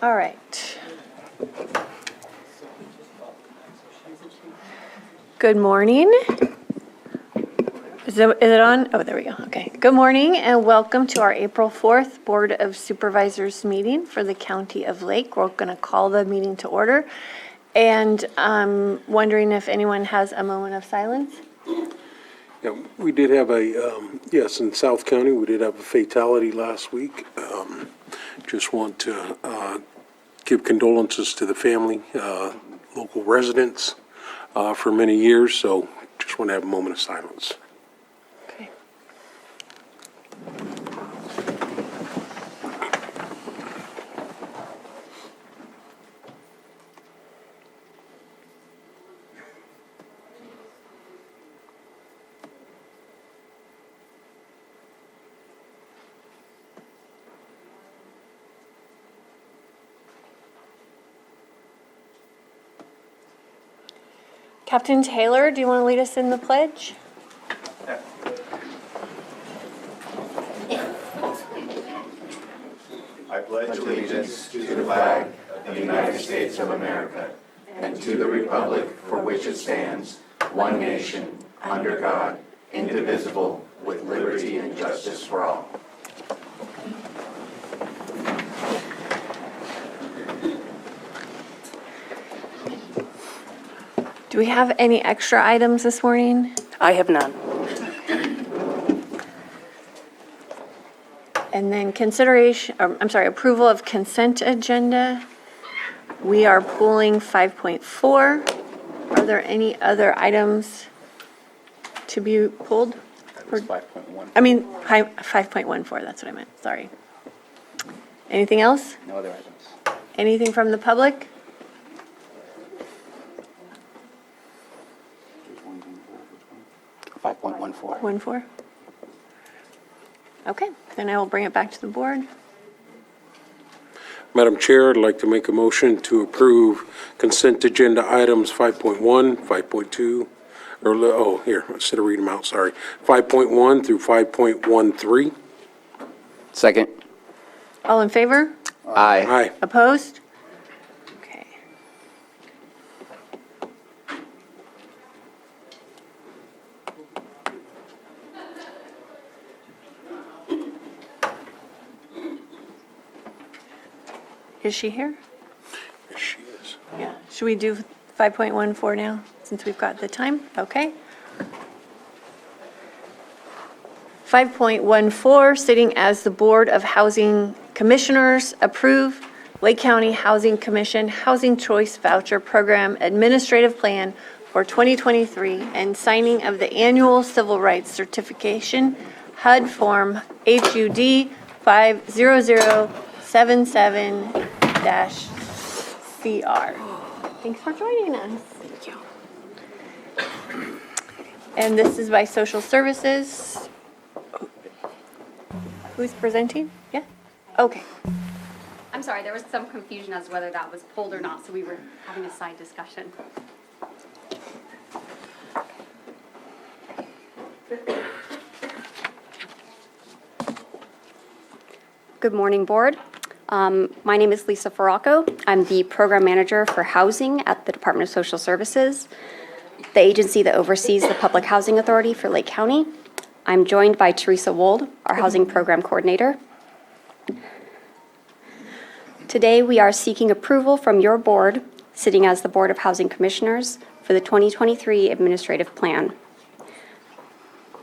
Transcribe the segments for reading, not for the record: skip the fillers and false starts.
All right. Good morning. Is it on? Oh, there we go. Okay. Good morning and welcome to our April 4th Board of Supervisors meeting for the County of Lake. We're going to call the meeting to order. And I'm wondering if anyone has a moment of silence. Yeah, we did have yes, in South County, we did have a fatality last week. Just want to give condolences to the family, local residents for many years, so just want to have a moment of silence. Okay. Captain Taylor, do you want to lead us in the pledge? I pledge allegiance to the flag of the United States of America and to the republic for which it stands, one nation, under God, indivisible, with liberty and justice for all. Do we have any extra items this morning? I have none. And then approval of consent agenda. We are pulling 5.4. Are there any other items to be pulled? That was 5.1. I mean, 5.14, that's what I meant, sorry. Anything else? No other items. Anything from the public? 5.14. 1.4? Okay, then I will bring it back to the board. Madam Chair, I'd like to make a motion to approve consent agenda items 5.1, 5.2, instead of reading them out, sorry, 5.1 through 5.13. Second. All in favor? Aye. Aye. Opposed? Okay. Is she here? Yes, she is. Yeah. Should we do 5.14 now, since we've got the time? Okay. 5.14, sitting as the Board of Housing Commissioners, approve Lake County Housing Commission Housing Choice Voucher Program Administrative Plan for 2023 and signing of the annual Civil Rights Certification, HUD Form HUD 50077-CR. Thanks for joining us. Thank you. And this is by Social Services. Who's presenting? Yeah? Okay. I'm sorry, there was some confusion as to whether that was pulled or not, so we were having a side discussion. Good morning, Board. My name is Lisa Faracco. I'm the Program Manager for Housing at the Department of Social Services, the agency that oversees the Public Housing Authority for Lake County. I'm joined by Teresa Wold, our Housing Program Coordinator. Today, we are seeking approval from your board, sitting as the Board of Housing Commissioners, for the 2023 Administrative Plan.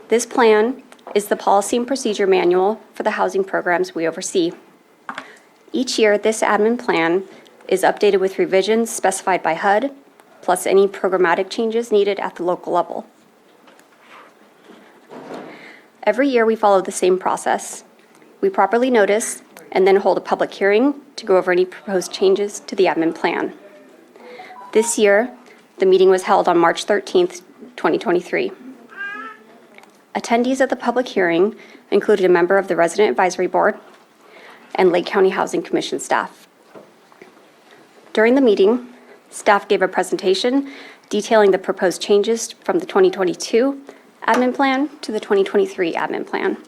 This plan is the policy and procedure manual for the housing programs we oversee. Each year, this admin plan is updated with revisions specified by HUD, plus any programmatic changes needed at the local level. Every year, we follow the same process. We properly notice and then hold a public hearing to go over any proposed changes to the admin plan. This year, the meeting was held on March 13th, 2023. Attendees at the public hearing included a member of the Resident Advisory Board and Lake County Housing Commission staff. During the meeting, staff gave a presentation detailing the proposed changes from the 2022 admin plan to the 2023 admin plan.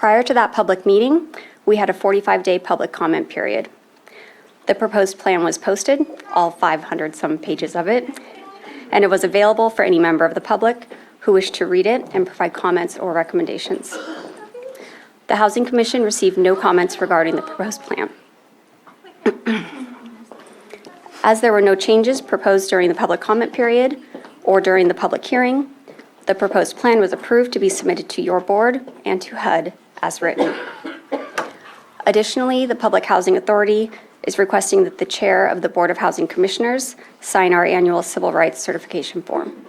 Prior to that public meeting, we had a 45-day public comment period. The proposed plan was posted, all 500-some pages of it, and it was available for any member of the public who wished to read it and provide comments or recommendations. The Housing Commission received no comments regarding the proposed plan. As there were no changes proposed during the public comment period or during the public hearing, the proposed plan was approved to be submitted to your board and to HUD as written. Additionally, the Public Housing Authority is requesting that the Chair of the Board of Housing Commissioners sign our annual Civil Rights Certification form.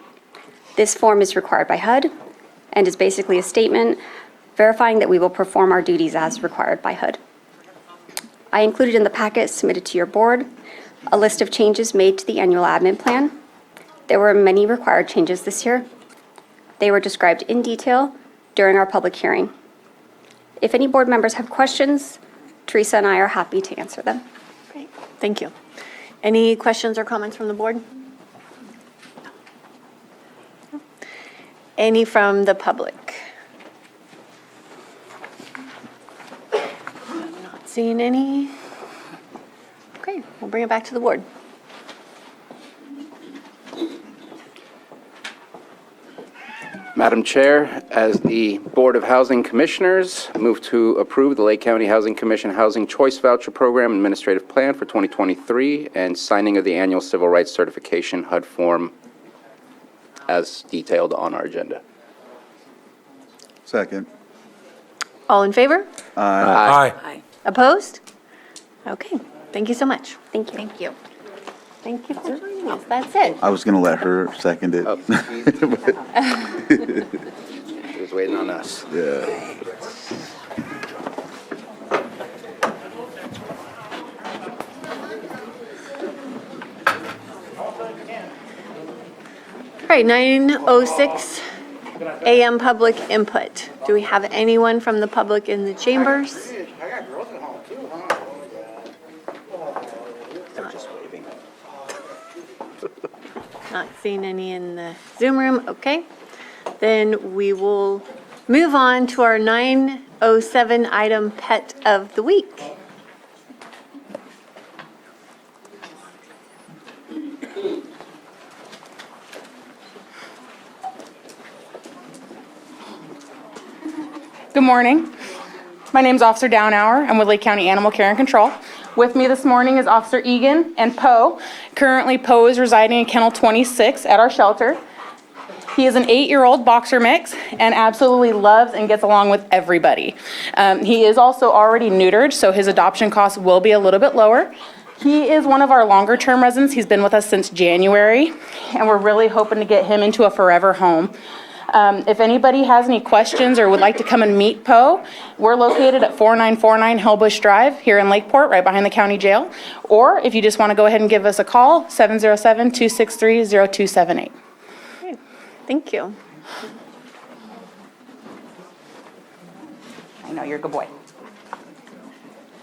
This form is required by HUD and is basically a statement verifying that we will perform our duties as required by HUD. I included in the packet submitted to your board a list of changes made to the annual admin plan. There were many required changes this year. They were described in detail during our public hearing. If any board members have questions, Teresa and I are happy to answer them. Great, thank you. Any questions or comments from the board? No. Any from the public? I'm not seeing any. Okay, we'll bring it back to the board. Madam Chair, as the Board of Housing Commissioners, move to approve the Lake County Housing Commission Housing Choice Voucher Program Administrative Plan for 2023 and signing of the annual Civil Rights Certification HUD form as detailed on our agenda. Second. All in favor? Aye. Opposed? Okay, thank you so much. Thank you. Thank you. Thank you for joining us. That's it. I was going to let her second it. Oh, she was waiting on us. Yeah. All right, 9:06 a.m. public input. Do we have anyone from the public in the chambers? I got girls at home too, huh? They're just waving. Not seeing any in the Zoom room, okay. Then we will move on to our 9:07 item pet of the week. Good morning. My name's Officer Downhour. I'm with Lake County Animal Care and Control. With me this morning is Officer Egan and Poe. Currently, Poe is residing in Kennel 26 at our shelter. He is an 8-year-old boxer mix and absolutely loves and gets along with everybody. He is also already neutered, so his adoption costs will be a little bit lower. He is one of our longer-term residents. He's been with us since January, and we're really hoping to get him into a forever home. If anybody has any questions or would like to come and meet Poe, we're located at 4949 Hellbush Drive here in Lakeport, right behind the county jail. Or if you just want to go ahead and give us a call, 707-263-0278. Okay, thank you. I know, you're a good boy.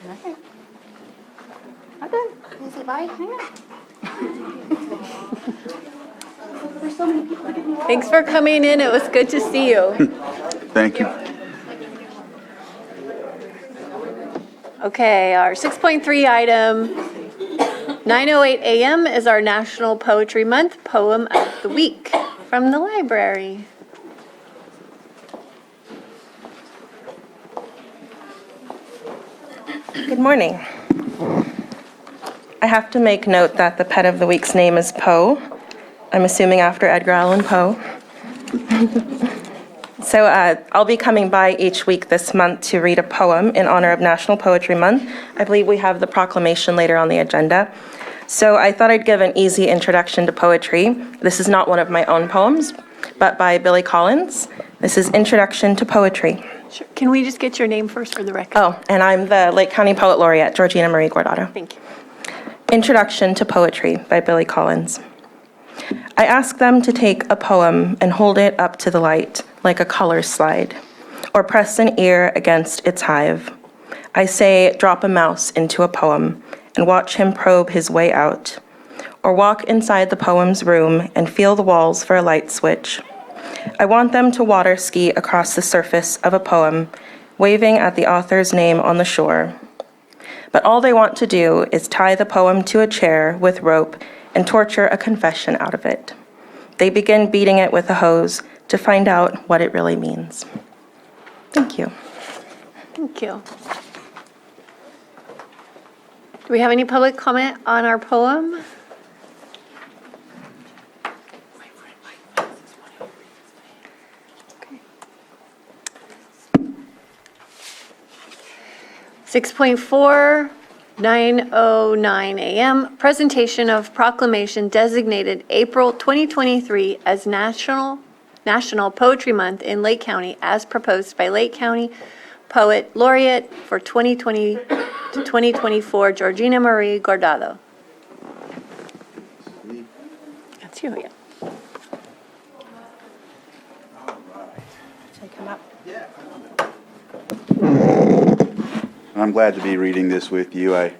Okay. Not done. Can I say bye? Hang on. Thanks for coming in. It was good to see you. Thank you. Okay, our 6.3 item, 9:08 a.m. is our National Poetry Month Poem of the Week from the library. Good morning. I have to make note that the pet of the week's name is Poe. I'm assuming after Edgar Allan Poe. So I'll be coming by each week this month to read a poem in honor of National Poetry Month. I believe we have the proclamation later on the agenda. So I thought I'd give an easy introduction to poetry. This is not one of my own poems, but by Billy Collins. This is Introduction to Poetry. Sure. Can we just get your name first for the record? Oh, and I'm the Lake County Poet Laureate, Georgina Marie Guardado. Thank you. Introduction to Poetry by Billy Collins. I ask them to take a poem and hold it up to the light like a color slide, or press an ear against its hive. I say, drop a mouse into a poem and watch him probe his way out, or walk inside the poem's room and feel the walls for a light switch. I want them to water ski across the surface of a poem, waving at the author's name on the shore. But all they want to do is tie the poem to a chair with rope and torture a confession out of it. They begin beating it with a hose to find out what it really means. Thank you. Thank you. Do we have any public comment on our poem? 6.4, 9:09 a.m., presentation of proclamation designated April 2023 as National Poetry Month in Lake County as proposed by Lake County Poet Laureate for 2020 to 2024, Georgina Marie Gordado. That's you, yeah. Should I come up? I'm glad to be reading this with you. About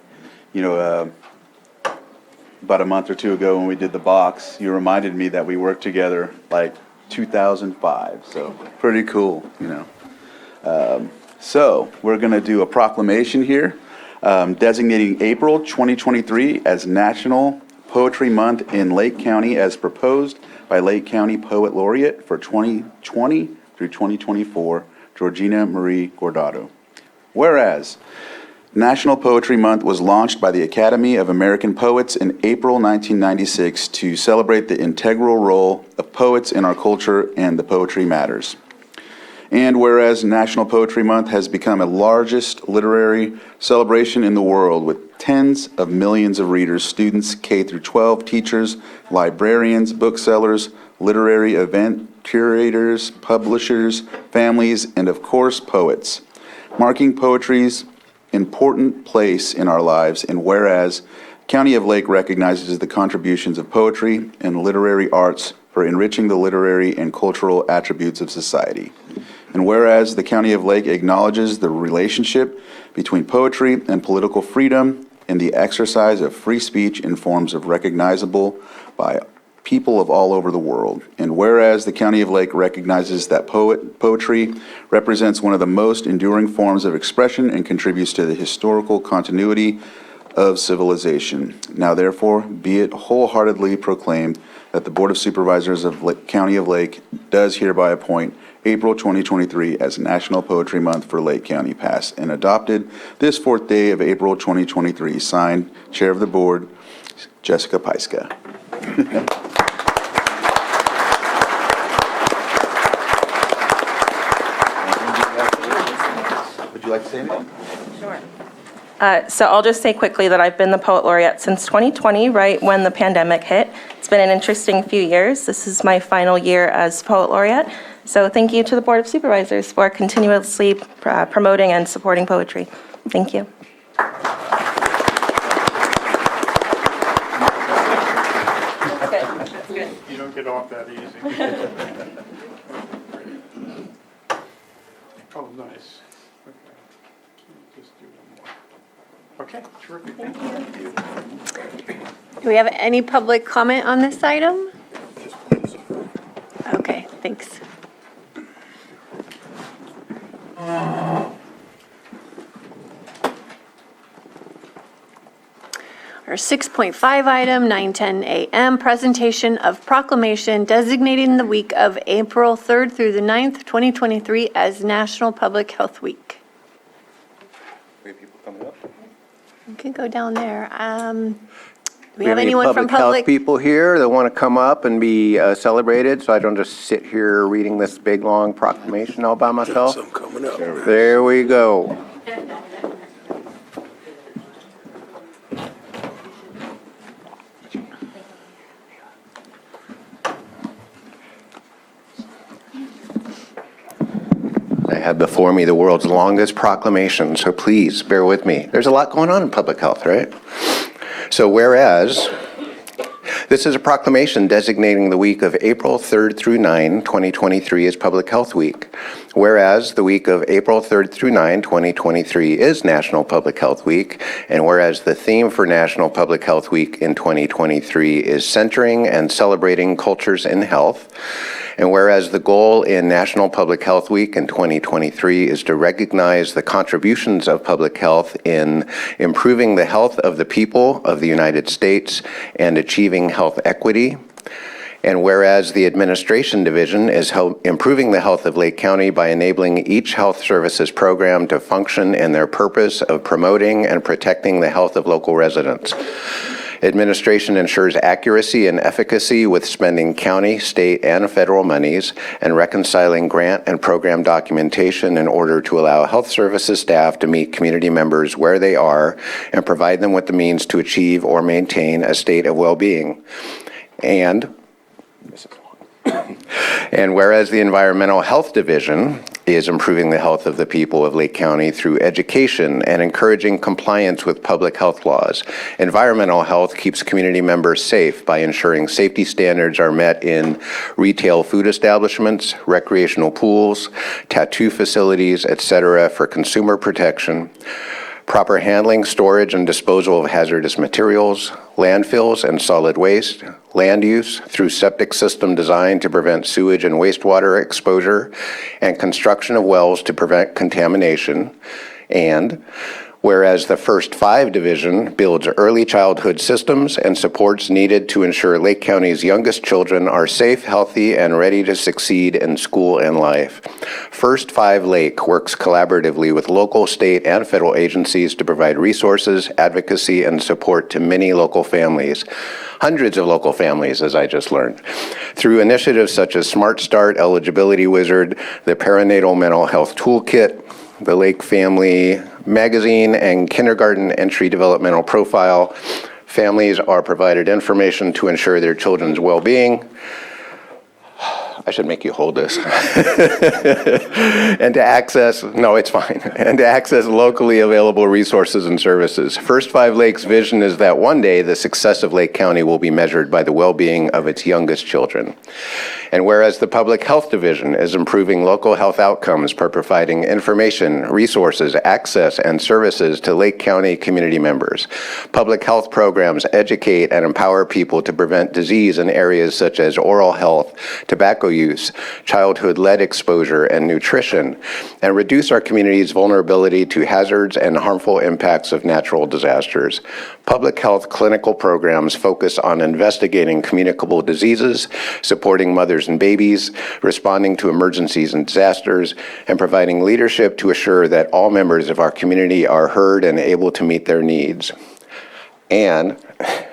a month or two ago when we did the box, you reminded me that we worked together like 2005, so pretty cool, So we're going to do a proclamation here designating April 2023 as National Poetry Month in Lake County as proposed by Lake County Poet Laureate for 2020 through 2024, Georgina Marie Gordado. Whereas National Poetry Month was launched by the Academy of American Poets in April 1996 to celebrate the integral role of poets in our culture and the poetry matters. And whereas National Poetry Month has become the largest literary celebration in the world with tens of millions of readers, students, K through 12, teachers, librarians, booksellers, literary event curators, publishers, families, and of course, poets, marking poetry's important place in our lives. And whereas County of Lake recognizes the contributions of poetry and literary arts for enriching the literary and cultural attributes of society. And whereas the County of Lake acknowledges the relationship between poetry and political freedom and the exercise of free speech in forms of recognizable by people of all over the world. And whereas the County of Lake recognizes that poetry represents one of the most enduring forms of expression and contributes to the historical continuity of civilization. Now therefore, be it wholeheartedly proclaimed that the Board of Supervisors of County of Lake does hereby appoint April 2023 as National Poetry Month for Lake County, passed and adopted this 4th day of April 2023. Signed, Chair of the Board, Jessica Paiska. Would you like to say anything? So I'll just say quickly that I've been the Poet Laureate since 2020, right when the pandemic hit. It's been an interesting few years. This is my final year as Poet Laureate. So thank you to the Board of Supervisors for continuously promoting and supporting poetry. Thank you. You don't get off that easy. Oh, nice. Okay. Just do one more. Okay, terrific. Thank you. Do we have any public comment on this item? Okay, thanks. Our 6.5 item, 9:10 a.m., presentation of proclamation designating the week of April 3rd through the 9th, 2023 as National Public Health Week. We have people coming up. You can go down there. Do we We have any anyone from health public? people here that want to come up and be celebrated, so I don't just sit here reading this big, long proclamation all by myself? Some coming up. There we go. I have before me the world's longest proclamation, so please bear with me. There's a lot going on in public health, right? So whereas this is a proclamation designating the week of April 3rd through 9, 2023 as Public Health Week. Whereas the week of April 3rd through 9, 2023 is National Public Health Week, and whereas the theme for National Public Health Week in 2023 is centering and celebrating cultures in health, And whereas the goal in National Public Health Week in 2023 is to recognize the contributions of public health in improving the health of the people of the United States and achieving health equity. And whereas the Administration Division is improving the health of Lake County by enabling each health services program to function in their purpose of promoting and protecting the health of local residents. Administration ensures accuracy and efficacy with spending county, state, and federal monies and reconciling grant and program documentation in order to allow health services staff to meet community members where they are and provide them with the means to achieve or maintain a state of well-being. And whereas the Environmental Health Division is improving the health of the people of Lake County through education and encouraging compliance with public health laws. Environmental health keeps community members safe by ensuring safety standards are met in retail food establishments, recreational pools, tattoo facilities, etc. for consumer protection. Proper handling, storage, and disposal of hazardous materials, landfills and solid waste, land use through septic system design to prevent sewage and wastewater exposure, and construction of wells to prevent contamination. And whereas the First 5 Division builds early childhood systems and supports needed to ensure Lake County's youngest children are safe, healthy, and ready to succeed in school and life. First 5 Lake works collaboratively with local, state, and federal agencies to provide resources, advocacy, and support to many local families. Hundreds of local families, as I just learned, through initiatives such as Smart Start, Eligibility Wizard, the Perinatal Mental Health Toolkit, the Lake Family Magazine, and Kindergarten Entry Developmental Profile. Families are provided information to ensure their children's well-being. I should make you hold this. And to access, no, it's fine. And to access locally available resources and services. First 5 Lakes' vision is that one day the success of Lake County will be measured by the well-being of its youngest children. And whereas the Public Health Division is improving local health outcomes by providing information, resources, access, and services to Lake County community members. Public health programs educate and empower people to prevent disease in areas such as oral health, tobacco use, childhood lead exposure, and nutrition, and reduce our community's vulnerability to hazards and harmful impacts of natural disasters. Public health clinical programs focus on investigating communicable diseases, supporting mothers and babies, responding to emergencies and disasters, and providing leadership to assure that all members of our community are heard and able to meet their needs. And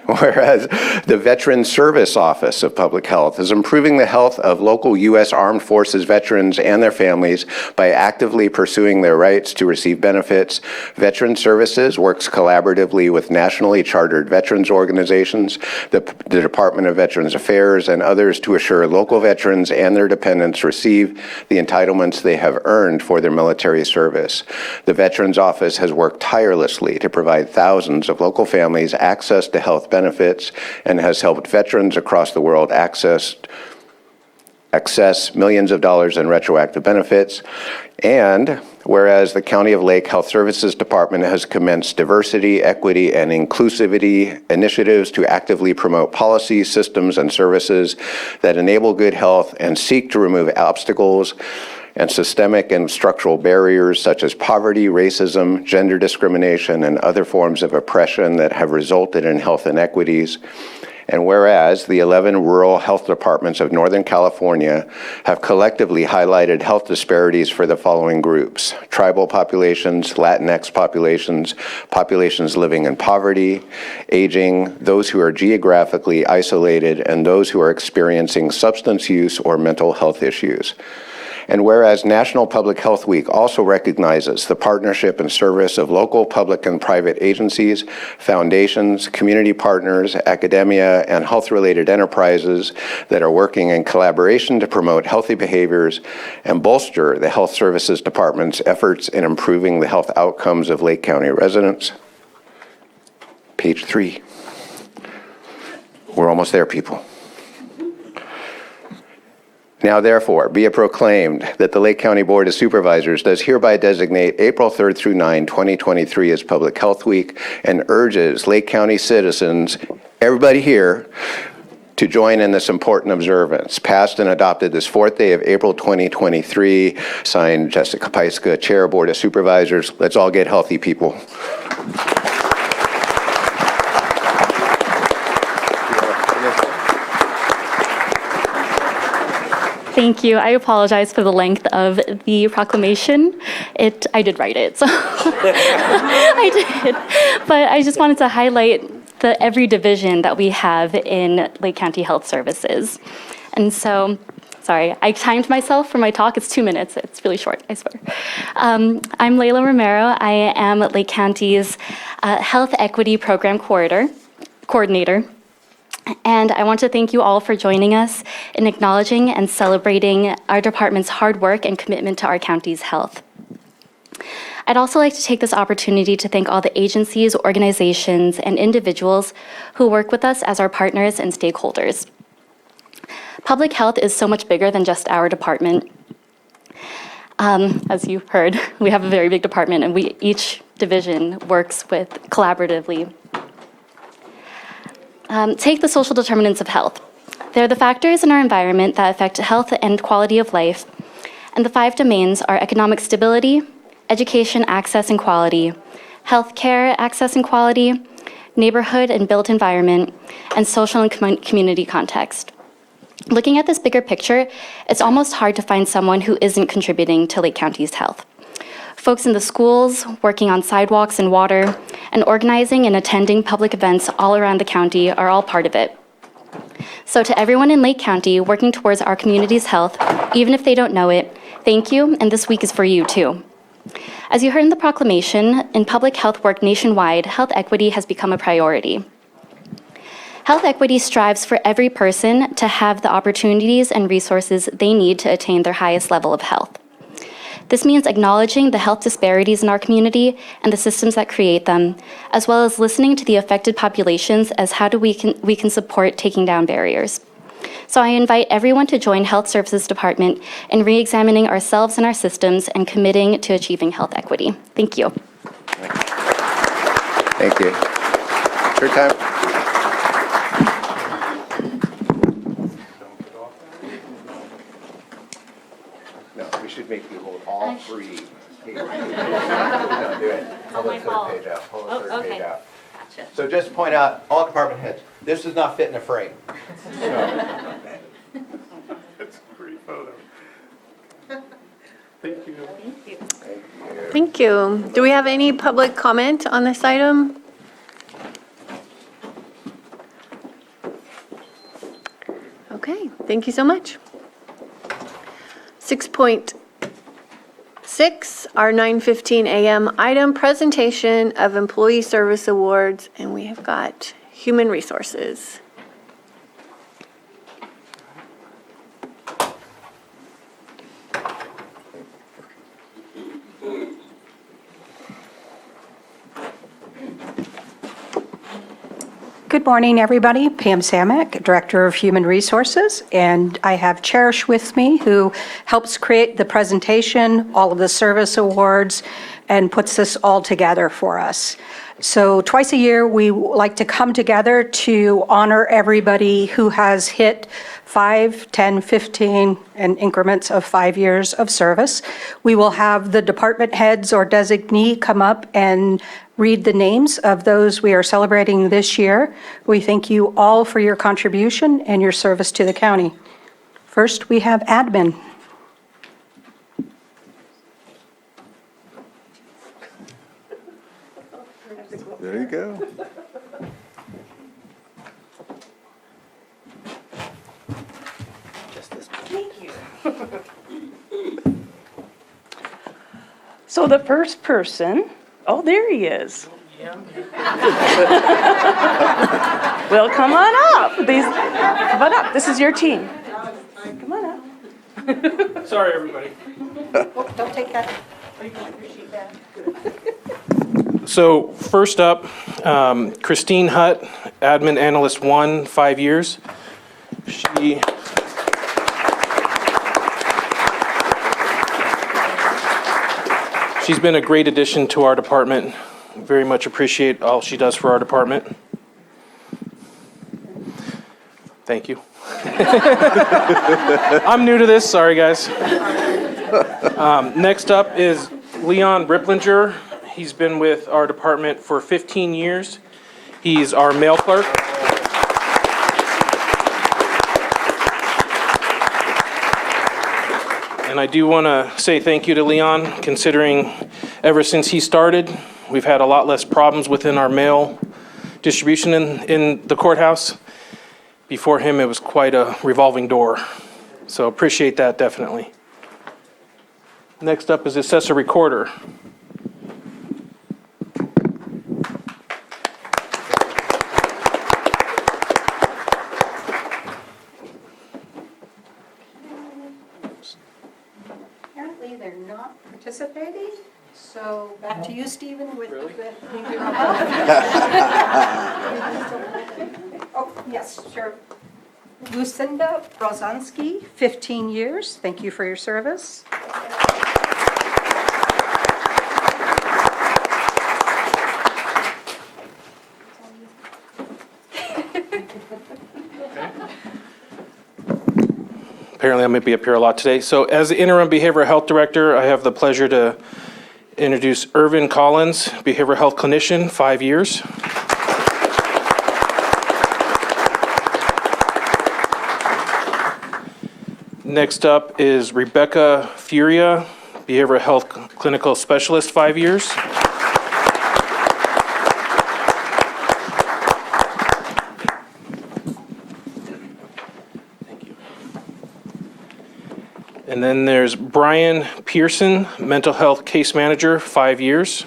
whereas the Veterans Service Office of Public Health is improving the health of local U.S. Armed Forces veterans and their families by actively pursuing their rights to receive benefits, Veterans Services works collaboratively with nationally chartered veterans organizations, the Department of Veterans Affairs, and others to assure local veterans and their dependents receive the entitlements they have earned for their military service. The Veterans Office has worked tirelessly to provide thousands of local families access to health benefits and has helped veterans across the world access millions of dollars in retroactive benefits. And whereas the County of Lake Health Services Department has commenced diversity, equity, and inclusivity initiatives to actively promote policies, systems, and services that enable good health and seek to remove obstacles and systemic and structural barriers such as poverty, racism, gender discrimination, and other forms of oppression that have resulted in health inequities. And whereas the 11 rural health departments of Northern California have collectively highlighted health disparities for the following groups: tribal populations, Latinx populations, populations living in poverty, aging, those who are geographically isolated, and those who are experiencing substance use or mental health issues. And whereas National Public Health Week also recognizes the partnership and service of local public and private agencies, foundations, community partners, academia, and health-related enterprises that are working in collaboration to promote healthy behaviors and bolster the Health Services Department's efforts in improving the health outcomes of Lake County residents. Page 3. We're almost there, people. Now therefore, be it proclaimed that the Lake County Board of Supervisors does hereby designate April 3rd through 9, 2023 as Public Health Week and urges Lake County citizens, everybody here, to join in this important observance. Passed and adopted this 4th day of April 2023. Signed, Jessica Paiska, Chair, Board of Supervisors. Let's all get healthy, people. Thank you. I apologize for the length of the proclamation. I did write it, so I did. But I just wanted to highlight every division that we have in Lake County Health Services. And so, sorry, I timed myself for my talk. It's 2 minutes. It's really short, I swear. I'm Layla Romero. I am Lake County's Health Equity Program Coordinator. And I want to thank you all for joining us in acknowledging and celebrating our department's hard work and commitment to our county's health. I'd also like to take this opportunity to thank all the agencies, organizations, and individuals who work with us as our partners and stakeholders. Public health is so much bigger than just our department. As you heard, we have a very big department, and each division works collaboratively. Take the social determinants of health. They're the factors in our environment that affect health and quality of life. And the 5 domains are economic stability, education access and quality, healthcare access and quality, neighborhood and built environment, and social and community context. Looking at this bigger picture, it's almost hard to find someone who isn't contributing to Lake County's health. Folks in the schools, working on sidewalks and water, and organizing and attending public events all around the county are all part of it. So to everyone in Lake County working towards our community's health, even if they don't know it, thank you, and this week is for you too. As you heard in the proclamation, in public health work nationwide, health equity has become a priority. Health equity strives for every person to have the opportunities and resources they need to attain their highest level of health. This means acknowledging the health disparities in our community and the systems that create them, as well as listening to the affected populations as how we can support taking down barriers. So I invite everyone to join Health Services Department in re-examining ourselves and our systems and committing to achieving health equity. Thank you. Thank you. Your time. No, we should make you hold all 3. No, do it. Pull the third page out. Pull the third page out. So just to point out, all department heads, this does not fit in a frame. It's a great photo. Thank you. Thank you. Do we have any public comment on this item? Okay, thank you so much. 6.6, our 9:15 a.m. item, presentation of employee service awards, and we have got human resources. Good morning, everybody. Pam Samek, Director of Human Resources, and I have Cherish with me, who helps create the presentation, all of the service awards, and puts this all together for us. So twice a year, we like to come together to honor everybody who has hit 5, 10, 15, and increments of 5 years of service. We will have the department heads or designee come up and read the names of those we are celebrating this year. We thank you all for your contribution and your service to the county. First, we have admin. There you go. So the first person, oh, there he is. Well, come on up. Come on up. This is your team. Come on up. Sorry, everybody. Don't take that. So first up, Christine Hutt, Admin Analyst 1, 5 years. She's been a great addition to our department. Very much appreciate all she does for our department. Thank you. I'm new to this, sorry guys. Next up is Leon Ripplinger. He's been with our department for 15 years. He's our mail clerk. And I do want to say thank you to Leon, considering ever since he started, we've had a lot less problems within our mail distribution in the courthouse. Before him, it was quite a revolving door. So appreciate that, definitely. Next up is Assessor Recorder. Apparently, they're not participating, so back to you, Stephen, with Really? Oh, yes, sure. Lucinda Brozanski, 15 years. Thank you for your service. Apparently, I might be up here a lot today. So as the interim behavioral health director, I have the pleasure to introduce Irvin Collins, behavioral health clinician, 5 years. Next up is Rebecca Furia, behavioral health clinical specialist, 5 years. Thank you. And then there's Brian Pearson, mental health case manager, 5 years.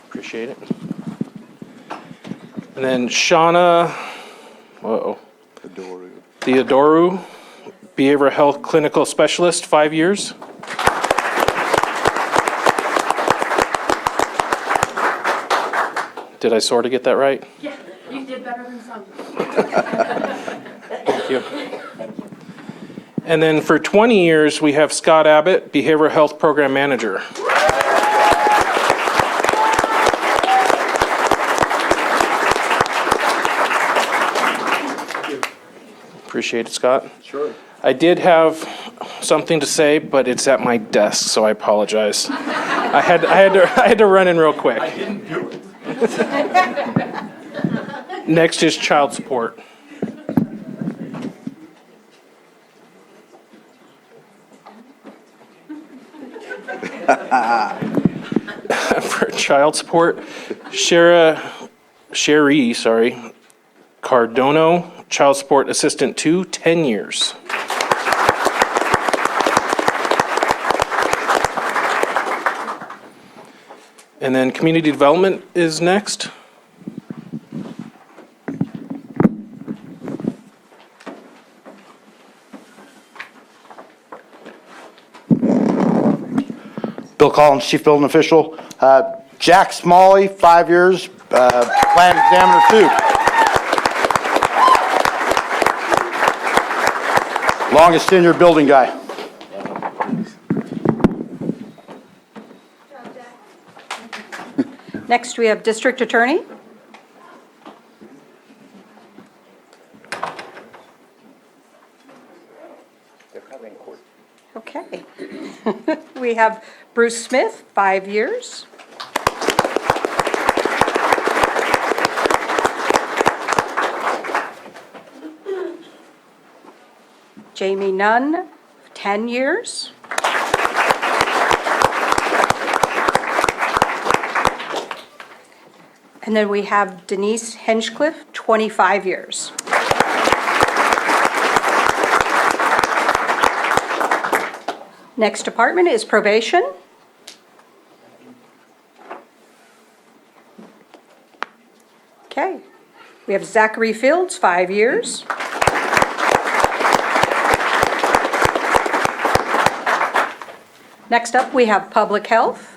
Appreciate it. And then Shauna, Theodoru, behavioral health clinical specialist, 5 years. Did I sort of get that right? Yeah, you did better than some. Thank you. And then for 20 years, we have Scott Abbott, behavioral health program manager. Appreciate it, Scott. Sure. I did have something to say, but it's at my desk, so I apologize. I had to run in real quick. I didn't do it. Next is child support. For child support, Sherry, Cardono, child support assistant 2, 10 years. And then community development is next. Bill Collins, Chief Building Official. Jack Smalley, 5 years, Plan Examiner 2. Longest tenured building guy. Next, we have District Attorney. Okay. We have Bruce Smith, 5 years. Jamie Nunn, 10 years. And then we have Denise Hinchcliffe, 25 years. Next department is probation. Okay. We have Zachary Fields, 5 years. Next up, we have public health.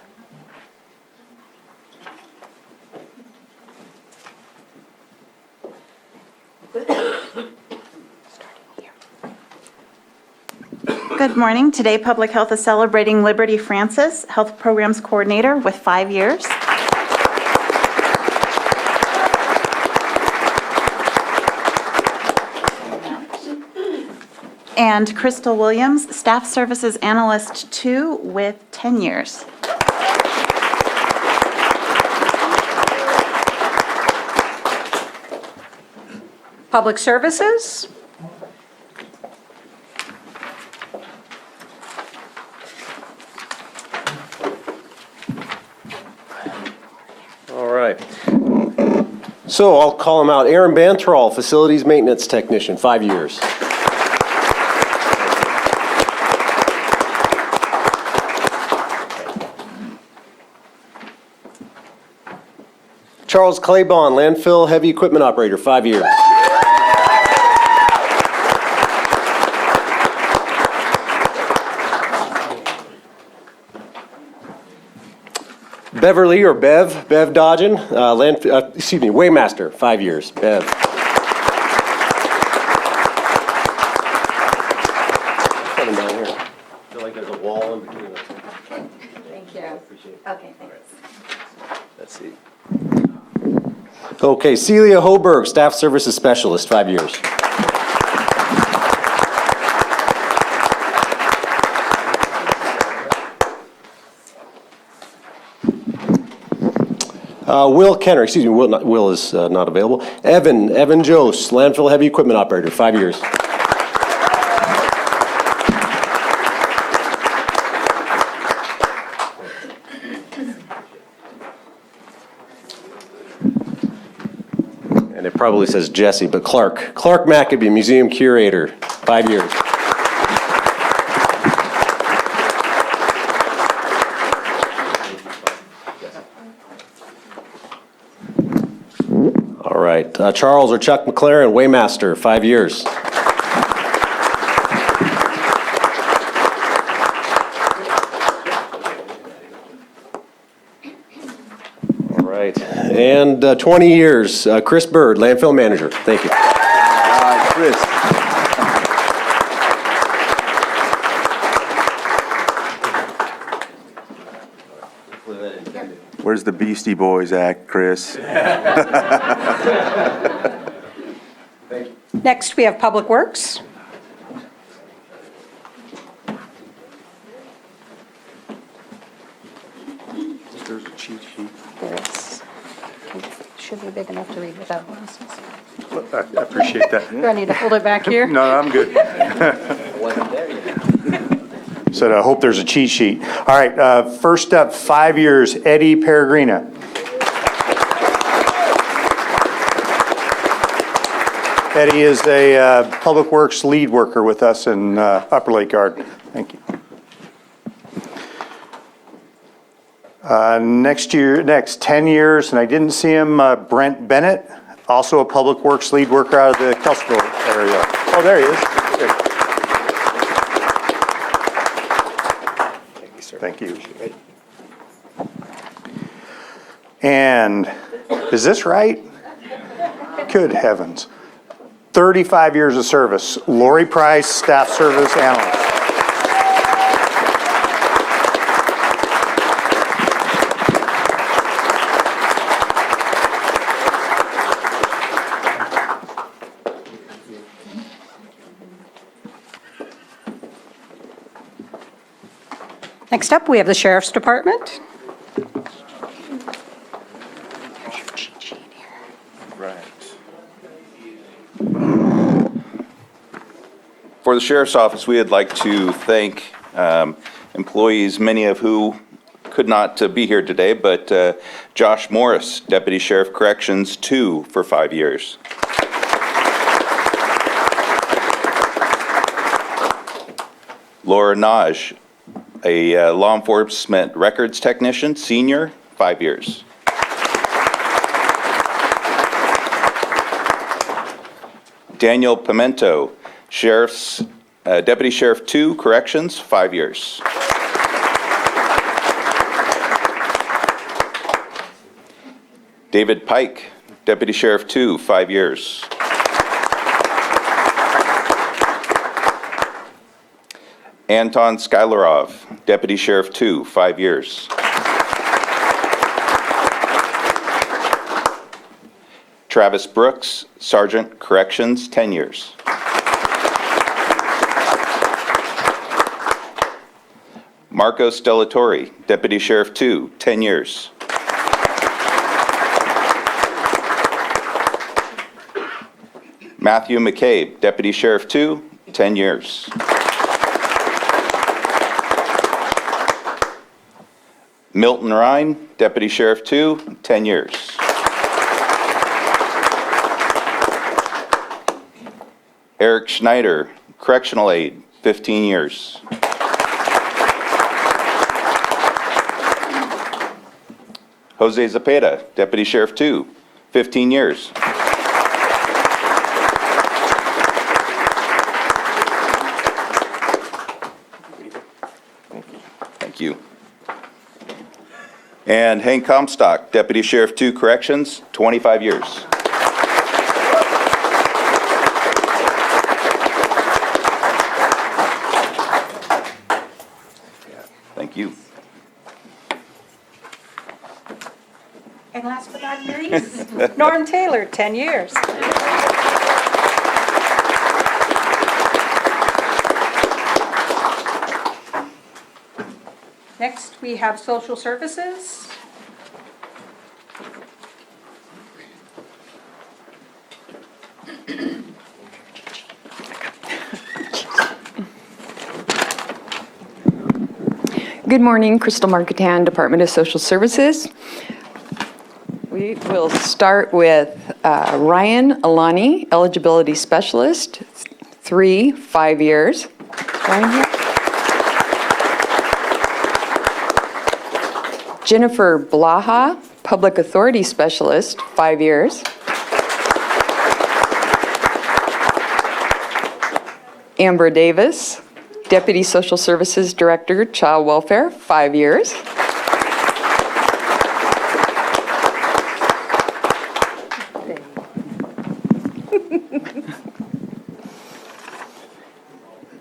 Good morning. Today, Public Health is celebrating Liberty Francis, Health Programs Coordinator with 5 years. And Crystal Williams, Staff Services Analyst 2 with 10 years. Public Services. All right. So I'll call him out. Aaron Bantrall, Facilities Maintenance Technician, 5 years. Charles Claybon, Landfill Heavy Equipment Operator, 5 years. Beverly, or Bev Dodgen, Waymaster, 5 years, Bev. Coming down here. I feel like there's a wall in between us. Thank you. Okay, thanks. Let's see. Okay, Celia Hoberg, Staff Services Specialist, 5 years. Will Kenner, Will is not available. Evan Jose, Landfill Heavy Equipment Operator, 5 years. And it probably says Jesse, but Clark McAbee, Museum Curator, 5 years. All right, Charles or Chuck McLaren, Waymaster, 5 years. All right, and 20 years, Chris Bird, Landfill Manager. Thank you. Chris. Where's the Beastie Boys act, Chris? Next, we have Public Works. There's a cheat sheet. There is. Should be big enough to read without glasses. I appreciate that. Do I need to hold it back here? No, I'm good. Said I hope there's a cheat sheet. All right, first up, 5 years, Eddie Peregrina. Eddie is a Public Works lead worker with us in Upper Lake Yard. Thank you. Next 10 years, and I didn't see him, Brent Bennett, also a Public Works lead worker out of the Kelsville area. Oh, there he is. Good. Thank you. And is this right? Good heavens. 35 years of service, Lori Price, Staff Service Analyst. Next up, we have the Sheriff's Department. For the Sheriff's Office, we would like to thank employees, many of who could not be here today, but Josh Morris, Deputy Sheriff Corrections 2 for 5 years. Laura Naj, a Law Enforcement Records Technician, Senior, 5 years. Daniel Pimento, Deputy Sheriff 2, Corrections, 5 years. David Pike, Deputy Sheriff 2, 5 years. Anton Skylarov, Deputy Sheriff 2, 5 years. Travis Brooks, Sergeant Corrections, 10 years. Marco Stellatori, Deputy Sheriff 2, 10 years. Matthew McCabe, Deputy Sheriff 2, 10 years. Milton Ryan, Deputy Sheriff 2, 10 years. Eric Schneider, Correctional Aide, 15 years. Jose Zapata, Deputy Sheriff 2, 15 years. Thank you. And Hank Comstock, Deputy Sheriff 2, Corrections, 25 years. Thank you. And last but not least, Norm Taylor, 10 years. Next, we have social services. Good morning, Crystal Marketan, Department of Social Services. We will start with Ryan Alani, Eligibility Specialist, 3, 5 years. Ryan here? Jennifer Blaha, Public Authority Specialist, 5 years. Amber Davis, Deputy Social Services Director, Child Welfare, 5 years.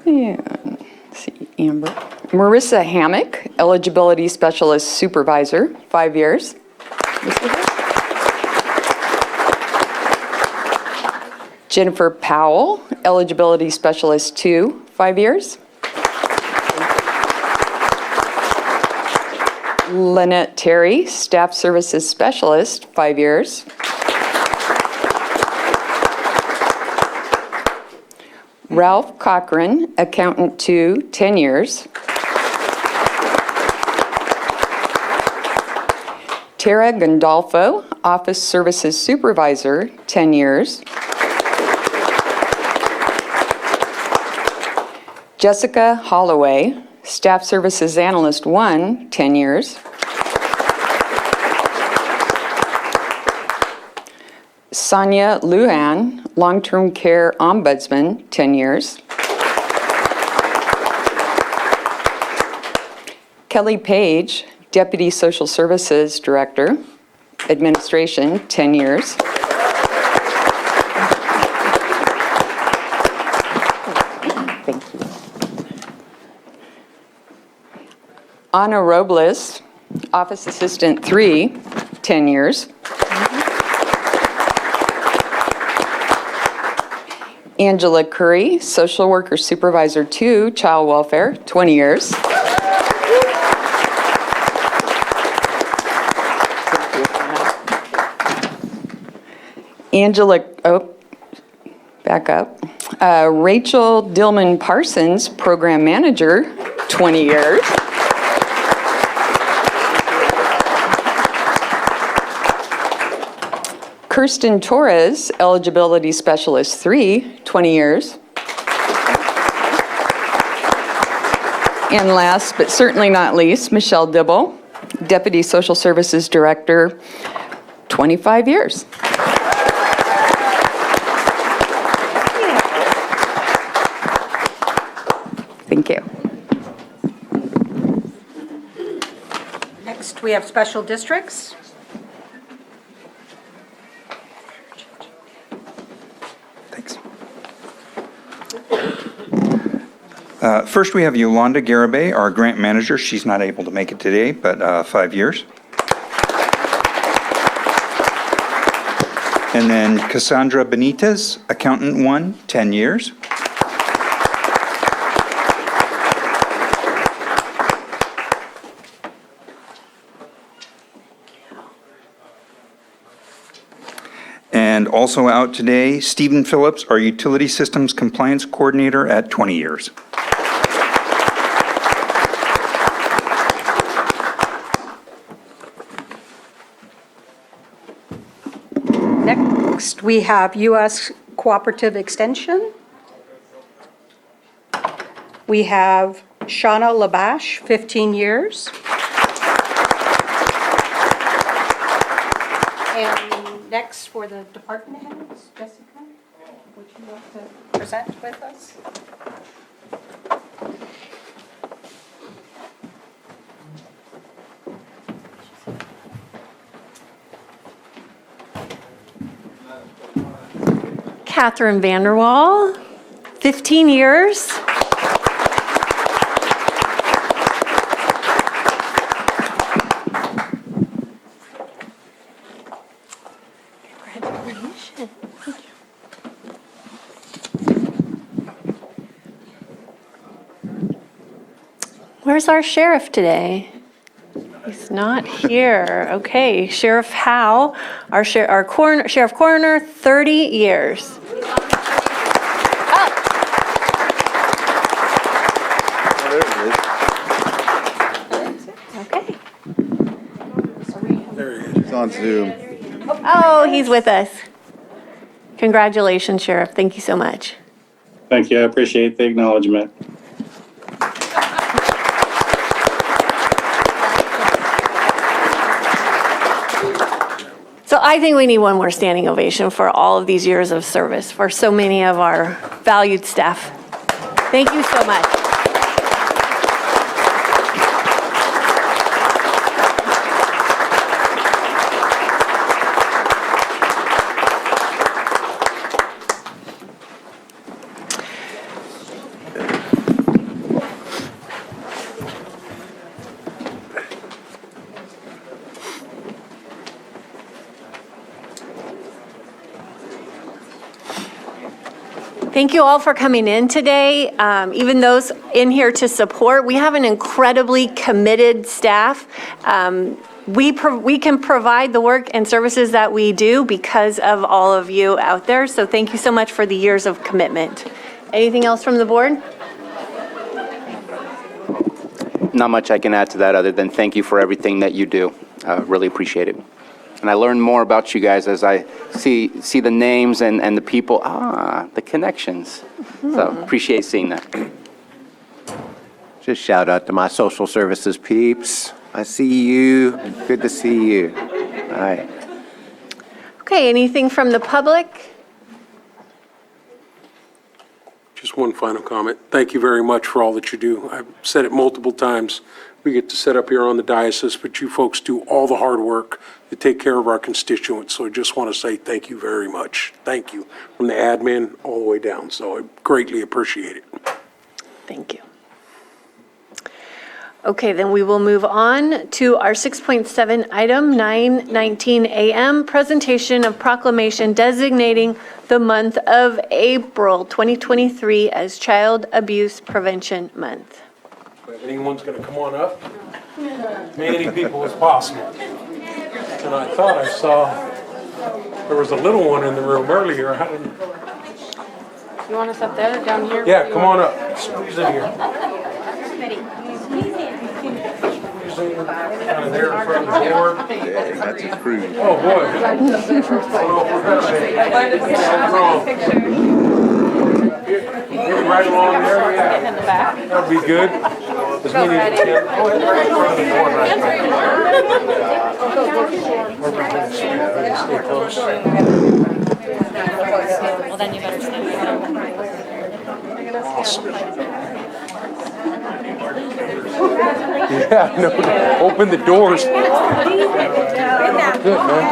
And, let's see, Amber. Marissa Hammock, Eligibility Specialist Supervisor, 5 years. Jennifer Powell, Eligibility Specialist 2, 5 years. Lynette Terry, Staff Services Specialist, 5 years. Ralph Cochran, Accountant 2, 10 years. Tara Gandolfo, Office Services Supervisor, 10 years. Jessica Holloway, Staff Services Analyst 1, 10 years. Sonia Lujan, Long-Term Care Ombudsman, 10 years. Kelly Page, Deputy Social Services Director, Administration, 10 years. Ana Robles, Office Assistant 3, 10 years. Angela Curry, Social Worker Supervisor 2, Child Welfare, 20 years. Back up. Rachel Dillman Parsons, Program Manager, 20 years. Kirsten Torres, Eligibility Specialist 3, 20 years. And last, but certainly not least, Michelle Dibble, Deputy Social Services Director, 25 years. Thank you. Next, we have special districts. First, we have Yolanda Garibay, our grant manager. She's not able to make it today, but 5 years. And then Cassandra Benitez, accountant 1, 10 years. And also out today, Stephen Phillips, our utility systems compliance coordinator at 20 years. Next, we have U.S. Cooperative Extension. We have Shauna Labash, 15 years. And next, for the department heads, Jessica, would you like to present with us? Catherine Vanderwall, 15 years. Congratulations. Where's our sheriff today? He's not here. Okay, Sheriff Howe, our sheriff coroner, 30 years. Okay. It's on Zoom. Oh, he's with us. Congratulations, Sheriff. Thank you so much. Thank you. I appreciate the acknowledgement. So I think we need one more standing ovation for all of these years of service for so many of our valued staff. Thank you so much. Thank you all for coming in today. Even those in here to support, we have an incredibly committed staff. We can provide the work and services that we do because of all of you out there. So thank you so much for the years of commitment. Anything else from the board? Not much I can add to that other than thank you for everything that you do. Really appreciate it. And I learn more about you guys as I see the names and the people, the connections. So appreciate seeing that. Just shout out to my social services peeps. I see you. Good to see you. All right. Okay, anything from the public? Just one final comment. Thank you very much for all that you do. I've said it multiple times. We get to sit up here on the diocese, but you folks do all the hard work to take care of our constituents. So I just want to say thank you very much. Thank you from the admin all the way down. So I greatly appreciate it. Thank you. Okay, then we will move on to our 6.7 item, 9:19 a.m., presentation of proclamation designating the month of April 2023 as Child Abuse Prevention Month. If anyone's going to come on up, many people as possible. And I thought I saw there was a little one in the room earlier. I didn't. You want us up there, down here? Yeah, come on up. Squeeze in here. Kind of there in front of the board. That's approved. Oh, boy. I don't know if we're gonna make it. Maybe right along there, yeah. That'd be good. Because we need to get, oh, it's right in front of the board right there. Stay close. Well, then you better stay. Awesome. Yeah, no, open the doors. Good, man.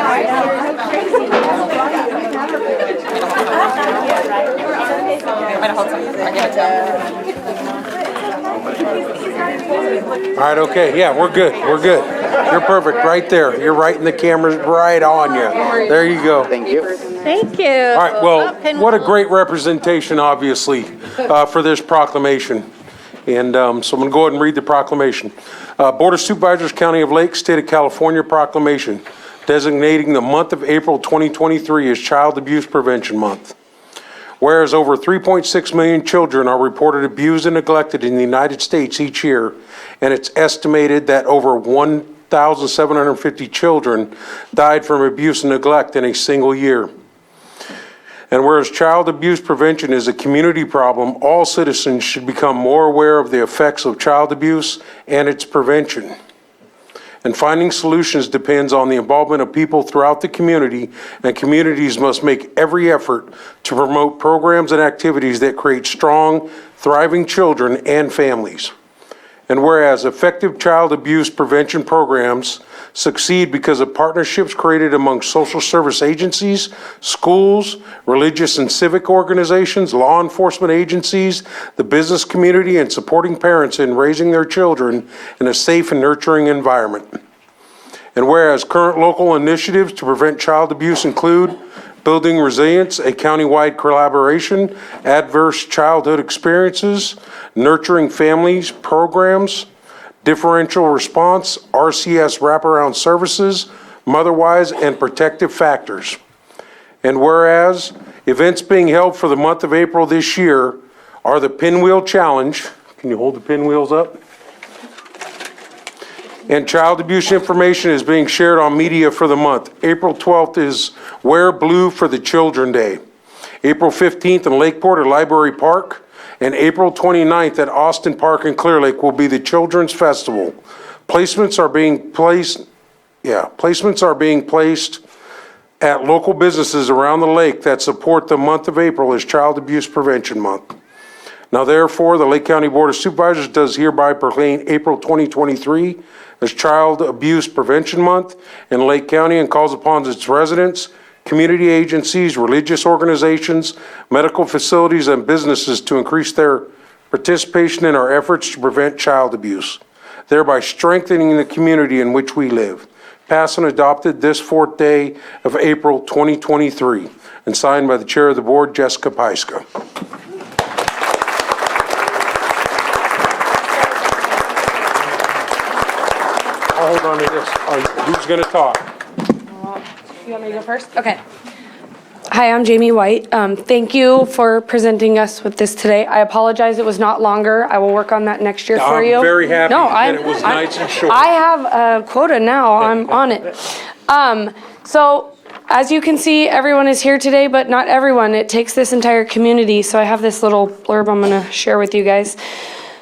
All right, okay, yeah, we're good, we're good. You're perfect, right there. You're right in the camera's right on you. There you go. Thank you. Thank you. All right, well, what a great representation, obviously, for this proclamation. And so I'm going to go ahead and read the proclamation. Board of Supervisors, County of Lake, State of California proclamation designating the month of April 2023 as Child Abuse Prevention Month. Whereas over 3.6 million children are reported abused and neglected in the United States each year, and it's estimated that over 1,750 children died from abuse and neglect in a single year. And whereas child abuse prevention is a community problem, all citizens should become more aware of the effects of child abuse and its prevention. And finding solutions depends on the involvement of people throughout the community, and communities must make every effort to promote programs and activities that create strong, thriving children and families. And whereas effective child abuse prevention programs succeed because of partnerships created among social service agencies, schools, religious and civic organizations, law enforcement agencies, the business community, and supporting parents in raising their children in a safe and nurturing environment. And whereas current local initiatives to prevent child abuse include Building Resilience, a countywide collaboration, Adverse Childhood Experiences, Nurturing Families Programs, Differential Response, RCS Wraparound Services, Motherwise, and Protective Factors. And whereas events being held for the month of April this year are the Pinwheel Challenge. Can you hold the pinwheels up? And child abuse information is being shared on media for the month. April 12th is Wear Blue for the Children Day. April 15th in Lakeport at Library Park. And April 29th at Austin Park and Clear Lake will be the Children's Festival. Placements are being placed at local businesses around the lake that support the month of April as Child Abuse Prevention Month. Now therefore, the Lake County Board of Supervisors does hereby proclaim April 2023 as Child Abuse Prevention Month in Lake County and calls upon its residents, community agencies, religious organizations, medical facilities, and businesses to increase their participation in our efforts to prevent child abuse, thereby strengthening the community in which we live. Passed and adopted this 4th day of April 2023, and signed by the Chair of the Board, Jessica Pyska. I'll hold on to this. Who's going to talk? You want me to go first? Okay. Hi, I'm Jamie White. Thank you for presenting us with this today. I apologize it was not longer. I will work on that next year for you. I'm very happy that it was I'm- nice and short. I have a quota now. I'm on it. So as you can see, everyone is here today, but not everyone. It takes this entire community. So I have this little blurb I'm going to share with you guys.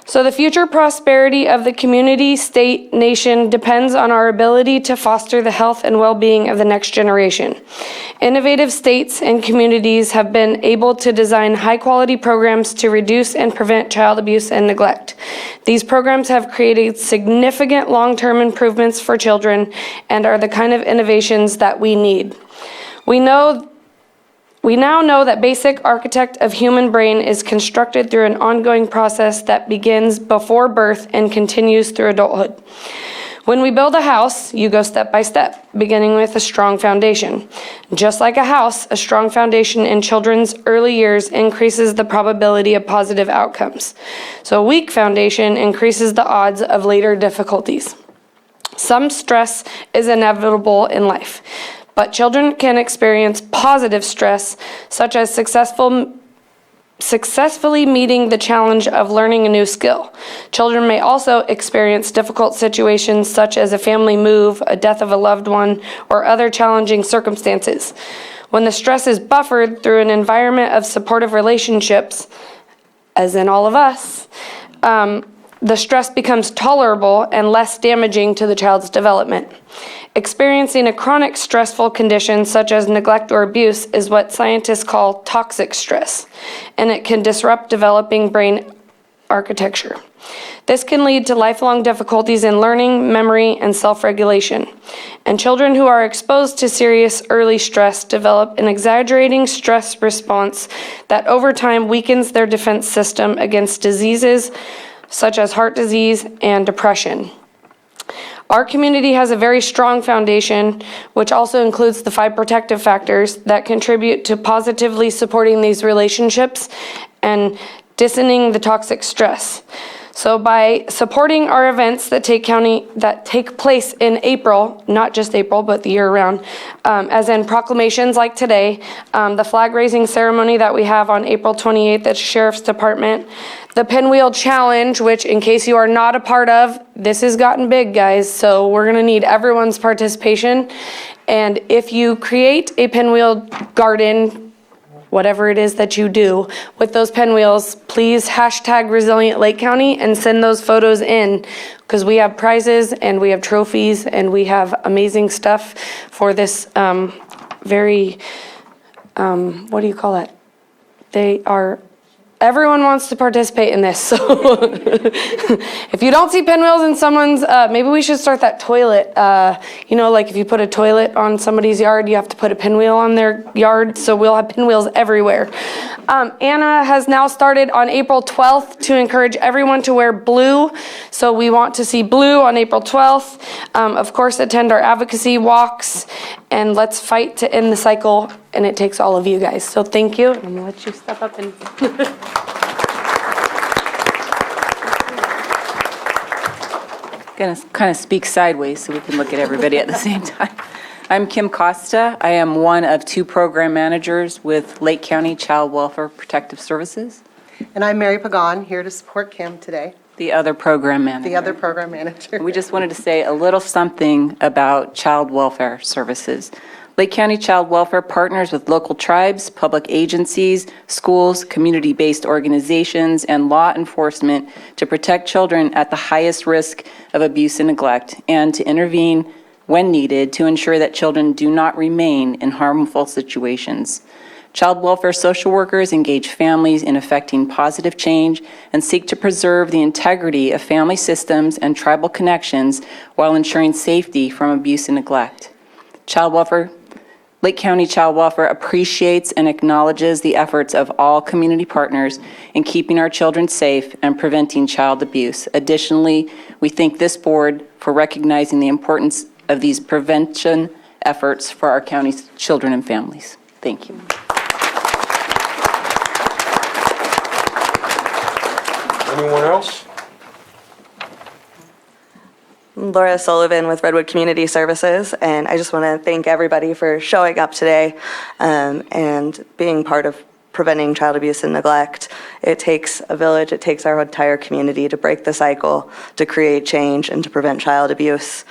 So the future prosperity of the community, state, nation depends on our ability to foster the health and well-being of the next generation. Innovative states and communities have been able to design high-quality programs to reduce and prevent child abuse and neglect. These programs have created significant long-term improvements for children and are the kind of innovations that we need. We now know that basic architect of human brain is constructed through an ongoing process that begins before birth and continues through adulthood. When we build a house, you go step by step, beginning with a strong foundation. Just like a house, a strong foundation in children's early years increases the probability of positive outcomes. So a weak foundation increases the odds of later difficulties. Some stress is inevitable in life, but children can experience positive stress, such as successfully meeting the challenge of learning a new skill. Children may also experience difficult situations such as a family move, a death of a loved one, or other challenging circumstances. When the stress is buffered through an environment of supportive relationships, as in all of us, the stress becomes tolerable and less damaging to the child's development. Experiencing a chronic stressful condition such as neglect or abuse is what scientists call toxic stress, and it can disrupt developing brain architecture. This can lead to lifelong difficulties in learning, memory, and self-regulation. And children who are exposed to serious early stress develop an exaggerating stress response that over time weakens their defense system against diseases, such as heart disease and depression. Our community has a very strong foundation, which also includes the 5 protective factors that contribute to positively supporting these relationships and disciplining the toxic stress. So by supporting our events that take place in April, not just April, but the year round, as in proclamations like today, the flag raising ceremony that we have on April 28th at the Sheriff's Department, the Pinwheel Challenge, which in case you are not a part of, this has gotten big, guys, so we're gonna need everyone's participation. And if you create a pinwheel garden, whatever it is that you do with those pinwheels, please hashtag Resilient Lake County and send those photos in, because we have prizes and we have trophies and we have amazing stuff for this very, what do you call it? Everyone wants to participate in this, so if you don't see pinwheels in someone's, maybe we should start that toilet. Like if you put a toilet on somebody's yard, you have to put a pinwheel on their yard, so we'll have pinwheels everywhere. Anna has now started on April 12th to encourage everyone to wear blue, so we want to see blue on April 12th. Of course, attend our advocacy walks, and let's fight to end the cycle, and it takes all of you guys. So thank you. I'm gonna let you step up and... Going to kind of speak sideways so we can look at everybody at the same time. I'm Kim Costa. I am one of 2 program managers with Lake County Child Welfare Protective Services. And I'm Mary Pagan, here to support Kim today. The other program manager. The other program manager. We just wanted to say a little something about child welfare services. Lake County Child Welfare partners with local tribes, public agencies, schools, community-based organizations, and law enforcement to protect children at the highest risk of abuse and neglect, and to intervene when needed to ensure that children do not remain in harmful situations. Child welfare social workers engage families in effecting positive change and seek to preserve the integrity of family systems and tribal connections while ensuring safety from abuse and neglect. Lake County Child Welfare appreciates and acknowledges the efforts of all community partners in keeping our children safe and preventing child abuse. Additionally, we thank this board for recognizing the importance of these prevention efforts for our county's children and families. Thank you. Anyone else? Laura Sullivan with Redwood Community Services, and I just want to thank everybody for showing up today and being part of preventing child abuse and neglect. It takes a village, it takes our entire community to break the cycle, to create change, and to prevent child abuse.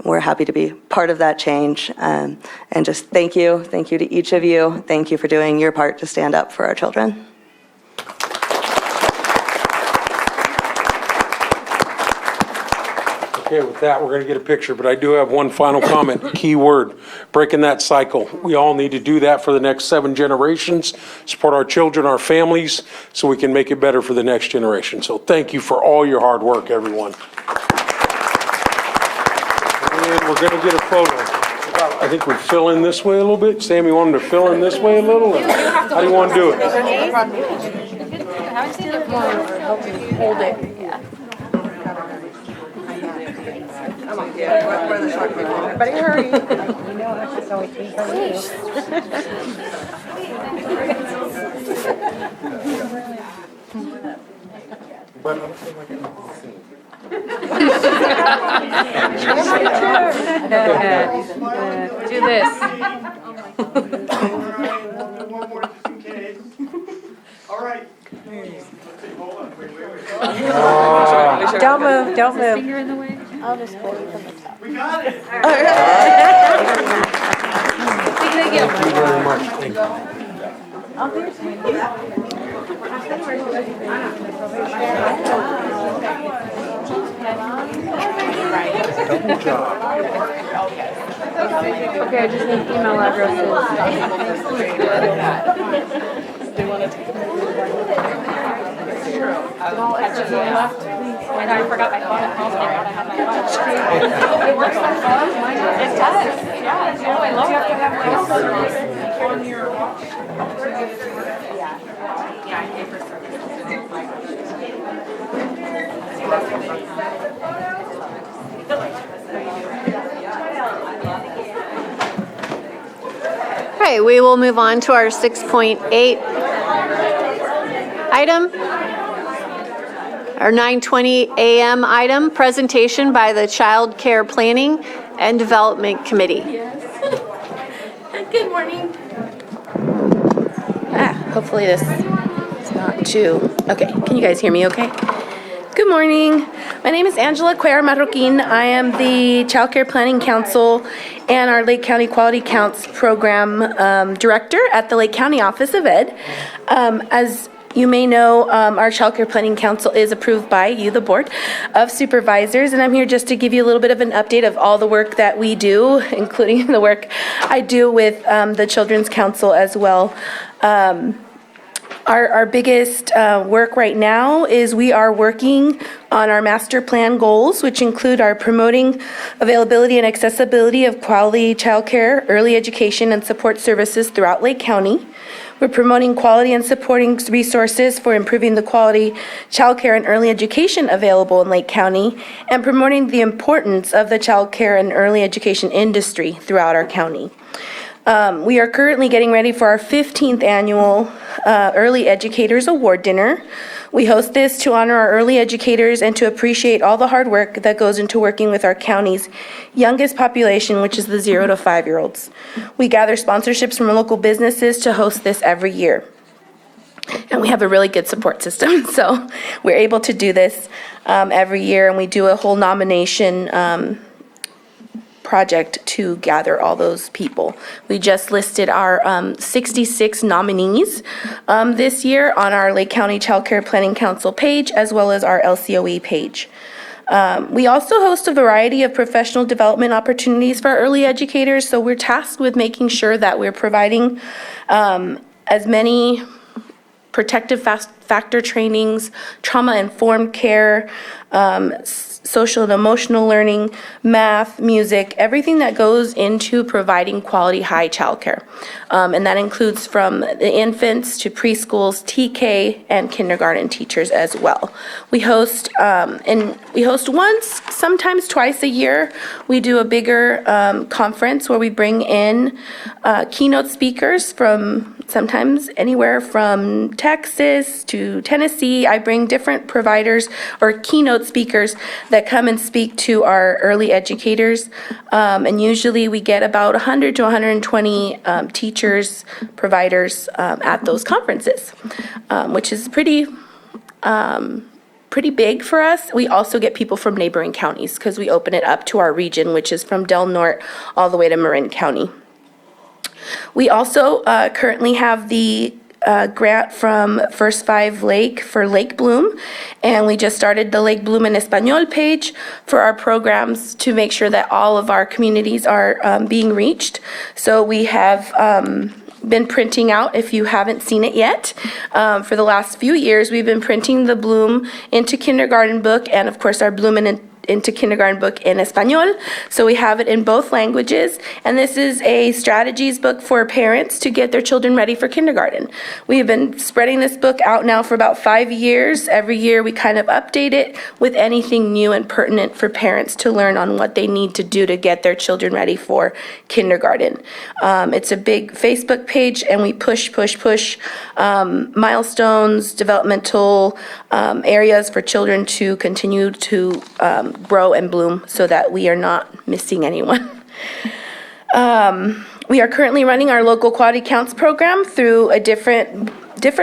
We're happy to be part of that change, and just thank you to each of you. Thank you for doing your part to stand up for our children. Okay, with that, we're going to get a picture, but I do have one final comment. Key word, breaking that cycle. We all need to do that for the next 7 generations, support our children, our families, so we can make it better for the next generation. So thank you for all your hard work, everyone. And we're going to get a photo. I think we fill in this way a little bit. Sam, you want them to fill in this way a little? Or how do you want to do it? Hold it. Where the short people. Everybody hurry. Do this. All right. Don't move, don't move. Finger in the way? I'll just hold it from the top. We got it. Thank you very much. Thank you. Good job. Okay, I just need email addresses. Do you want to take a picture? And I forgot my phone at home. I have my watch. It works on phone? It does. Yeah. Oh, I love it. Do you have to have service on your watch? Yeah. Yeah, I pay for service. Okay, we will move on to our 6.8 item. Our 9:20 a.m. item, presentation by the Child Care Planning and Development Committee. Good morning. Hopefully this is not too, okay, can you guys hear me okay? Good morning. My name is Angela Cuellar Marroquin. I am the Child Care Planning Council and our Lake County Quality Counts Program Director at the Lake County Office of Ed. As you may know, our Child Care Planning Council is approved by you, the Board of Supervisors, and I'm here just to give you a little bit of an update of all the work that we do, including the work I do with the Children's Council as well. Our biggest work right now is we are working on our master plan goals, which include our promoting availability and accessibility of quality childcare, early education, and support services throughout Lake County. We're promoting quality and supporting resources for improving the quality childcare and early education available in Lake County, and promoting the importance of the childcare and early education industry throughout our county. We are currently getting ready for our 15th annual Early Educators Award Dinner. We host this to honor our early educators and to appreciate all the hard work that goes into working with our county's youngest population, which is the 0 to 5-year-olds. We gather sponsorships from local businesses to host this every year. And we have a really good support system, so we're able to do this every year, and we do a whole nomination project to gather all those people. We just listed our 66 nominees this year on our Lake County Child Care Planning Council page, as well as our LCOE page. We also host a variety of professional development opportunities for our early educators, so we're tasked with making sure that we're providing as many protective factor trainings, trauma-informed care, social and emotional learning, math, music, everything that goes into providing quality high childcare. And that includes from the infants to preschools, TK, and kindergarten teachers as well. We host once, sometimes twice a year. We do a bigger conference where we bring in keynote speakers from sometimes anywhere from Texas to Tennessee. I bring different providers or keynote speakers that come and speak to our early educators. And usually we get about 100 to 120 teachers, providers at those conferences, which is pretty big for us. We also get people from neighboring counties because we open it up to our region, which is from Del Norte all the way to Marin County. We also currently have the grant from First Five Lake for Lake Bloom, and we just started the Lake Bloom en Español page for our programs to make sure that all of our communities are being reached. So we have been printing out, if you haven't seen it yet, for the last few years, we've been printing the Bloom into Kindergarten book and of course our Bloom into Kindergarten book in Español. So we have it in both languages, and this is a strategies book for parents to get their children ready for kindergarten. We have been spreading this book out now for about 5 years. Every year we kind of update it with anything new and pertinent for parents to learn on what they need to do to get their children ready for kindergarten. It's a big Facebook page, and we push milestones, developmental areas for children to continue to grow and bloom so that we are not missing anyone. We are currently running our local quality counts program through a different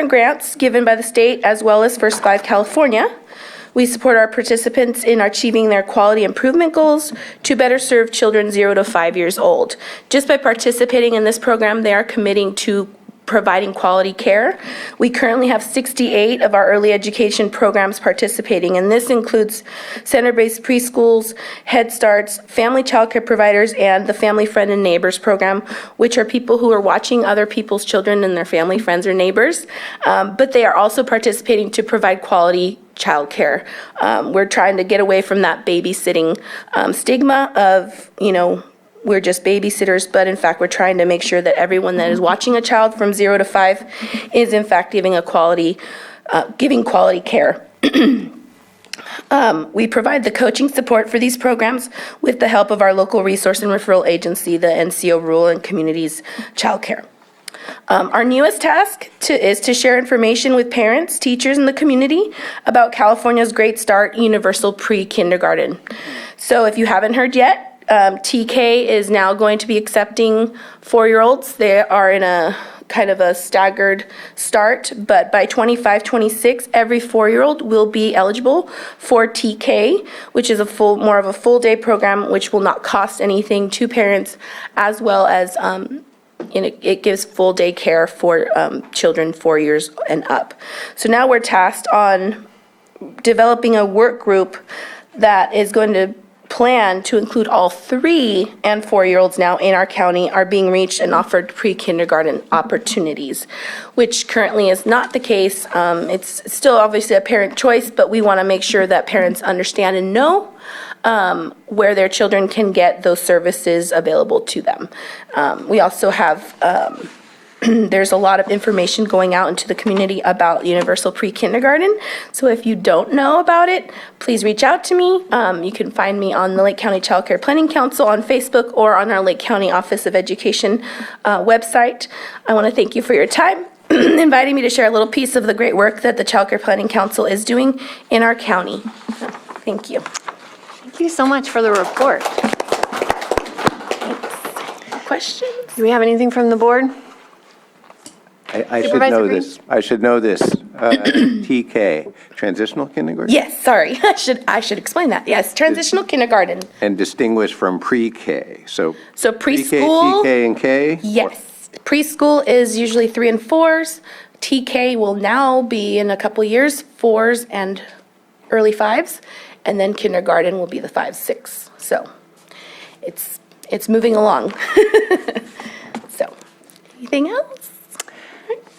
grants given by the state as well as First Five California. We support our participants in achieving their quality improvement goals to better serve children 0 to 5 years old. Just by participating in this program, they are committing to providing quality care. We currently have 68 of our early education programs participating, and this includes center-based preschools, Head Starts, family child care providers, and the Family Friend and Neighbors program, which are people who are watching other people's children and their family, friends, or neighbors. But they are also participating to provide quality child care. We're trying to get away from that babysitting stigma of, we're just babysitters, but in fact, we're trying to make sure that everyone that is watching a child from 0 to 5 is in fact giving quality care. We provide the coaching support for these programs with the help of our local resource and referral agency, the NCO Rural and Communities Child Care. Our newest task is to share information with parents, teachers, and the community about California's Great Start Universal Pre-Kindergarten. So if you haven't heard yet, TK is now going to be accepting 4-year-olds. They are in a kind of a staggered start, but by 25-26, every 4-year-old will be eligible for TK, which is more of a full day program, which will not cost anything to parents, as well as it gives full day care for children 4 years and up. So now we're tasked on developing a work group that is going to plan to include all 3 and 4-year-olds now in our county are being reached and offered pre-kindergarten opportunities, which currently is not the case. It's still obviously a parent choice, but we want to make sure that parents understand and know where their children can get those services available to them. We also have there's a lot of information going out into the community about Universal Pre-Kindergarten. So if you don't know about it, please reach out to me. You can find me on the Lake County Child Care Planning Council on Facebook or on our Lake County Office of Education website. I want to thank you for your time, inviting me to share a little piece of the great work that the Child Care Planning Council is doing in our county. Thank you. Thank you so much for the report. Questions? Do we have anything from the board? I should Supervisor know Green? this. I should know this. TK, transitional kindergarten? Yes, sorry. I should explain that. Yes, transitional kindergarten. And distinguished from pre-K. So preschool. TK and K? Yes. Preschool is usually 3 and 4s. TK will now be in a couple years 4s and early 5s, and then kindergarten will be the 5, 6. So it's moving along. So anything else?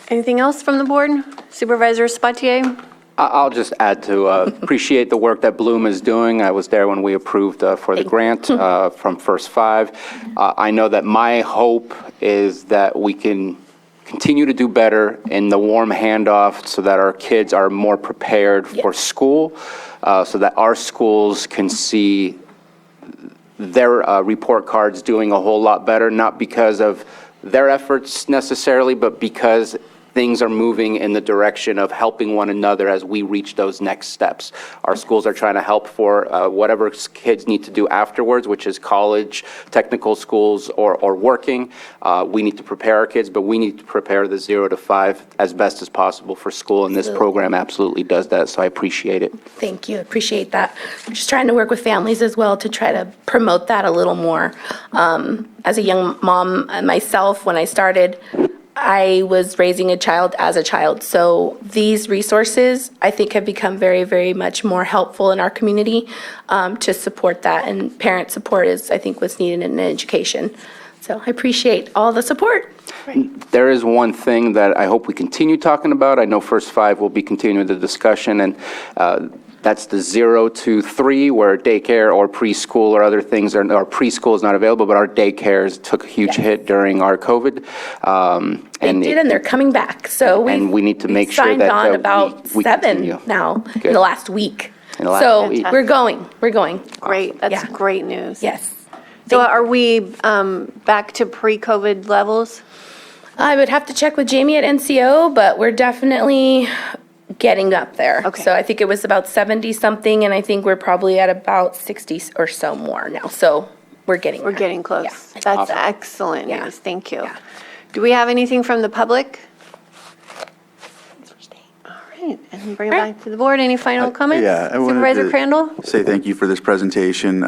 Anything else from the board? Supervisor Spatier? I'll just add to appreciate the work that Bloom is doing. I was there when we approved for the grant from First 5. I know that my hope is that we can continue to do better in the warm handoff so that our kids are more prepared for school, so that our schools can see their report cards doing a whole lot better, not because of their efforts necessarily, but because things are moving in the direction of helping one another as we reach those next steps. Our schools are trying to help for whatever kids need to do afterwards, which is college, technical schools, or working. We need to prepare our kids, but we need to prepare the 0 to 5 as best as possible for school, and this program absolutely does that, so I appreciate it. Thank you. Appreciate that. We're just trying to work with families as well to try to promote that a little more. As a young mom myself, when I started, I was raising a child as a child. So these resources, I think, have become very, very much more helpful in our community to support that. And parent support is, I think, what's needed in education. So I appreciate all the support. There is one thing that I hope we continue talking about. I know First 5 will be continuing the discussion, and that's the 0 to 3, where daycare or preschool or other things or preschool is not available, but our daycares took a huge hit during our COVID. They did, and they're coming back. So we need to make sure signed that on about we 7 continue. now Good. in the last week. In the last So week. we're going. Great, that's great news. Yes. So are we back to pre-COVID levels? I would have to check with Jamie at NCO, but we're definitely getting up there. Okay. So I think it was about 70 something, and I think we're probably at about 60 or so more now. So we're getting there. We're getting close. Yeah. That's excellent news. Thank you. Do we have anything from the public? All right, and bring it back to the board. Any final comments? Yeah, I wanted Supervisor to Crandall? say thank you for this presentation.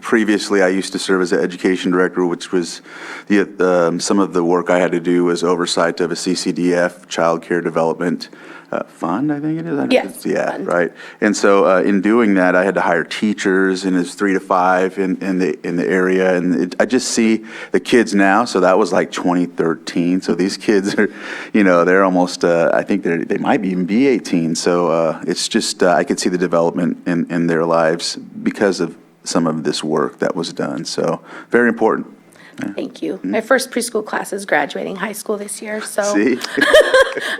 Previously, I used to serve as an education director, which was some of the work I had to do was oversight of a CCDF, Child Care Development Fund, I think it is? Yes, Yeah, fund. right. And so in doing that, I had to hire teachers, and it's 3 to 5 in the area. And I just see the kids now, so that was like 2013. So these kids are, they're almost, I think they might even be 18. So it's just, I could see the development in their lives because of some of this work that was done. So very important. Thank you. My first preschool class is graduating high school this year, so See?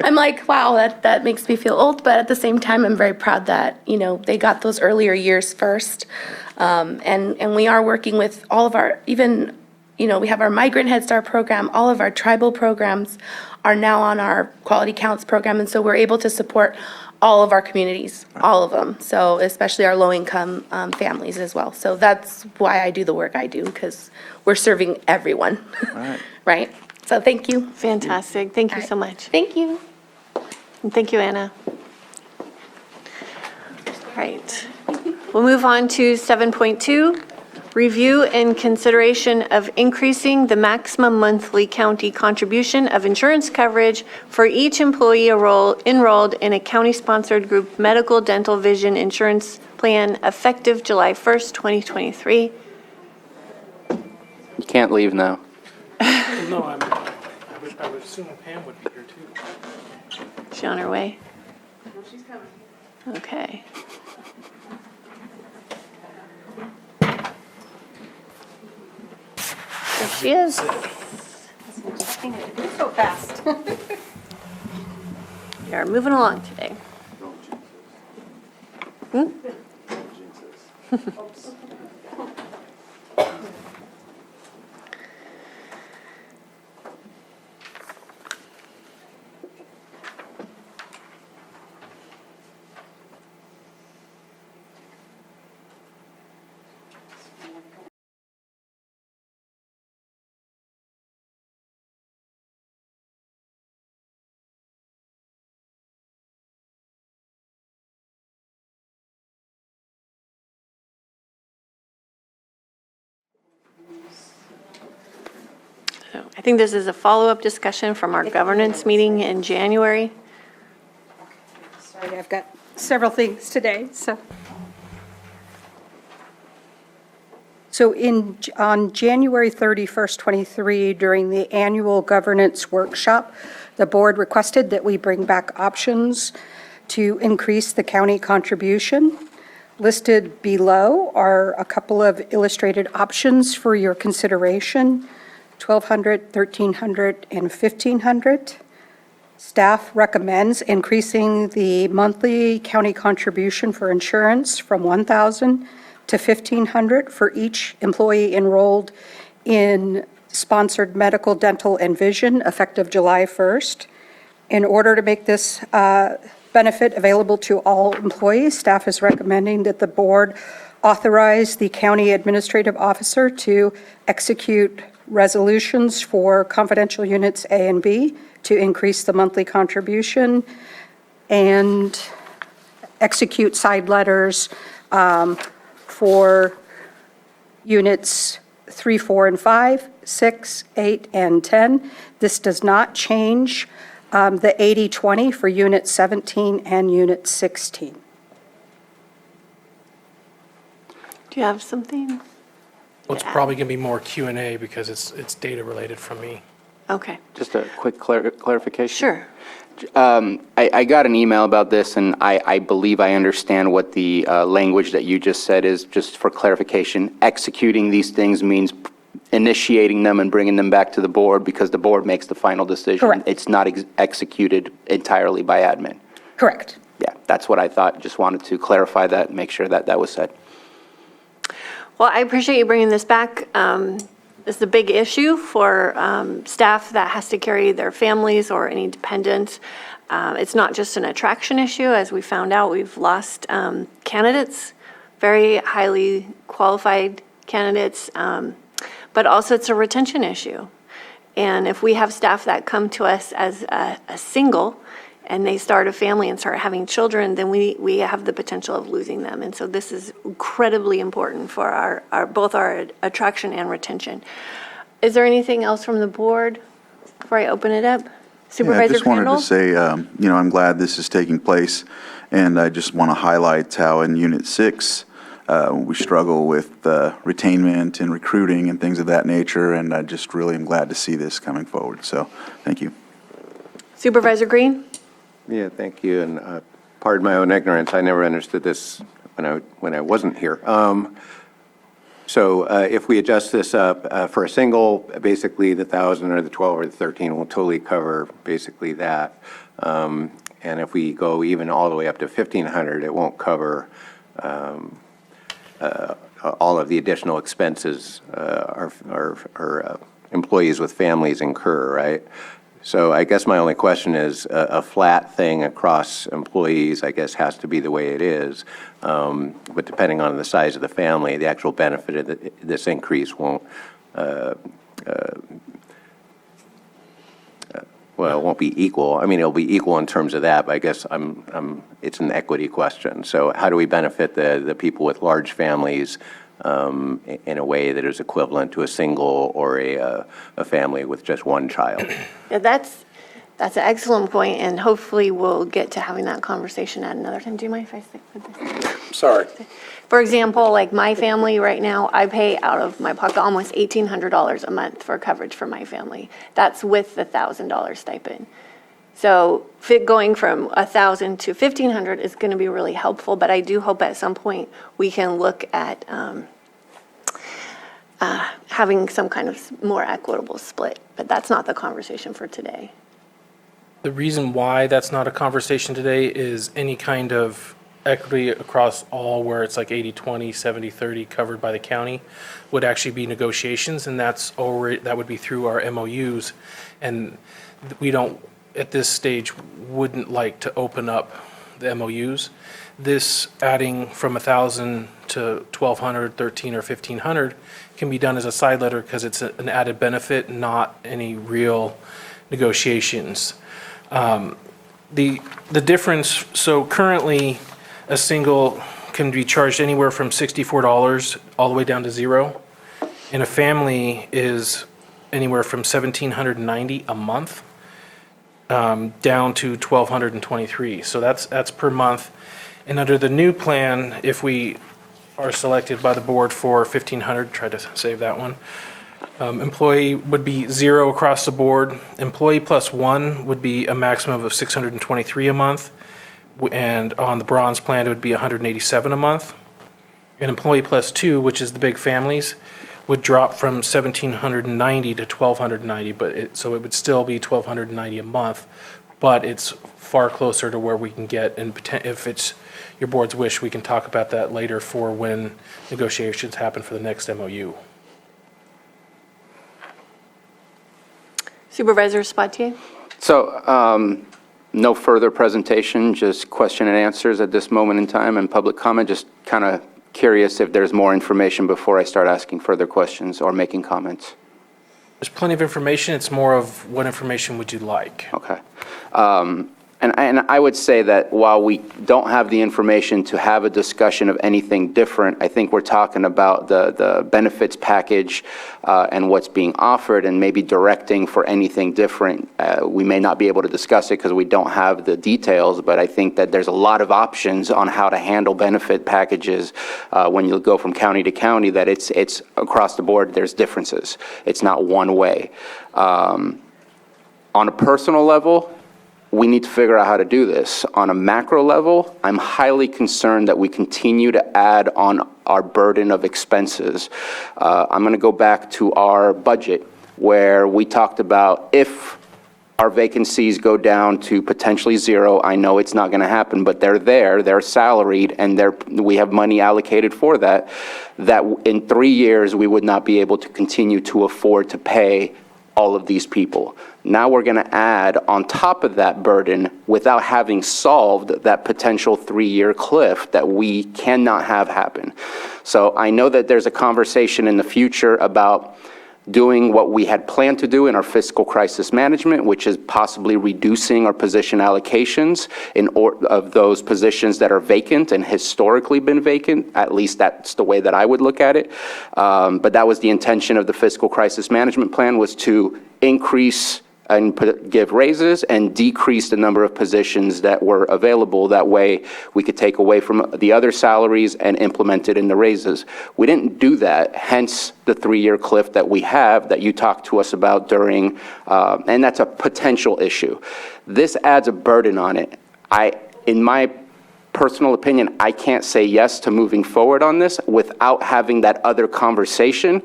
I'm like, wow, that makes me feel old, but at the same time, I'm very proud that, they got those earlier years first. And we are working with all of our, even, we have our Migrant Head Start program, all of our tribal programs are now on our Quality Counts program, and so we're able to support all of our communities, all of them, so especially our low-income families as well. So that's why I do the work I do, because we're serving everyone, right? So thank you. Fantastic. Thank you so much. Thank you. And thank you, Anna. All right. We'll move on to 7.2, review and consideration of increasing the maximum monthly county contribution of insurance coverage for each employee enrolled in a county-sponsored group medical, dental, vision insurance plan effective July 1st, 2023. You can't leave now. No, I would assume Pam would be here too. Is she on her way? No, she's coming. Okay. There she is. So fast. We are moving along today. So I think this is a follow-up discussion from our governance meeting in January. Sorry, I've got several things today, so. So on January 31st, 23, during the annual governance workshop, the board requested that we bring back options to increase the county contribution. Listed below are a couple of illustrated options for your consideration, $1,200, $1,300, and $1,500. Staff recommends increasing the monthly county contribution for insurance from $1,000 to $1,500 for each employee enrolled in sponsored medical, dental, and vision effective July 1st. In order to make this benefit available to all employees, staff is recommending that the board authorize the county administrative officer to execute resolutions for confidential units A and B to increase the monthly contribution and execute side letters for units 3, 4, and 5, 6, 8, and 10. This does not change the 80/20 for Unit 17 and Unit 16. Do you have something? Well, it's probably going to be more Q&A because it's data related from me. Okay. Just a quick clarification. Sure. I got an email about this, and I believe I understand what the language that you just said is. Just for clarification, executing these things means initiating them and bringing them back to the board because the board makes the final decision. Correct. It's not executed entirely by admin. Correct. Yeah, that's what I thought. Just wanted to clarify that and make sure that that was said. Well, I appreciate you bringing this back. This is a big issue for staff that has to carry their families or any dependents. It's not just an attraction issue. As we found out, we've lost candidates, very highly qualified candidates, but also it's a retention issue. And if we have staff that come to us as a single and they start a family and start having children, then we have the potential of losing them. And so this is incredibly important for our both our attraction and retention. Is there anything else from the board before I open it up? Supervisor Crandall? I just wanted to say, I'm glad this is taking place, and I just want to highlight how in Unit 6, we struggle with retainment and recruiting and things of that nature, and I just really am glad to see this coming forward. So, thank you. Supervisor Green? Yeah, thank you, and pardon my own ignorance. I never understood this when I wasn't here. So if we adjust this up for a single, basically the 1,000 or the 12 or the 13 will totally cover basically that. And if we go even all the way up to 1,500, it won't cover all of the additional expenses our employees with families incur, right? So I guess my only question is, a flat thing across employees, I guess, has to be the way it is. But depending on the size of the family, the actual benefit of this increase won't, well, it won't be equal. I mean, it'll be equal in terms of that, but I guess it's an equity question. So how do we benefit the people with large families in a way that is equivalent to a single or a family with just one child? Yeah, that's an excellent point, and hopefully we'll get to having that conversation at another time. Do you mind if I stick with this? Sorry. For example, like my family right now, I pay out of my pocket almost $1,800 a month for coverage for my family. That's with the $1,000 stipend. So going from $1,000 to $1,500 is going to be really helpful, but I do hope at some point we can look at having some kind of more equitable split, but that's not the conversation for today. The reason why that's not a conversation today is any kind of equity across all where it's like 80-20, 70-30 covered by the county would actually be negotiations, and that would be through our MOUs. And we don't, at this stage, wouldn't like to open up the MOUs. This adding from 1,000 to 1,200, 13 or 1,500 can be done as a side letter because it's an added benefit, not any real negotiations. The difference, so currently a single can be charged anywhere from $64 all the way down to $0. And a family is anywhere from $1,790 a month down to $1,223. So that's per month. And under the new plan, if we are selected by the board for $1,500, try to save that one, employee would be 0 across the board. Employee plus 1 would be a maximum of $623 a month. And on the bronze plan, it would be $187 a month. And employee plus 2, which is the big families, would drop from $1,790 to $1,290, but so it would still be $1,290 a month, but it's far closer to where we can get, and if it's your board's wish, we can talk about that later for when negotiations happen for the next MOU. Supervisor Spatier? So, no further presentation, just question and answers at this moment in time, and public comment. Just kind of curious if there's more information before I start asking further questions or making comments. There's plenty of information. It's more of what information would you like? Okay. And I would say that while we don't have the information to have a discussion of anything different, I think we're talking about the benefits package and what's being offered, and maybe directing for anything different. We may not be able to discuss it because we don't have the details, but I think that there's a lot of options on how to handle benefit packages when you go from county to county, that it's across the board, there's differences. It's not one way. On a personal level, we need to figure out how to do this. On a macro level, I'm highly concerned that we continue to add on our burden of expenses. I'm going to go back to our budget where we talked about if our vacancies go down to potentially 0, I know it's not going to happen, but they're there, they're salaried, and we have money allocated for that in 3 years we would not be able to continue to afford to pay all of these people. Now we're going to add on top of that burden without having solved that potential 3-year cliff that we cannot have happen. So I know that there's a conversation in the future about doing what we had planned to do in our fiscal crisis management, which is possibly reducing our position allocations of those positions that are vacant and historically been vacant. At least that's the way that I would look at it. But that was the intention of the fiscal crisis management plan, was to increase and give raises and decrease the number of positions that were available. That way we could take away from the other salaries and implement it in the raises. We didn't do that, hence the 3-year cliff that we have that you talked to us about during, and that's a potential issue. This adds a burden on it. In my personal opinion, I can't say yes to moving forward on this without having that other conversation,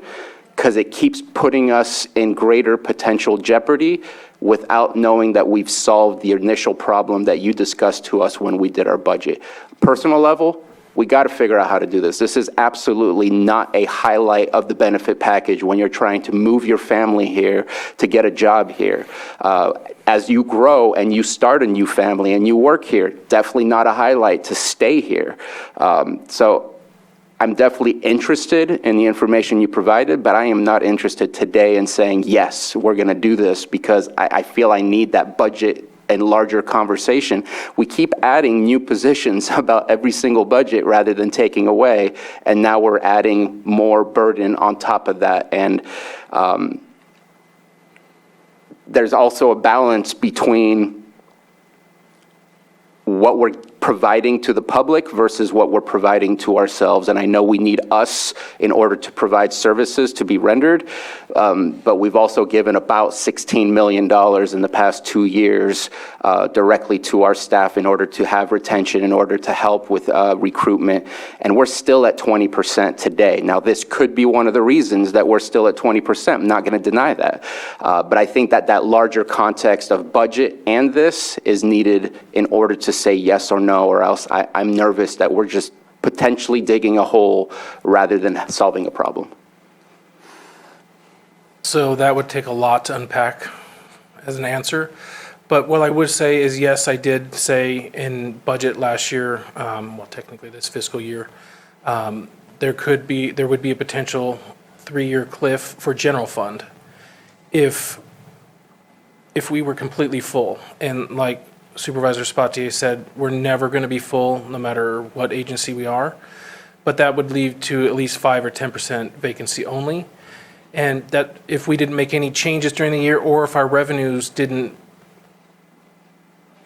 because it keeps putting us in greater potential jeopardy without knowing that we've solved the initial problem that you discussed to us when we did our budget. Personal level, we got to figure out how to do this. This is absolutely not a highlight of the benefit package when you're trying to move your family here to get a job here. As you grow and you start a new family and you work here, definitely not a highlight to stay here. So I'm definitely interested in the information you provided, but I am not interested today in saying, yes, we're going to do this, because I feel I need that budget and larger conversation. We keep adding new positions about every single budget rather than taking away, and now we're adding more burden on top of that. And there's also a balance between what we're providing to the public versus what we're providing to ourselves. And I know we need us in order to provide services to be rendered, but we've also given about $16 million in the past 2 years directly to our staff in order to have retention, in order to help with recruitment. And we're still at 20% today. Now, this could be one of the reasons that we're still at 20%. I'm not going to deny that. But I think that that larger context of budget and this is needed in order to say yes or no, or else I'm nervous that we're just potentially digging a hole rather than solving a problem. So that would take a lot to unpack as an answer. But what I would say is, yes, I did say in budget last year, well, technically this fiscal year, there would be a potential 3-year cliff for general fund if we were completely full. And like Supervisor Spatier said, we're never going to be full no matter what agency we are, but that would lead to at least 5 or 10% vacancy only. And that if we didn't make any changes during the year, or if our revenues didn't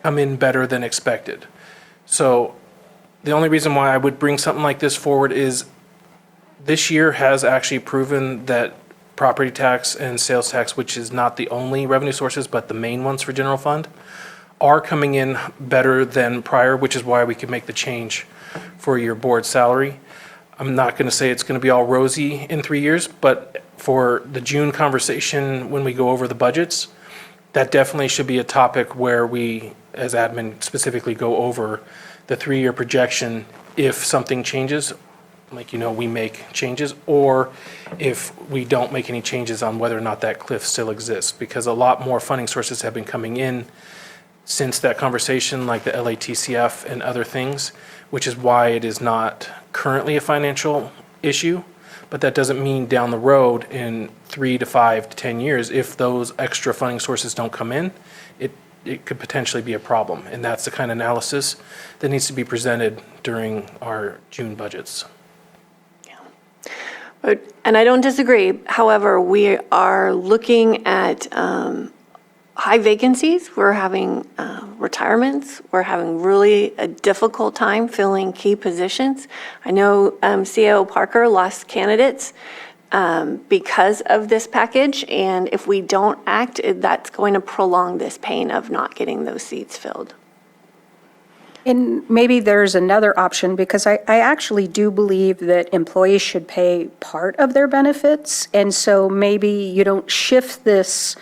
come in better than expected. So the only reason why I would bring something like this forward is this year has actually proven that property tax and sales tax, which is not the only revenue sources, but the main ones for general fund, are coming in better than prior, which is why we could make the change for your board salary. I'm not going to say it's going to be all rosy in 3 years, but for the June conversation when we go over the budgets, that definitely should be a topic where we, as admin, specifically go over the 3-year projection if something changes, like, we make changes, or if we don't make any changes on whether or not that cliff still exists, because a lot more funding sources have been coming in since that conversation, like the LATCF and other things, which is why it is not currently a financial issue. But that doesn't mean down the road in 3 to 5 to 10 years, if those extra funding sources don't come in, it could potentially be a problem. And that's the kind of analysis that needs to be presented during our June budgets. And I don't disagree. However, we are looking at high vacancies. We're having retirements. We're having really a difficult time filling key positions. I know CAO Parker lost candidates because of this package, and if we don't act, that's going to prolong this pain of not getting those seats filled. And maybe there's another option, because I actually do believe that employees should pay part of their benefits. And so maybe you don't shift this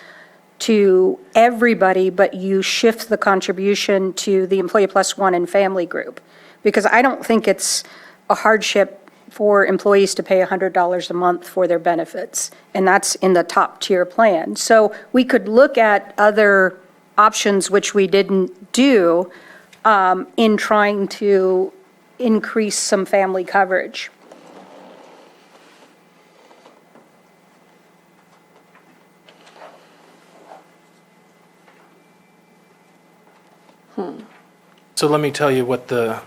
to everybody, but you shift the contribution to the Employee Plus One and family group. Because I don't think it's a hardship for employees to pay $100 a month for their benefits. And that's in the top tier plan. So we could look at other options, which we didn't do, in trying to increase some family coverage. So let me tell you what the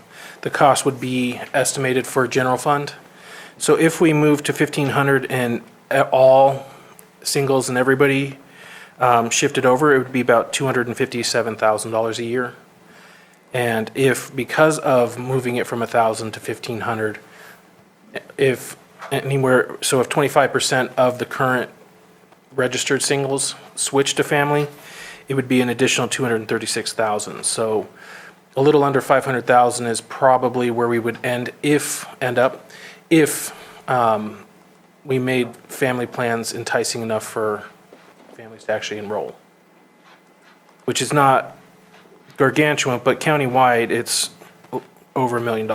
cost would be estimated for general fund. So if we move to 1,500 and all singles and everybody shifted over, it would be about $257,000 a year. And if, because of moving it from 1,000 to 1,500, if 25% of the current registered singles switch to family, it would be an additional $236,000. So a little under 500,000 is probably where we would end up if we made family plans enticing enough for families to actually enroll, which is not gargantuan, but countywide, it's over $1 million.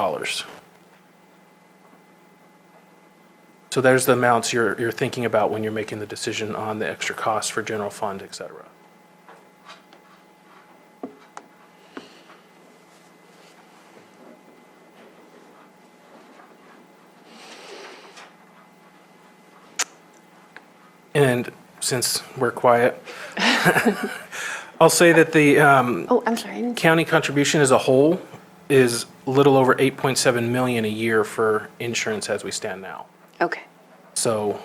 So there's the amounts you're thinking about when you're making the decision on the extra costs for general fund, et cetera. And since we're quiet, I'll say that the Oh, I'm sorry. county contribution as a whole is a little over 8.7 million a year for insurance as we stand now. Okay. So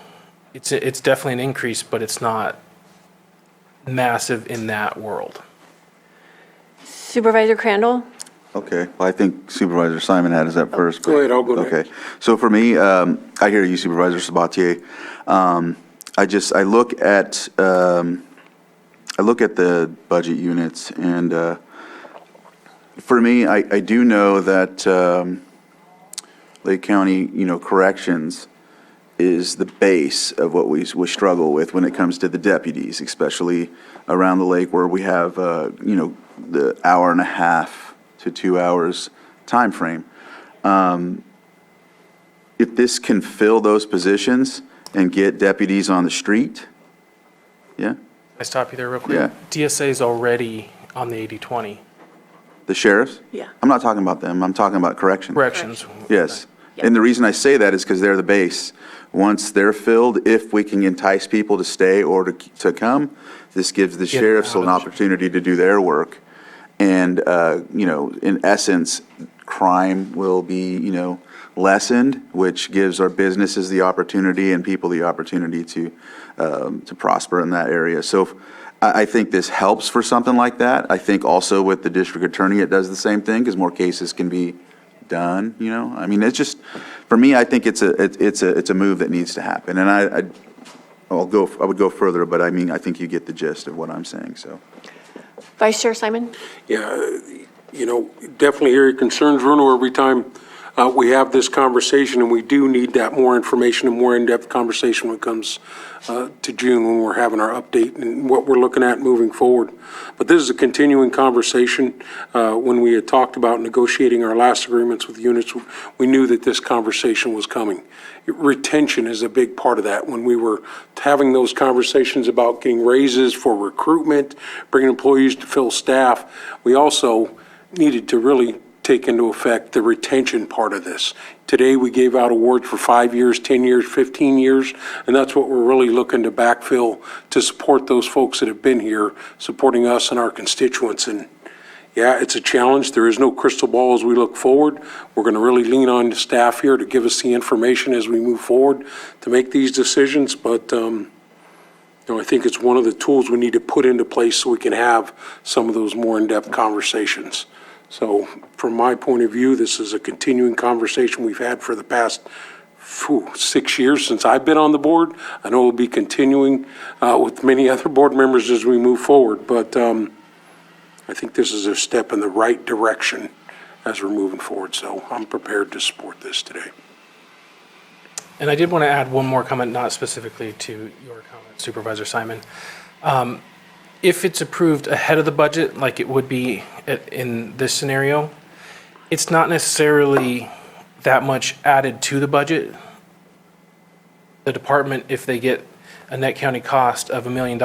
it's definitely an increase, but it's not massive in that world. Supervisor Crandall? Okay, well, I think Supervisor Simon had his up first. Go ahead, I'll go next. Okay, so for me, I hear you, Supervisor Sabatier. I look at the budget units, and for me, I do know that Lake County, corrections is the base of what we struggle with when it comes to the deputies, especially around the lake where we have, the hour and a half to 2 hours time frame. If this can fill those positions and get deputies on the street, yeah? I stop you there real quick. Yeah. DSA is already on the 80/20. The sheriffs? Yeah. I'm not talking about them, I'm talking about corrections. Corrections. Yes. And the reason I say that is because they're the base. Once they're filled, if we can entice people to stay or to come, this gives the sheriffs an opportunity to do their work. And, in essence, crime will be, lessened, which gives our businesses the opportunity and people the opportunity to prosper in that area. So I think this helps for something like that. I think also with the district attorney, it does the same thing because more cases can be done, I mean, it's just, for me, I think it's a move that needs to happen. And I would go further, but I mean, I think you get the gist of what I'm saying, so. Vice Chair Simon? Yeah, definitely hear your concerns, Bruno, every time we have this conversation, and we do need that more information and more in-depth conversation when it comes to June when we're having our update and what we're looking at moving forward. But this is a continuing conversation. When we had talked about negotiating our last agreements with units, we knew that this conversation was coming. Retention is a big part of that. When we were having those conversations about getting raises for recruitment, bringing employees to fill staff, we also needed to really take into effect the retention part of this. Today, we gave out awards for 5 years, 10 years, 15 years, and that's what we're really looking to backfill to support those folks that have been here, supporting us and our constituents. And yeah, it's a challenge. There is no crystal ball as we look forward. We're going to really lean on the staff here to give us the information as we move forward to make these decisions. But I think it's one of the tools we need to put into place so we can have some of those more in-depth conversations. So from my point of view, this is a continuing conversation we've had for the past 6 years since I've been on the board. I know we'll be continuing with many other board members as we move forward, but I think this is a step in the right direction as we're moving forward. So I'm prepared to support this today. And I did want to add one more comment, not specifically to your comment, Supervisor Simon. If it's approved ahead of the budget, like it would be in this scenario, it's not necessarily that much added to the budget. The department, if they get a net county cost of $1 million,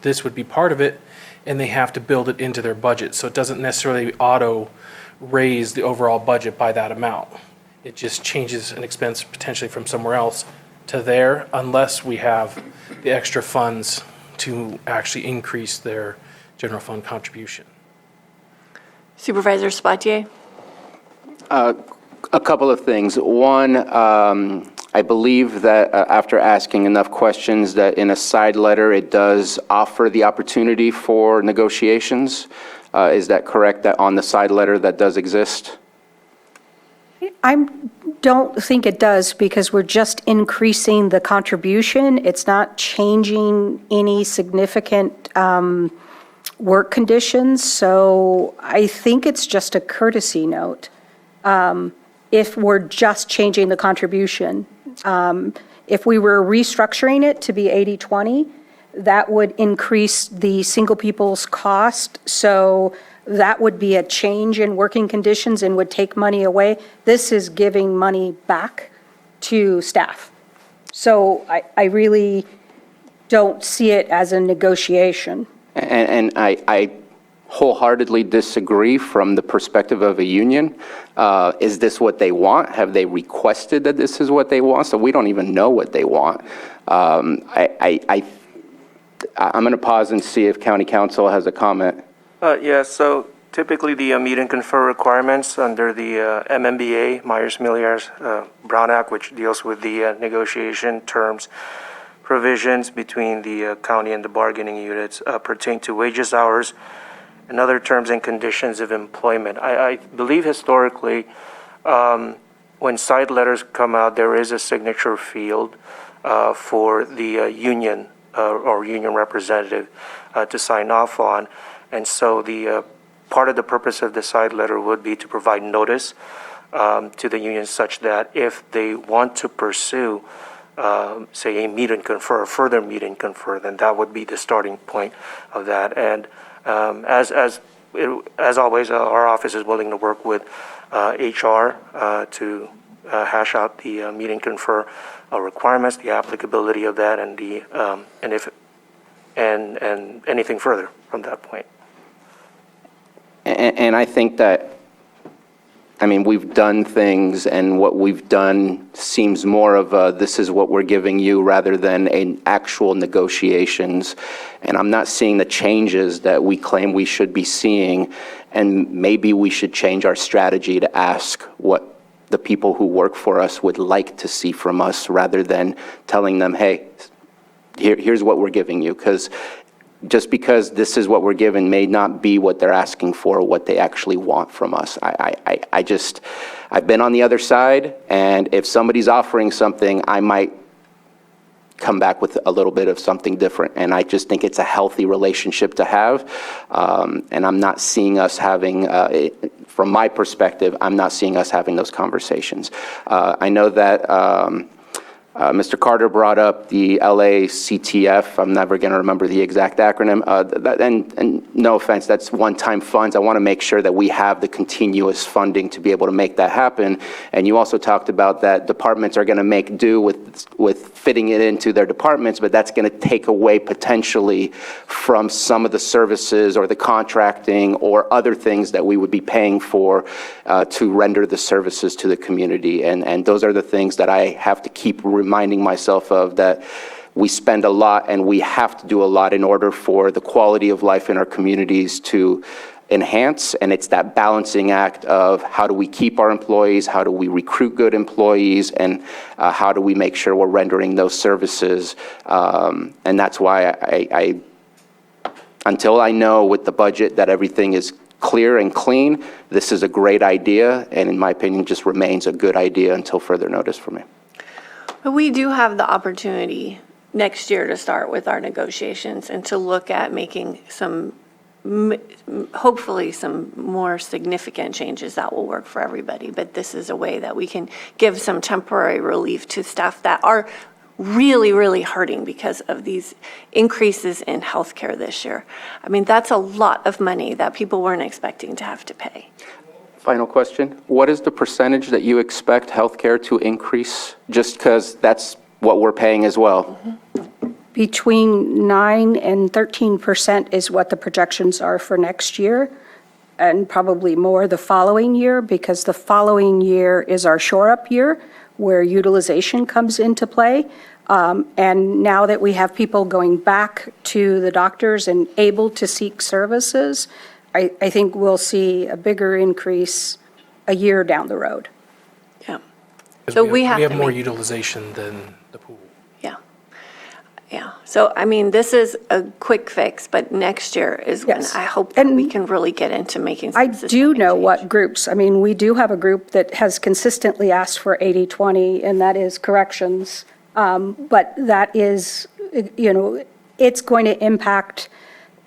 this would be part of it, and they have to build it into their budget. So it doesn't necessarily auto raise the overall budget by that amount. It just changes an expense potentially from somewhere else to there, unless we have the extra funds to actually increase their general fund contribution. Supervisor Sabatier? A couple of things. One, I believe that after asking enough questions that in a side letter, it does offer the opportunity for negotiations. Is that correct, that on the side letter that does exist? I don't think it does because we're just increasing the contribution. It's not changing any significant work conditions, so I think it's just a courtesy note. If we're just changing the contribution. If we were restructuring it to be 80/20, that would increase the single people's cost, so that would be a change in working conditions and would take money away. This is giving money back to staff. So I really don't see it as a negotiation. And I wholeheartedly disagree from the perspective of a union. Is this what they want? Have they requested that this is what they want? So we don't even know what they want. I'm going to pause and see if County Council has a comment. Yes, so typically the meet and confer requirements under the MMBA, Myers-Brown Act, which deals with the negotiation terms, provisions between the county and the bargaining units pertain to wages, hours, and other terms and conditions of employment. I believe historically, when side letters come out, there is a signature field for the union or union representative to sign off on. And so the part of the purpose of the side letter would be to provide notice to the union such that if they want to pursue, say, a meet and confer, a further meet and confer, then that would be the starting point of that. And as always, our office is willing to work with HR to hash out the meet and confer requirements, the applicability of that, and the and anything further from that point. And I think that, I mean, we've done things, and what we've done seems more of a, this is what we're giving you, rather than an actual negotiations. And I'm not seeing the changes that we claim we should be seeing, and maybe we should change our strategy to ask what the people who work for us would like to see from us, rather than telling them, hey, here's what we're giving you. Because just because this is what we're given may not be what they're asking for, what they actually want from us. I've been on the other side, and if somebody's offering something, I might come back with a little bit of something different. And I just think it's a healthy relationship to have. And I'm not seeing us having, from my perspective, I'm not seeing us having those conversations. I know that Mr. Carter brought up the LACTF. I'm never going to remember the exact acronym. And no offense, that's one-time funds. I want to make sure that we have the continuous funding to be able to make that happen. And you also talked about that departments are going to make do with fitting it into their departments, but that's going to take away potentially from some of the services or the contracting or other things that we would be paying for to render the services to the community. And those are the things that I have to keep reminding myself of, that we spend a lot and we have to do a lot in order for the quality of life in our communities to enhance. And it's that balancing act of how do we keep our employees, how do we recruit good employees, and how do we make sure we're rendering those services. And that's why I until I know with the budget that everything is clear and clean, this is a great idea, and in my opinion, just remains a good idea until further notice from me. But we do have the opportunity next year to start with our negotiations and to look at making some, hopefully some more significant changes that will work for everybody. But this is a way that we can give some temporary relief to staff that are really, really hurting because of these increases in healthcare this year. I mean, that's a lot of money that people weren't expecting to have to pay. Final question. What is the percentage that you expect healthcare to increase, just because that's what we're paying as well? Between 9 and 13% is what the projections are for next year, and probably more the following year, because the following year is our shore-up year, where utilization comes into play. And now that we have people going back to the doctors and able to seek services, I think we'll see a bigger increase a year down the road. Yeah. So we have to more make- utilization than the pool. Yeah. So, I mean, this is a quick fix, but next year is when I hope that we can really get into making some I do know what groups, I mean, we do have a group that has consistently asked for 80/20, and that is corrections. But that is, it's going to impact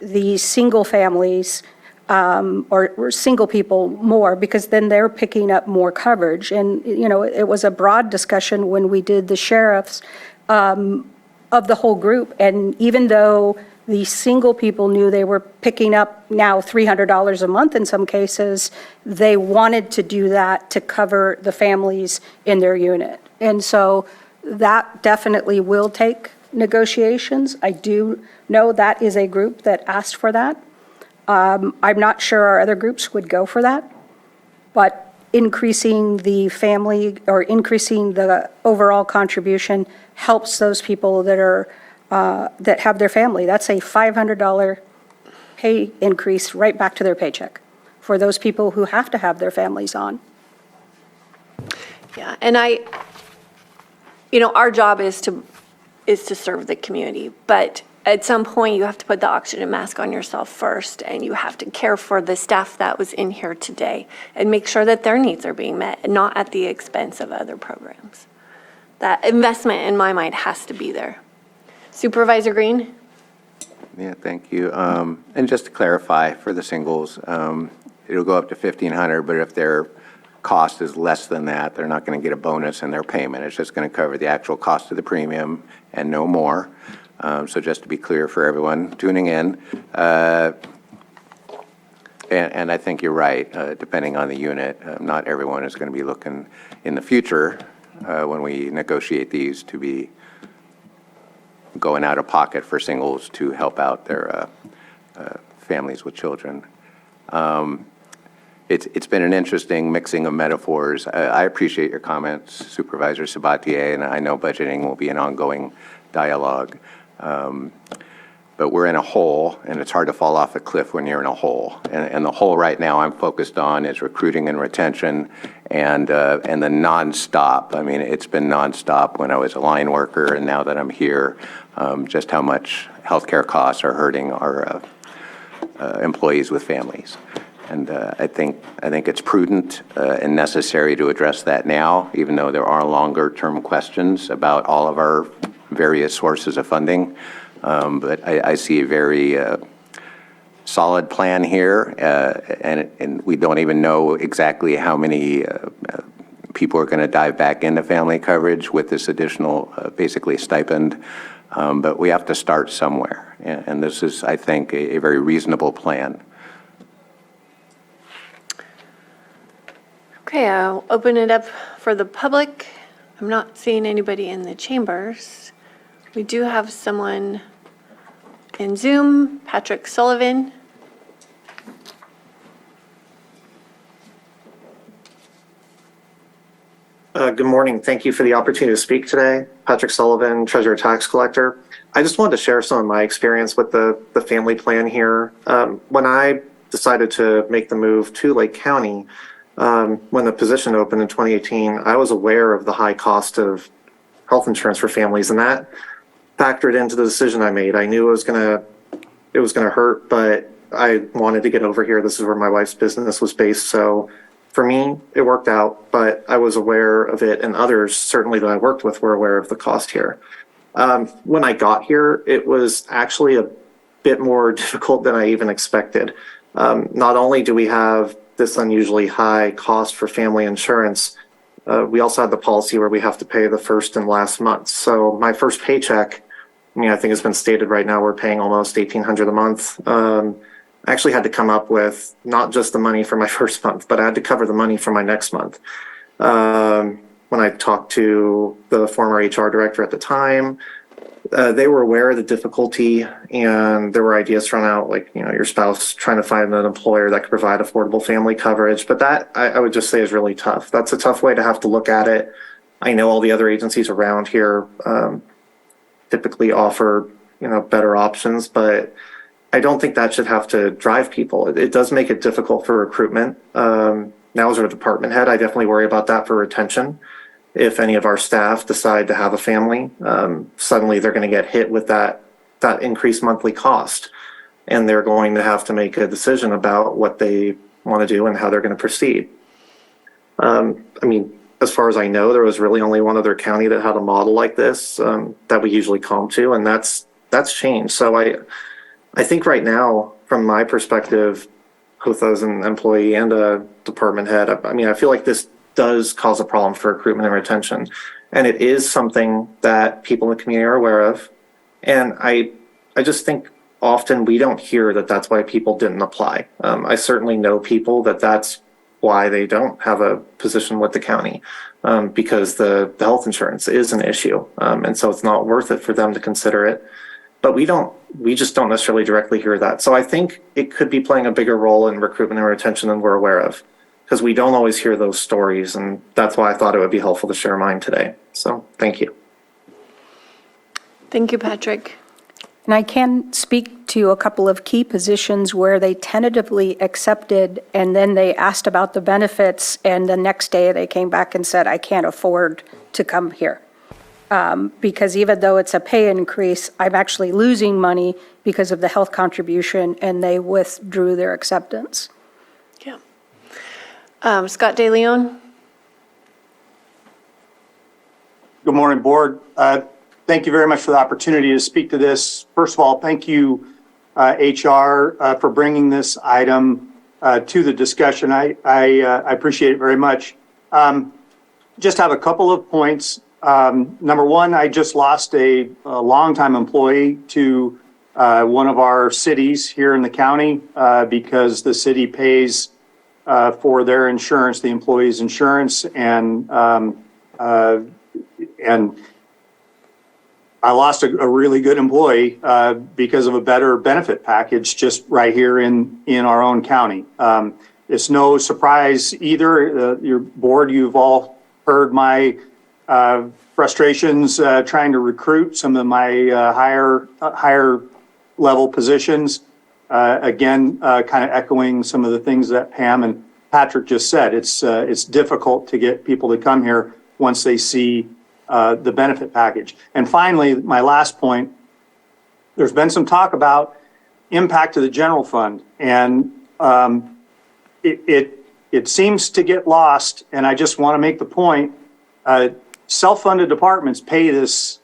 the single families or single people more, because then they're picking up more coverage. And, it was a broad discussion when we did the sheriffs of the whole group. And even though the single people knew they were picking up now $300 a month in some cases, they wanted to do that to cover the families in their unit. And so that definitely will take negotiations. I do know that is a group that asked for that. I'm not sure our other groups would go for that, but increasing the family or increasing the overall contribution helps those people that are that have their family. That's a $500 pay increase right back to their paycheck for those people who have to have their families on. Yeah, and our job is to serve the community, but at some point you have to put the oxygen mask on yourself first, and you have to care for the staff that was in here today and make sure that their needs are being met, not at the expense of other programs. That investment, in my mind, has to be there. Supervisor Green? Yeah, thank you. And just to clarify for the singles, it'll go up to $1,500, but if their cost is less than that, they're not going to get a bonus in their payment. It's just going to cover the actual cost of the premium and no more. So just to be clear for everyone tuning in, and I think you're right, depending on the unit, not everyone is going to be looking in the future when we negotiate these to be going out of pocket for singles to help out their families with children. It's been an interesting mixing of metaphors. I appreciate your comments, Supervisor Sabatier, and I know budgeting will be an ongoing dialogue. But we're in a hole, and it's hard to fall off a cliff when you're in a hole. And the hole right now I'm focused on is recruiting and retention and the nonstop. I mean, it's been nonstop when I was a line worker, and now that I'm here, just how much healthcare costs are hurting our employees with families. And I think it's prudent and necessary to address that now, even though there are longer-term questions about all of our various sources of funding. But I see a very solid plan here, and we don't even know exactly how many people are going to dive back into family coverage with this additional, basically, stipend. But we have to start somewhere, and this is, I think, a very reasonable plan. Okay, I'll open it up for the public. I'm not seeing anybody in the chambers. We do have someone in Zoom, Patrick Sullivan. Good morning. Thank you for the opportunity to speak today. Patrick Sullivan, Treasurer Tax Collector. I just wanted to share some of my experience with the family plan here. When I decided to make the move to Lake County, when the position opened in 2018, I was aware of the high cost of health insurance for families, and that factored into the decision I made. I knew it was gonna hurt, but I wanted to get over here. This is where my wife's business was based, so for me, it worked out, but I was aware of it, and others certainly that I worked with were aware of the cost here. When I got here, it was actually a bit more difficult than I even expected. Not only do we have this unusually high cost for family insurance, we also have the policy where we have to pay the first and last month. So my first paycheck, I think it's been stated right now, we're paying almost $1,800 a month. I actually had to come up with not just the money for my first month, but I had to cover the money for my next month. When I talked to the former HR director at the time, they were aware of the difficulty, and there were ideas thrown out, like, your spouse trying to find an employer that could provide affordable family coverage. But that, I would just say, is really tough. That's a tough way to have to look at it. I know all the other agencies around here typically offer, better options, but I don't think that should have to drive people. It does make it difficult for recruitment. Now as a department head, I definitely worry about that for retention. If any of our staff decide to have a family, suddenly they're going to get hit with that increased monthly cost, and they're going to have to make a decision about what they want to do and how they're going to proceed. As far as I know, there was really only one other county that had a model like this that we usually come to, and that's changed. So I I think right now, from my perspective, both as an employee and a department head, I mean, I feel like this does cause a problem for recruitment and retention. And it is something that people in the community are aware of. And I just think often we don't hear that that's why people didn't apply. I certainly know people that's why they don't have a position with the county, because the health insurance is an issue. And so it's not worth it for them to consider it. But we just don't necessarily directly hear that. So I think it could be playing a bigger role in recruitment and retention than we're aware of, because we don't always hear those stories. And that's why I thought it would be helpful to share mine today. So thank you. Thank you, Patrick. And I can speak to a couple of key positions where they tentatively accepted, and then they asked about the benefits, and the next day they came back and said, I can't afford to come here. Because even though it's a pay increase, I'm actually losing money because of the health contribution, and they withdrew their acceptance. Yeah. Scott DeLeon? Good morning, Board. Thank you very much for the opportunity to speak to this. First of all, thank you, HR, for bringing this item to the discussion. I appreciate it very much. Just have a couple of points. Number one, I just lost a longtime employee to one of our cities here in the county because the city pays for their insurance, the employee's insurance, and I lost a really good employee because of a better benefit package just right here in our own county. It's no surprise either. Your board, you've all heard my frustrations trying to recruit some of my higher level positions. Again, kind of echoing some of the things that Pam and Patrick just said. It's difficult to get people to come here once they see the benefit package. And finally, my last point, there's been some talk about impact to the general fund, and it seems to get lost. And I just want to make the point, self-funded departments pay this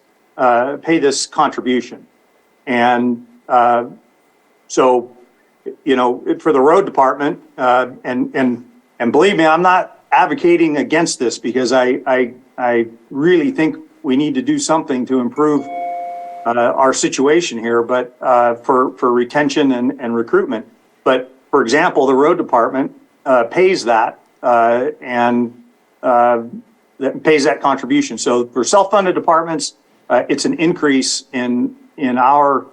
contribution. And so, you know, for the road department, and believe me, I'm not advocating against this because I really think we need to do something to improve our situation here, but for retention and recruitment. But for example, the road department pays that and that pays that contribution. So for self-funded departments, it's an increase in our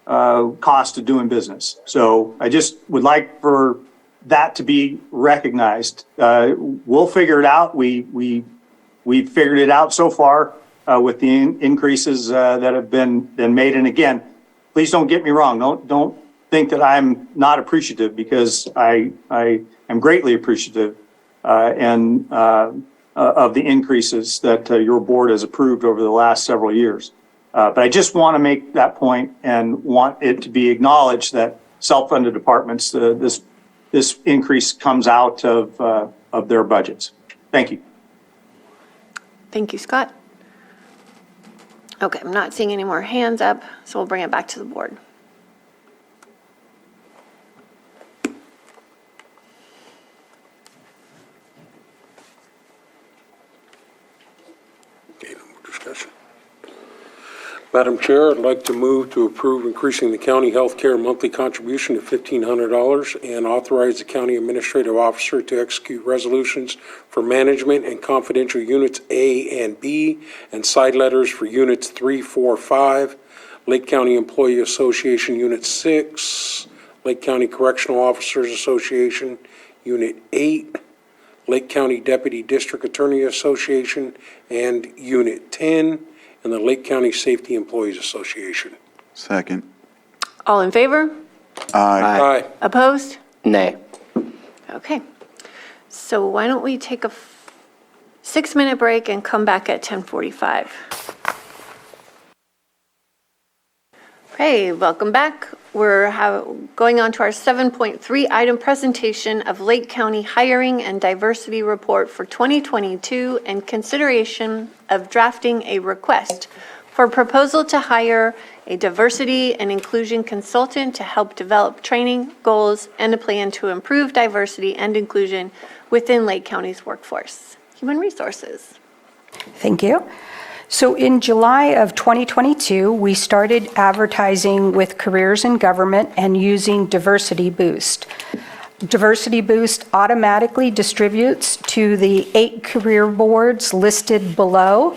cost of doing business. So I just would like for that to be recognized. We'll figure it out. We've figured it out so far with the increases that have been made. And again, please don't get me wrong. Don't think that I'm not appreciative, because I am greatly appreciative of the increases that your board has approved over the last several years. But I just want to make that point and want it to be acknowledged that self-funded departments, this increase comes out of their budgets. Thank you. Thank you, Scott. Okay, I'm not seeing any more hands up, so we'll bring it back to the board. Okay, no more discussion. Madam Chair, I'd like to move to approve increasing the county health care monthly contribution to $1,500 and authorize the county administrative officer to execute resolutions for management and confidential units A and B and side letters for units 3, 4, 5, Lake County Employee Association Unit 6, Lake County Correctional Officers Association Unit 8, Lake County Deputy District Attorney Association, and Unit 10, and the Lake County Safety Employees Association. Second. All in favor? Aye. Opposed? Nay. Okay. So why don't we take a 6-minute break and come back at 10:45. Okay, welcome back. We're going on to our 7.3 item presentation of Lake County Hiring and Diversity Report for 2022 and consideration of drafting a request for proposal to hire a diversity and inclusion consultant to help develop training, goals, and a plan to improve diversity and inclusion within Lake County's workforce. Human Resources. Thank you. So in July of 2022, we started advertising with Careers in Government and using Diversity Boost. Diversity Boost automatically distributes to the 8 career boards listed below.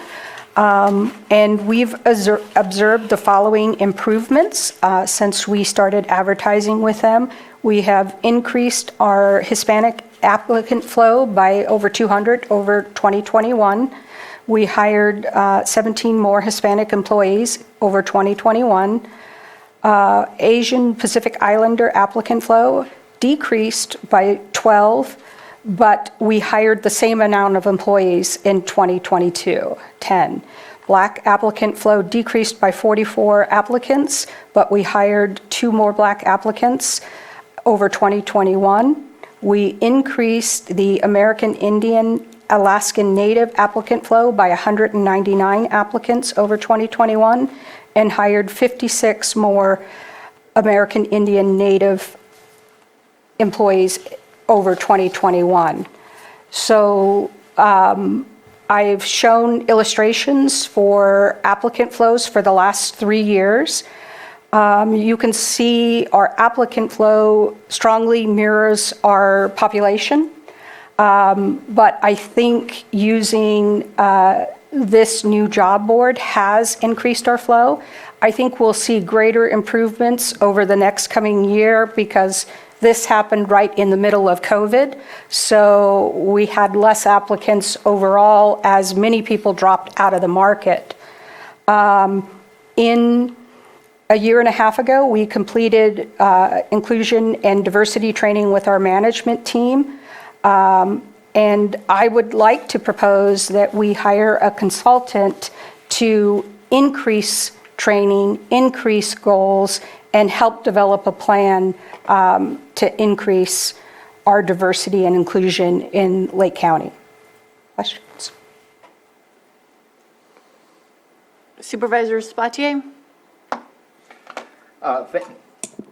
And we've observed the following improvements since we started advertising with them. We have increased our Hispanic applicant flow by over 200 over 2021. We hired 17 more Hispanic employees over 2021. Asian Pacific Islander applicant flow decreased by 12, but we hired the same amount of employees in 2022, 10. Black applicant flow decreased by 44 applicants, but we hired 2 more Black applicants over 2021. We increased the American Indian Alaskan Native applicant flow by 199 applicants over 2021 and hired 56 more American Indian Native employees over 2021. So I've shown illustrations for applicant flows for the last 3 years. You can see our applicant flow strongly mirrors our population. But I think using this new job board has increased our flow. I think we'll see greater improvements over the next coming year because this happened right in the middle of COVID. So we had less applicants overall as many people dropped out of the market. In a year and a half ago, we completed inclusion and diversity training with our management team. And I would like to propose that we hire a consultant to increase training, increase goals, and help develop a plan to increase our diversity and inclusion in Lake County. Questions? Supervisor Spatier?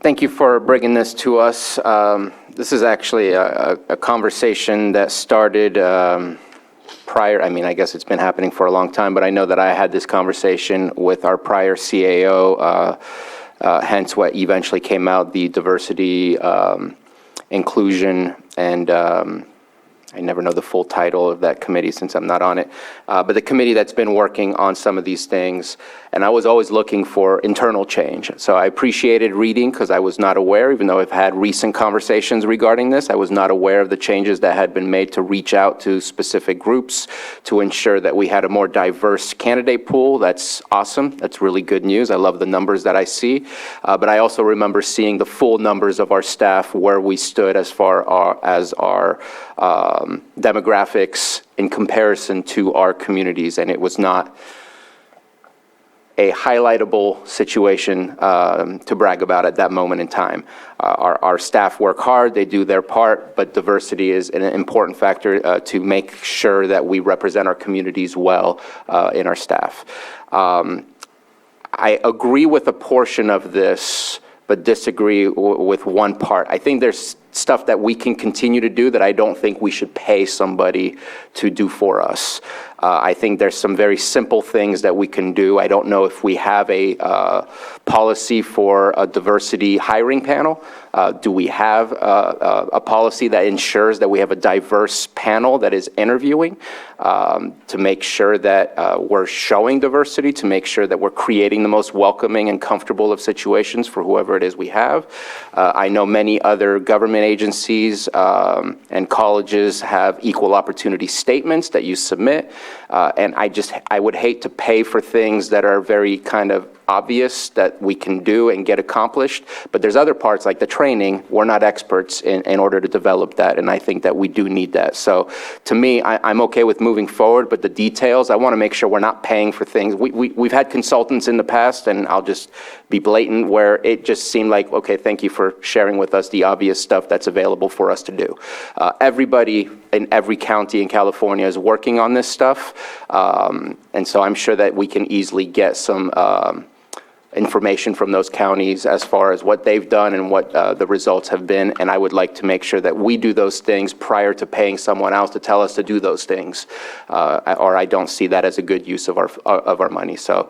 Thank you for bringing this to us. This is actually a conversation that started prior. I mean, I guess it's been happening for a long time, but I know that I had this conversation with our prior CAO, hence what eventually came out, the diversity, inclusion, and I never know the full title of that committee since I'm not on it, but the committee that's been working on some of these things, and I was always looking for internal change. So I appreciated reading because I was not aware, even though I've had recent conversations regarding this, I was not aware of the changes that had been made to reach out to specific groups to ensure that we had a more diverse candidate pool. That's awesome. That's really good news. I love the numbers that I see, but I also remember seeing the full numbers of our staff, where we stood as far as our demographics in comparison to our communities, and it was not a highlightable situation to brag about at that moment in time. Our staff work hard, they do their part, but diversity is an important factor to make sure that we represent our communities well in our staff. I agree with a portion of this, but disagree with one part. I think there's stuff that we can continue to do that I don't think we should pay somebody to do for us. I think there's some very simple things that we can do. I don't know if we have a policy for a diversity hiring panel. Do we have a policy that ensures that we have a diverse panel that is interviewing to make sure that we're showing diversity, to make sure that we're creating the most welcoming and comfortable of situations for whoever it is we have? I know many other government agencies and colleges have equal opportunity statements that you submit. And I would hate to pay for things that are very kind of obvious that we can do and get accomplished. But there's other parts like the training, we're not experts in order to develop that, and I think that we do need that. So to me, I'm okay with moving forward, but the details, I want to make sure we're not paying for things. We've had consultants in the past, and I'll just be blatant, where it just seemed like, okay, thank you for sharing with us the obvious stuff that's available for us to do. Everybody in every county in California is working on this stuff, and so I'm sure that we can easily get some information from those counties as far as what they've done and what the results have been, and I would like to make sure that we do those things prior to paying someone else to tell us to do those things, or I don't see that as a good use of our money. So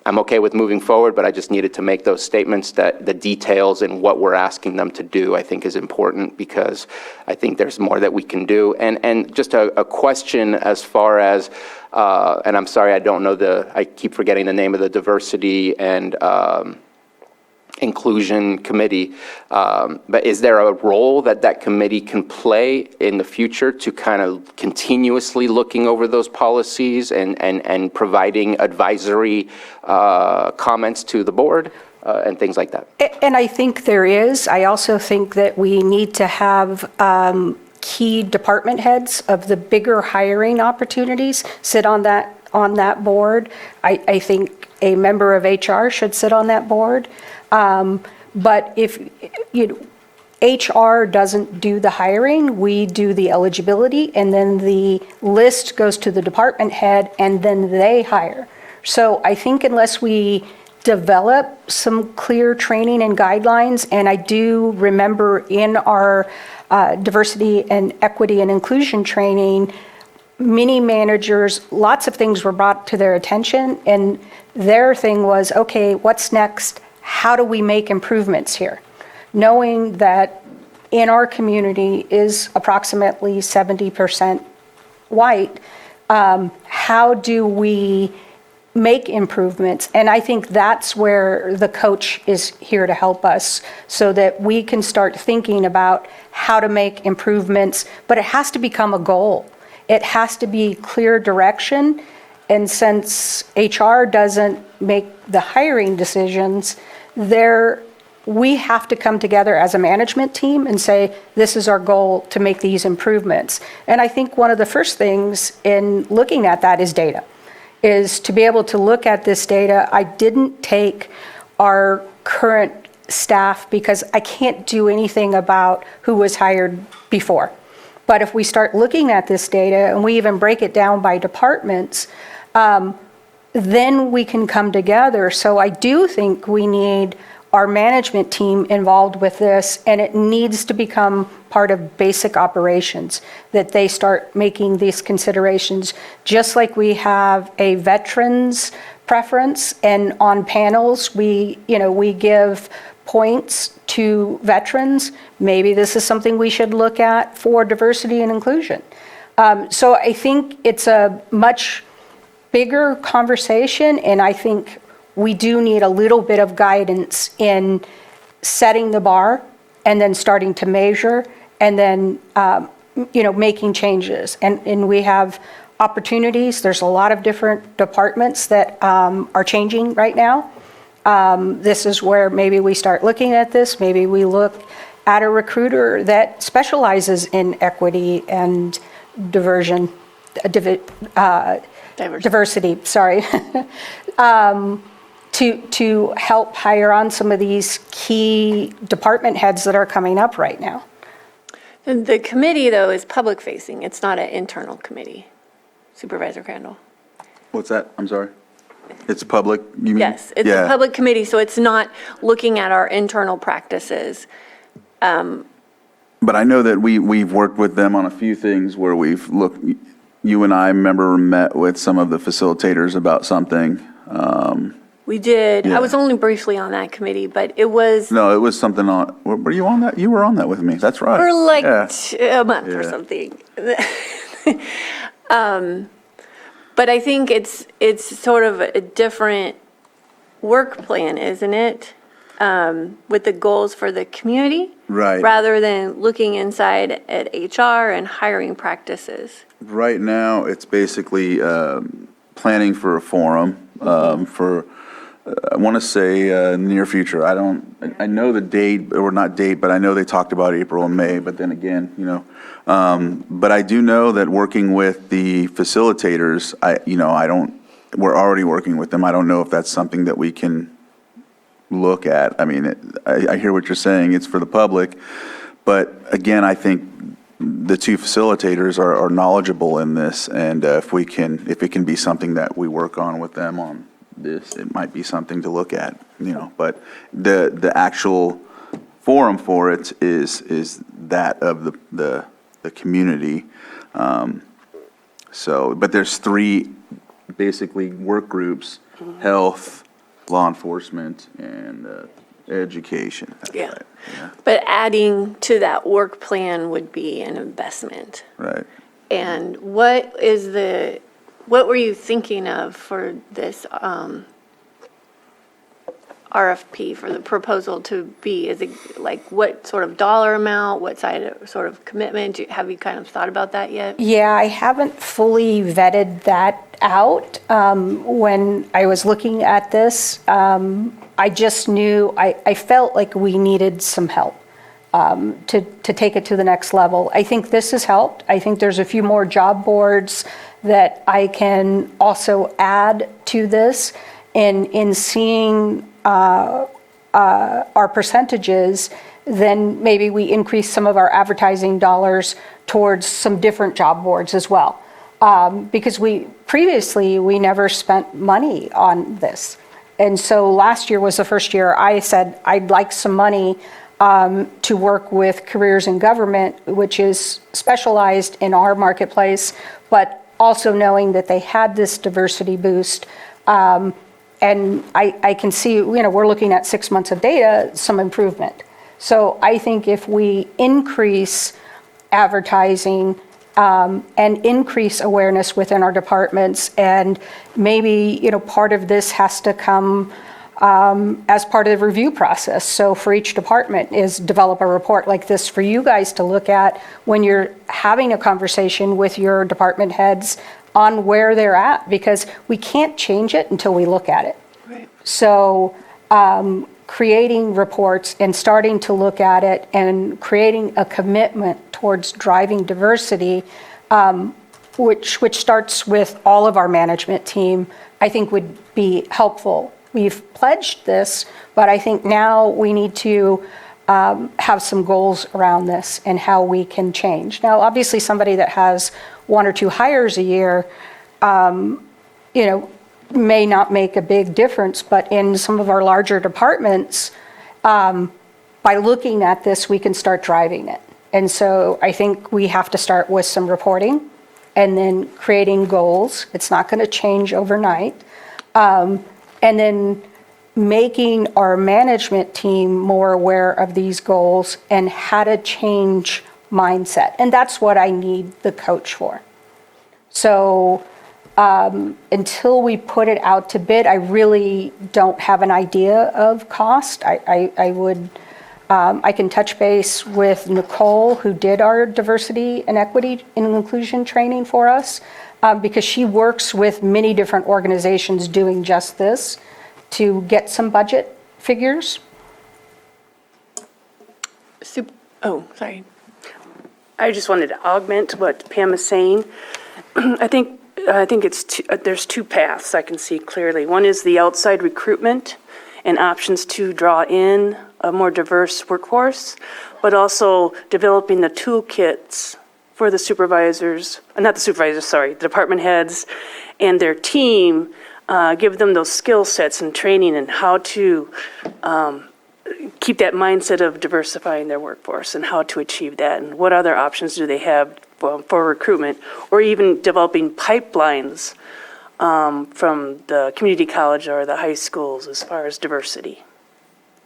I'm okay with moving forward, but I just needed to make those statements that the details and what we're asking them to do, I think, is important, because I think there's more that we can do. And just a question as far as, and I'm sorry, I keep forgetting the name of the diversity and inclusion committee, but is there a role that committee can play in the future to kind of continuously looking over those policies and providing advisory comments to the board and things like that? And I think there is. I also think that we need to have key department heads of the bigger hiring opportunities sit on that board. I think a member of HR should sit on that board. But if HR doesn't do the hiring, we do the eligibility, and then the list goes to the department head, and then they hire. So I think unless we develop some clear training and guidelines, and I do remember in our diversity and equity and inclusion training, many managers, lots of things were brought to their attention, and their thing was, okay, what's next? How do we make improvements here? Knowing that in our community is approximately 70% white, how do we make improvements? And I think that's where the coach is here to help us, so that we can start thinking about how to make improvements, but it has to become a goal. It has to be clear direction. And since HR doesn't make the hiring decisions, we have to come together as a management team and say, this is our goal to make these improvements. And I think one of the first things in looking at that is data, is to be able to look at this data. I didn't take our current staff because I can't do anything about who was hired before. But if we start looking at this data and we even break it down by departments, then we can come together. So I do think we need our management team involved with this, and it needs to become part of basic operations, that they start making these considerations, just like we have a veterans preference, and on panels, we give points to veterans. Maybe this is something we should look at for diversity and inclusion. So I think it's a much bigger conversation, and I think we do need a little bit of guidance in setting the bar and then starting to measure and then making changes. And we have opportunities. There's a lot of different departments that are changing right now. This is where maybe we start looking at this. Maybe we look at a recruiter that specializes in equity and diversity, sorry, to help hire on some of these key department heads that are coming up right now. The committee, though, is public-facing. It's not an internal committee. Supervisor Crandall? What's that? I'm sorry. It's public, you mean? Yes, it's a public committee, so it's not looking at our internal practices. But I know that we've worked with them on a few things where we've looked. You and I met with some of the facilitators about something. We did. Yeah. I was only briefly on that committee, but it was No, it was something on, were you on that? You were on that with me, that's right. for like Yeah. a month or something. But I think it's sort of a different work plan, isn't it? With the goals for the community. Right. Rather than looking inside at HR and hiring practices. Right now, it's basically planning for a forum for I want to say near future. I know the date, or not date, but I know they talked about April and May, but then again, but I do know that working with the facilitators, we're already working with them. I don't know if that's something that we can look at. I mean, I hear what you're saying, it's for the public, but again, I think the two facilitators are knowledgeable in this, and if it can be something that we work on with them on this, it might be something to look at, but the actual forum for it is that of the community. But there's 3 basically work groups: health, law enforcement, and education. Yeah. But adding to that work plan would be an investment. Right. And what were you thinking of for this RFP, for the proposal to be? Is it like what sort of dollar amount, what sort of commitment? Have you kind of thought about that yet? Yeah, I haven't fully vetted that out. When I was looking at this, I just knew, I felt like we needed some help to take it to the next level. I think this has helped. I think there's a few more job boards that I can also add to this. And in seeing our percentages, then maybe we increase some of our advertising dollars towards some different job boards as well. Because previously we never spent money on this. And so last year was the first year I said I'd like some money to work with Careers in Government, which is specialized in our marketplace, but also knowing that they had this diversity boost. And I can see, we're looking at 6 months of data, some improvement. So I think if we increase advertising and increase awareness within our departments, and maybe, part of this has to come as part of the review process. So for each department is develop a report like this for you guys to look at when you're having a conversation with your department heads on where they're at, because we can't change it until we look at it. Right. So creating reports and starting to look at it and creating a commitment towards driving diversity, which starts with all of our management team, I think would be helpful. We've pledged this, but I think now we need to have some goals around this and how we can change. Now, obviously, somebody that has 1 or 2 hires a year, may not make a big difference, but in some of our larger departments, by looking at this, we can start driving it. And so I think we have to start with some reporting and then creating goals. It's not going to change overnight. And then making our management team more aware of these goals and how to change mindset. And that's what I need the coach for. So until we put it out to bid, I really don't have an idea of cost. I can touch base with Nicole, who did our diversity and equity and inclusion training for us, because she works with many different organizations doing just this to get some budget figures. Sorry. I just wanted to augment what Pam is saying. I think there's 2 paths I can see clearly. One is the outside recruitment and options to draw in a more diverse workforce, but also developing the toolkits for the the department heads and their team, give them those skill sets and training and how to keep that mindset of diversifying their workforce and how to achieve that, and what other options do they have for recruitment, or even developing pipelines from the community college or the high schools as far as diversity.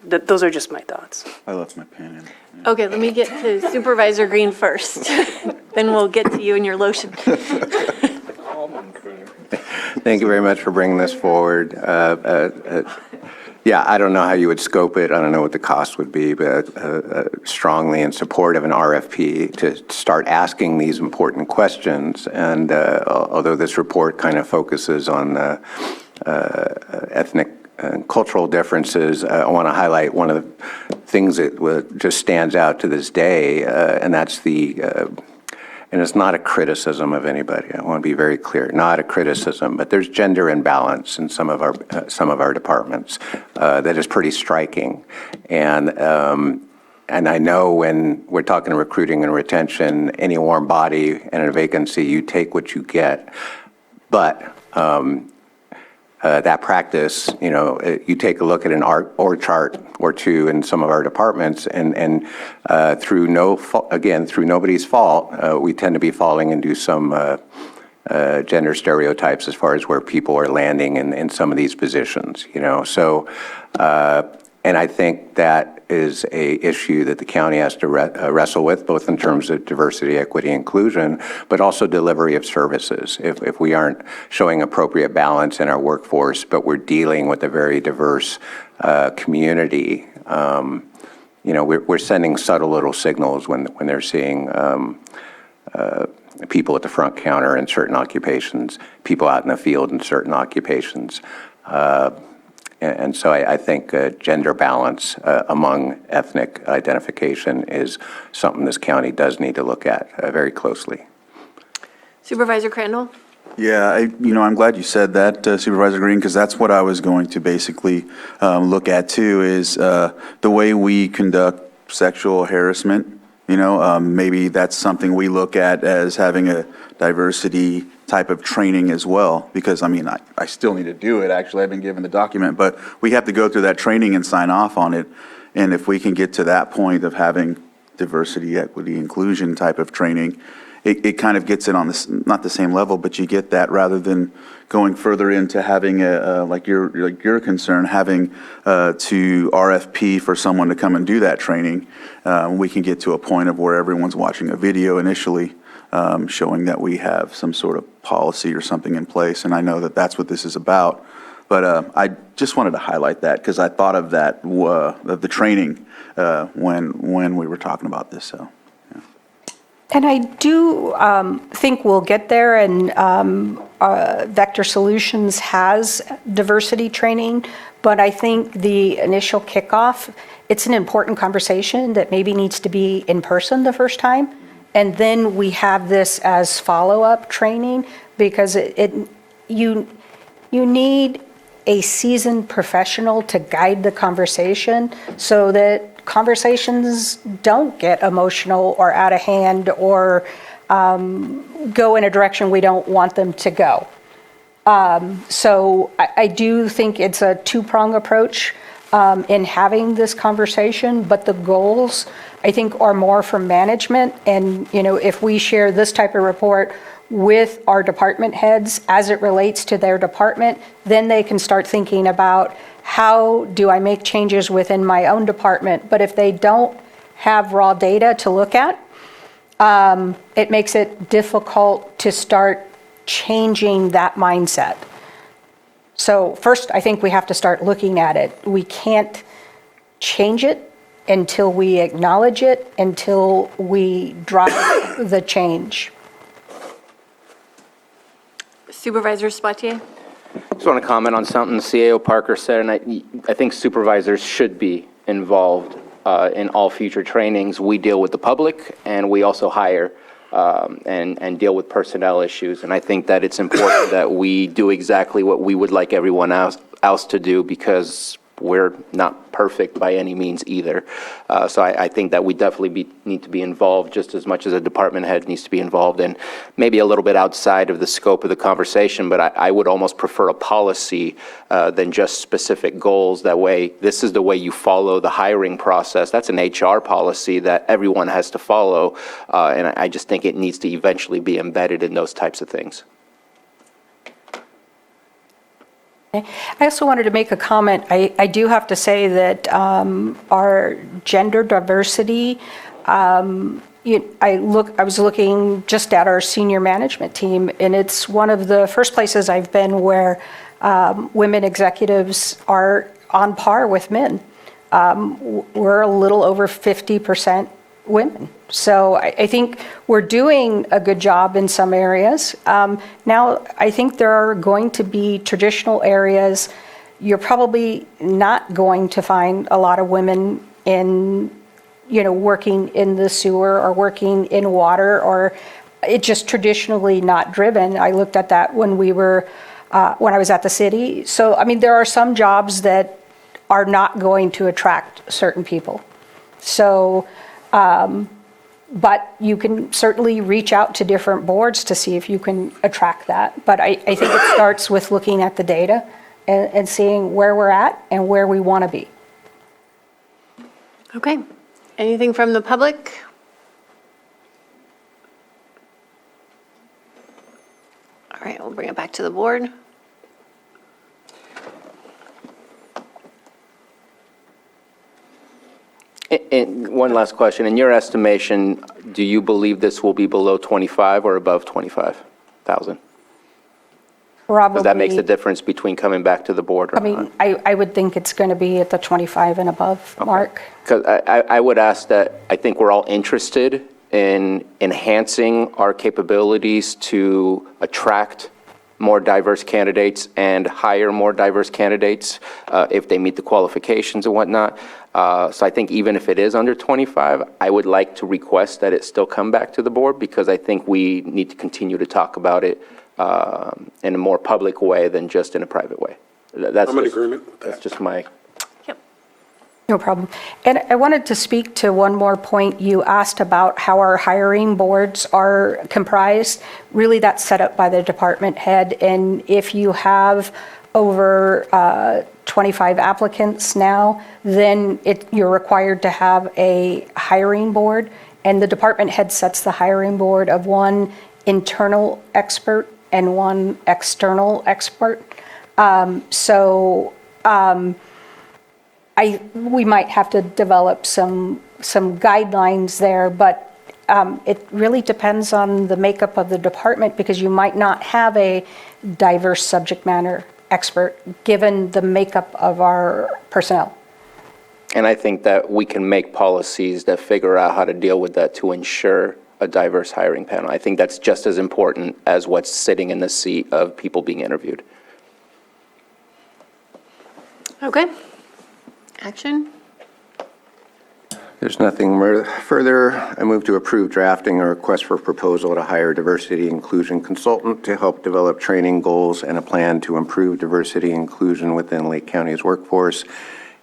Those are just my thoughts. I left my pen in. Okay, let me get to Supervisor Green first. Then we'll get to you and your lotion. Thank you very much for bringing this forward. Yeah, I don't know how you would scope it. I don't know what the cost would be, but strongly in support of an RFP to start asking these important questions. And although this report kind of focuses on ethnic cultural differences, I want to highlight one of the things that just stands out to this day, and that's and it's not a criticism of anybody. I want to be very clear, not a criticism, but there's gender imbalance in some of our departments that is pretty striking. And I know when we're talking recruiting and retention, any warm body and a vacancy, you take what you get. But that practice, you take a look at an org chart or two in some of our departments, and through nobody's fault, we tend to be falling into some gender stereotypes as far as where people are landing in some of these positions. So. And I think that is a issue that the county has to wrestle with, both in terms of diversity, equity, inclusion, but also delivery of services. If we aren't showing appropriate balance in our workforce, but we're dealing with a very diverse community, we're sending subtle little signals when they're seeing people at the front counter in certain occupations, people out in the field in certain occupations. And so I think gender balance among ethnic identification is something this county does need to look at very closely. Supervisor Crandall? Yeah, I'm glad you said that, Supervisor Green, because that's what I was going to basically look at too, is the way we conduct sexual harassment. Maybe that's something we look at as having a diversity type of training as well, because I still need to do it. Actually, I've been given the document, but we have to go through that training and sign off on it. And if we can get to that point of having diversity, equity, inclusion type of training, it kind of gets it on this, not the same level, but you get that rather than going further into having like your concern, having to RFP for someone to come and do that training. We can get to a point of where everyone's watching a video initially, showing that we have some sort of policy or something in place. And I know that that's what this is about. But I just wanted to highlight that because I thought of that, of the training when we were talking about this. So. And I do think we'll get there, and Vector Solutions has diversity training, but I think the initial kickoff, it's an important conversation that maybe needs to be in person the first time, and then we have this as follow-up training, because you need a seasoned professional to guide the conversation so that conversations don't get emotional or out of hand or go in a direction we don't want them to go. So I do think it's a two-prong approach in having this conversation, but the goals, I think, are more from management. And, if we share this type of report with our department heads as it relates to their department, then they can start thinking about how do I make changes within my own department. But if they don't have raw data to look at, it makes it difficult to start changing that mindset. So first, I think we have to start looking at it. We can't change it until we acknowledge it, until we drive the change. Supervisor Spatier? I just want to comment on something CAO Parker said, and I think supervisors should be involved in all future trainings. We deal with the public, and we also hire and deal with personnel issues. And I think that it's important that we do exactly what we would like everyone else to do, because we're not perfect by any means either. So I think that we definitely need to be involved just as much as a department head needs to be involved, and maybe a little bit outside of the scope of the conversation, but I would almost prefer a policy than just specific goals. That way, this is the way you follow the hiring process. That's an HR policy that everyone has to follow, and I just think it needs to eventually be embedded in those types of things. I also wanted to make a comment. I do have to say that our gender diversity, I was looking just at our senior management team, and it's one of the first places I've been where women executives are on par with men. We're a little over 50% women. So I think we're doing a good job in some areas. Now, I think there are going to be traditional areas you're probably not going to find a lot of women in, working in the sewer or working in water, or it's just traditionally not driven. I looked at that when I was at the city. So, I mean, there are some jobs that are not going to attract certain people. So, but you can certainly reach out to different boards to see if you can attract that. But I think it starts with looking at the data and seeing where we're at and where we want to be. Okay. Anything from the public? All right, we'll bring it back to the board. And one last question. In your estimation, do you believe this will be below 25 or above 25,000? Probably. Because that makes the difference between coming back to the board or not. I would think it's going to be at the 25 and above mark. Because I would ask that, I think we're all interested in enhancing our capabilities to attract more diverse candidates and hire more diverse candidates if they meet the qualifications and whatnot. So I think even if it is under 25, I would like to request that it still come back to the board, because I think we need to continue to talk about it in a more public way than just in a private way. I'm in agreement with that. That's just my... No problem. And I wanted to speak to one more point. You asked about how our hiring boards are comprised. Really, that's set up by the department head. And if you have over 25 applicants now, then you're required to have a hiring board. And the department head sets the hiring board of one internal expert and one external expert. We might have to develop some guidelines there, but it really depends on the makeup of the department, because you might not have a diverse subject matter expert given the makeup of our personnel. And I think that we can make policies that figure out how to deal with that to ensure a diverse hiring panel. I think that's just as important as what's sitting in the seat of people being interviewed. Okay. Action? There's nothing further. I move to approve drafting a request for proposal to hire diversity inclusion consultant to help develop training goals and a plan to improve diversity inclusion within Lake County's workforce,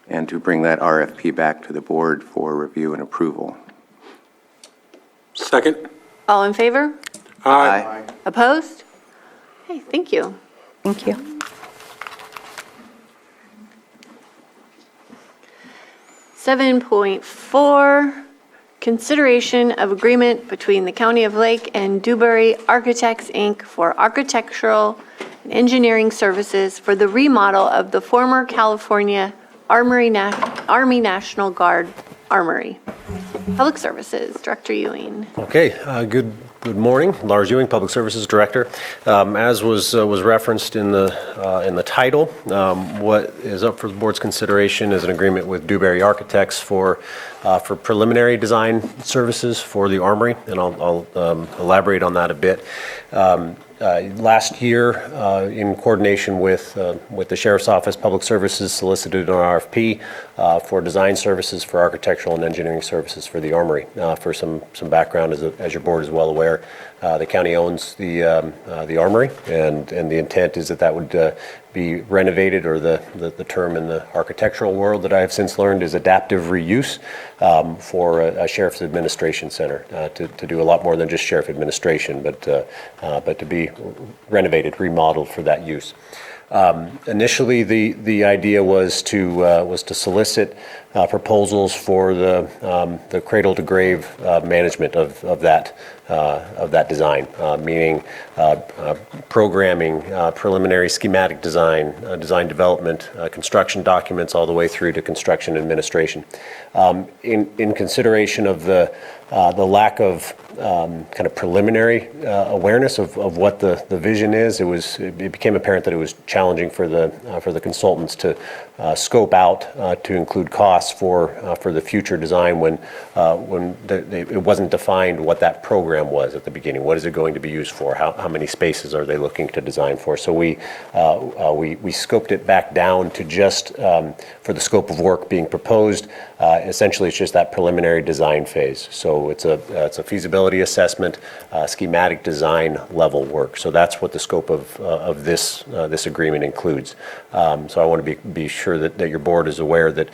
and to bring that RFP back to the board for review and approval. Second? All in favor? Aye. Opposed? Okay, thank you. Thank you. 7.4, consideration of agreement between the County of Lake and Dewberry Architects, Inc. for architectural and engineering services for the remodel of the former California Army National Guard Armory. Public Services, Director Ewing. Okay, good morning. Lars Ewing, Public Services Director. As was referenced in the title, what is up for the board's consideration is an agreement with Dewberry Architects for preliminary design services for the Armory, and I'll elaborate on that a bit. Last year, in coordination with the Sheriff's Office, Public Services solicited an RFP for design services for architectural and engineering services for the Armory. For some background, as your board is well aware, the county owns the Armory, and the intent is that would be renovated, or the term in the architectural world that I have since learned is adaptive reuse, for a sheriff's administration center, to do a lot more than just sheriff administration, but to be renovated, remodeled for that use. Initially, the idea was to solicit proposals for the cradle to grave management of that design, meaning programming, preliminary schematic design, design development, construction documents, all the way through to construction administration. In consideration of the lack of kind of preliminary awareness of what the vision is, it became apparent that it was challenging for the consultants to scope out to include costs for the future design when it wasn't defined what that program was at the beginning. What is it going to be used for? How many spaces are they looking to design for? So we scoped it back down to just for the scope of work being proposed. Essentially, it's just that preliminary design phase. So it's a feasibility assessment, schematic design level work. So that's what the scope of this agreement includes. So I want to be sure that your board is aware that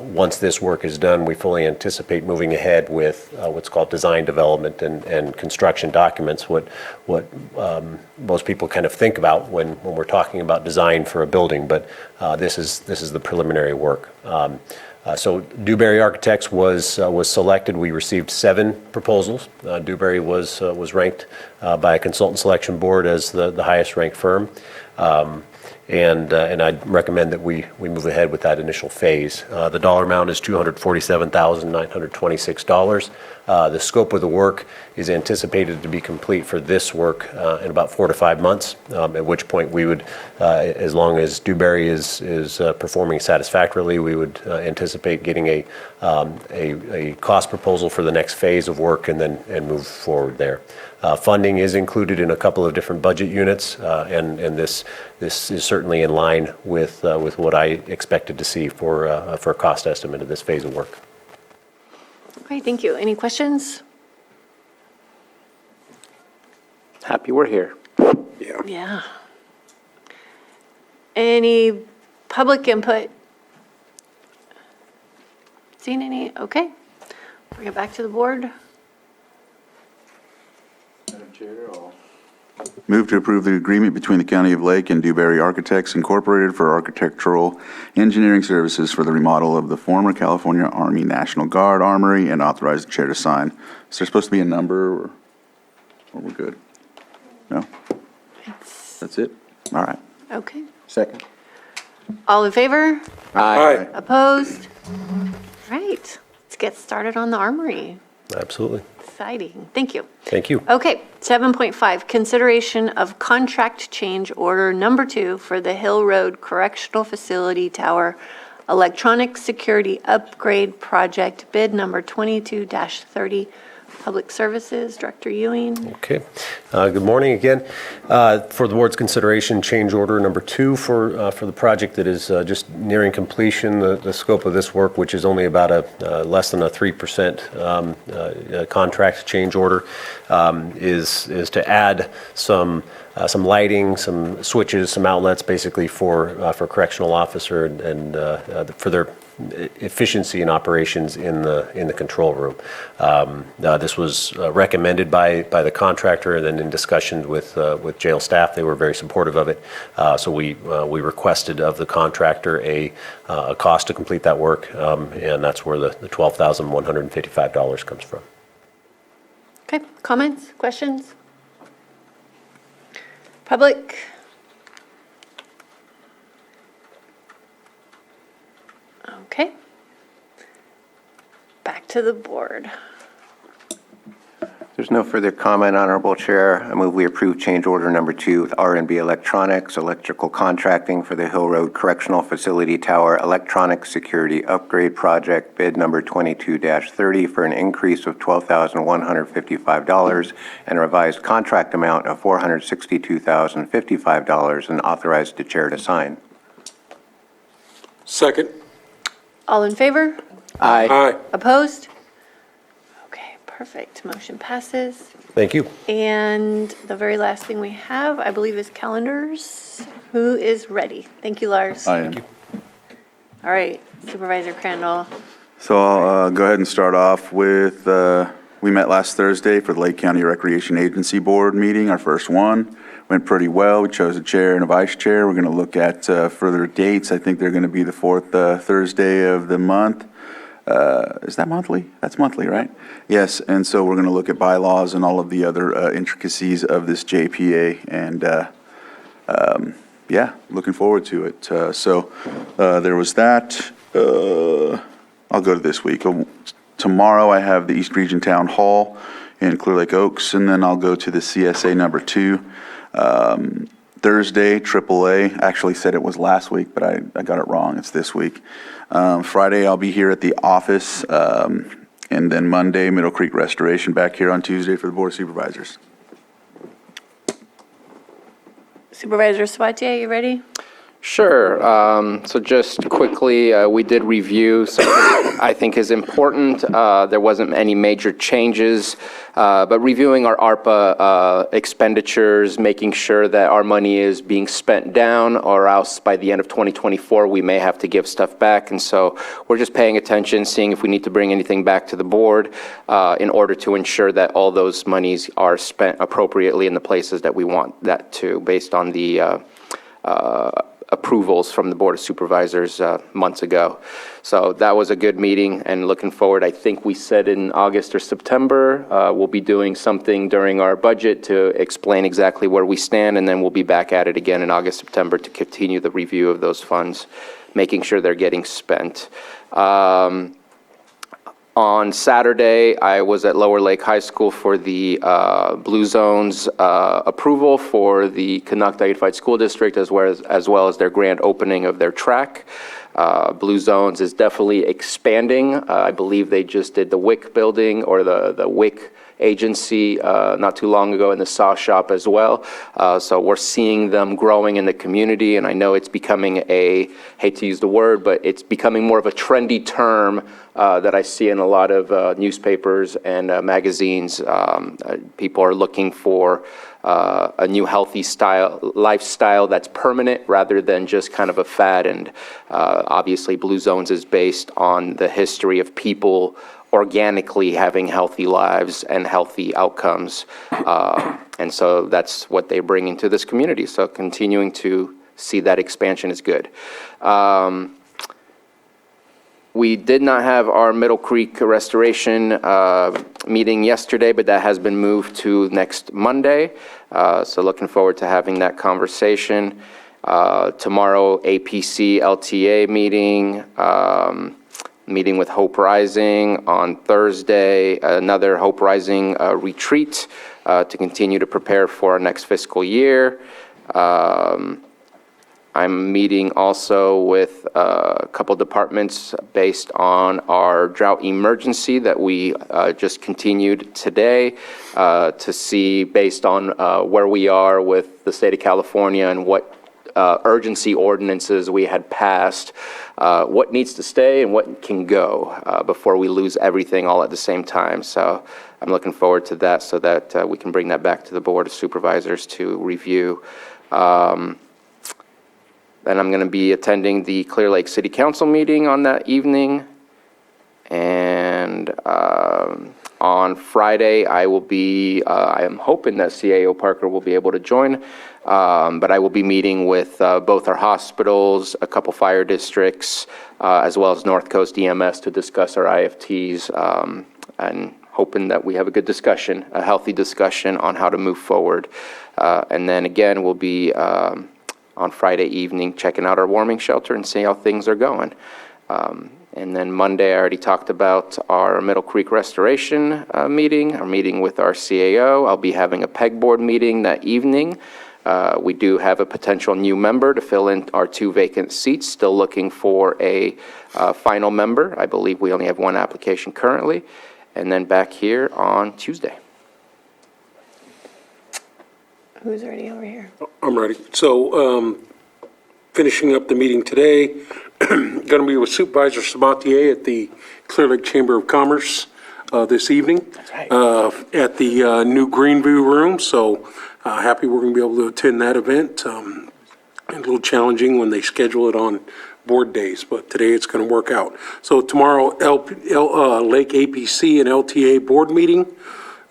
once this work is done, we fully anticipate moving ahead with what's called design development and construction documents. What most people kind of think about when we're talking about design for a building, but this is the preliminary work. So Dewberry Architects was selected. We received 7 proposals. Dewberry was ranked by a consultant selection board as the highest ranked firm. And I'd recommend that we move ahead with that initial phase. The dollar amount is $247,926. The scope of the work is anticipated to be complete for this work in about 4 to 5 months, at which point we would, as long as Dewberry is performing satisfactorily, we would anticipate getting a cost proposal for the next phase of work and move forward there. Funding is included in a couple of different budget units, and this is certainly in line with what I expected to see for a cost estimate of this phase of work. Great, thank you. Any questions? Happy we're here. Yeah. Any public input? Seen any? Okay. Bring it back to the board. Move to approve the agreement between the County of Lake and Dewberry Architects Incorporated for architectural engineering services for the remodel of the former California Army National Guard Armory and authorize the chair to sign. Is there supposed to be a number or we're good? No? That's it? All right. Okay. Second. All in favor? Aye. Opposed? All right. Let's get started on the armory. Absolutely. Exciting. Thank you. Thank you. Okay, 7.5, consideration of contract change order number 2 for the Hill Road Correctional Facility Tower Electronic Security Upgrade Project, bid number 22-30. Public Services, Director Ewing. Okay. Good morning again. For the board's consideration, change order number 2 for the project that is just nearing completion. The scope of this work, which is only about less than a 3% contract change order, is to add some lighting, some switches, some outlets, basically for correctional officer and for their efficiency and operations in the control room. This was recommended by the contractor, and then in discussions with jail staff, they were very supportive of it. So we requested of the contractor a cost to complete that work, and that's where the $12,155 comes from. Okay, comments, questions? Public? Okay. Back to the board. There's no further comment, Honorable Chair. I move we approve change order number 2 with R&B Electronics, electrical contracting for the Hill Road Correctional Facility Tower Electronic Security Upgrade Project, bid number 22-30, for an increase of $12,155 and a revised contract amount of $462,055, and authorize the chair to sign. Second. All in favor? Aye. Aye. Opposed? Okay, perfect. Motion passes. Thank you. And the very last thing we have, I believe, is calendars. Who is ready? Thank you, Lars. I am. All right, Supervisor Crandall. So I'll go ahead and start off with, we met last Thursday for the Lake County Recreation Agency Board meeting, our first one. Went pretty well. We chose a chair and a vice chair. We're going to look at further dates. I think they're going to be the 4th Thursday of the month. Is that monthly? That's monthly, right? Yes, and so we're going to look at bylaws and all of the other intricacies of this JPA, and yeah, looking forward to it. So there was that. I'll go to this week. Tomorrow I have the East Region Town Hall in Clear Lake Oaks, and then I'll go to the CSA number 2 Thursday, AAA. Actually said it was last week, but I got it wrong. It's this week. Friday, I'll be here at the office. And then Monday, Middle Creek Restoration back here on Tuesday for the Board of Supervisors. Supervisor Sabatier, you ready? Sure. So just quickly, we did review something I think is important. There wasn't any major changes, but reviewing our ARPA expenditures, making sure that our money is being spent down, or else by the end of 2024, we may have to give stuff back. And so we're just paying attention, seeing if we need to bring anything back to the board in order to ensure that all those monies are spent appropriately in the places that we want that to, based on the approvals from the Board of Supervisors months ago. So that was a good meeting, and looking forward, I think we said in August or September, we'll be doing something during our budget to explain exactly where we stand, and then we'll be back at it again in August, September to continue the review of those funds, making sure they're getting spent. On Saturday, I was at Lower Lake High School for the Blue Zones approval for the Canuck Unified School District, as well as their grand opening of their track. Blue Zones is definitely expanding. I believe they just did the WIC building, or the WIC agency not too long ago in the saw shop as well. So we're seeing them growing in the community, and I know it's becoming hate to use the word, but it's becoming more of a trendy term that I see in a lot of newspapers and magazines. People are looking for a new healthy lifestyle that's permanent rather than just kind of a fad. And obviously Blue Zones is based on the history of people organically having healthy lives and healthy outcomes. And so that's what they bring into this community. So continuing to see that expansion is good. We did not have our Middle Creek Restoration meeting yesterday, but that has been moved to next Monday. So looking forward to having that conversation. Tomorrow, APC LTA meeting. Meeting with Hope Rising on Thursday, another Hope Rising retreat to continue to prepare for our next fiscal year. I'm meeting also with a couple departments based on our drought emergency that we just continued today to see, based on where we are with the state of California and what urgency ordinances we had passed, what needs to stay and what can go before we lose everything all at the same time. So I'm looking forward to that, so that we can bring that back to the Board of Supervisors to review. Then I'm going to be attending the Clear Lake City Council meeting on that evening. And on Friday, I will be, I am hoping that CAO Parker will be able to join, but I will be meeting with both our hospitals, a couple fire districts, as well as North Coast EMS to discuss our IFTs, and hoping that we have a good discussion, a healthy discussion on how to move forward. And then again, we'll be on Friday evening checking out our warming shelter and see how things are going. And then Monday, I already talked about our Middle Creek Restoration meeting, our meeting with our CAO. I'll be having a PEG board meeting that evening. We do have a potential new member to fill in our 2 vacant seats, still looking for a final member. I believe we only have 1 application currently. And then back here on Tuesday. Who's already over here? I'm ready. So, finishing up the meeting today, going to be with Supervisor Sabatier at the Clear Lake Chamber of Commerce this evening. That's right. At the new Greenview room. So, happy we're going to be able to attend that event. A little challenging when they schedule it on board days, but today it's going to work out. So tomorrow, Lake APC and LTA board meeting.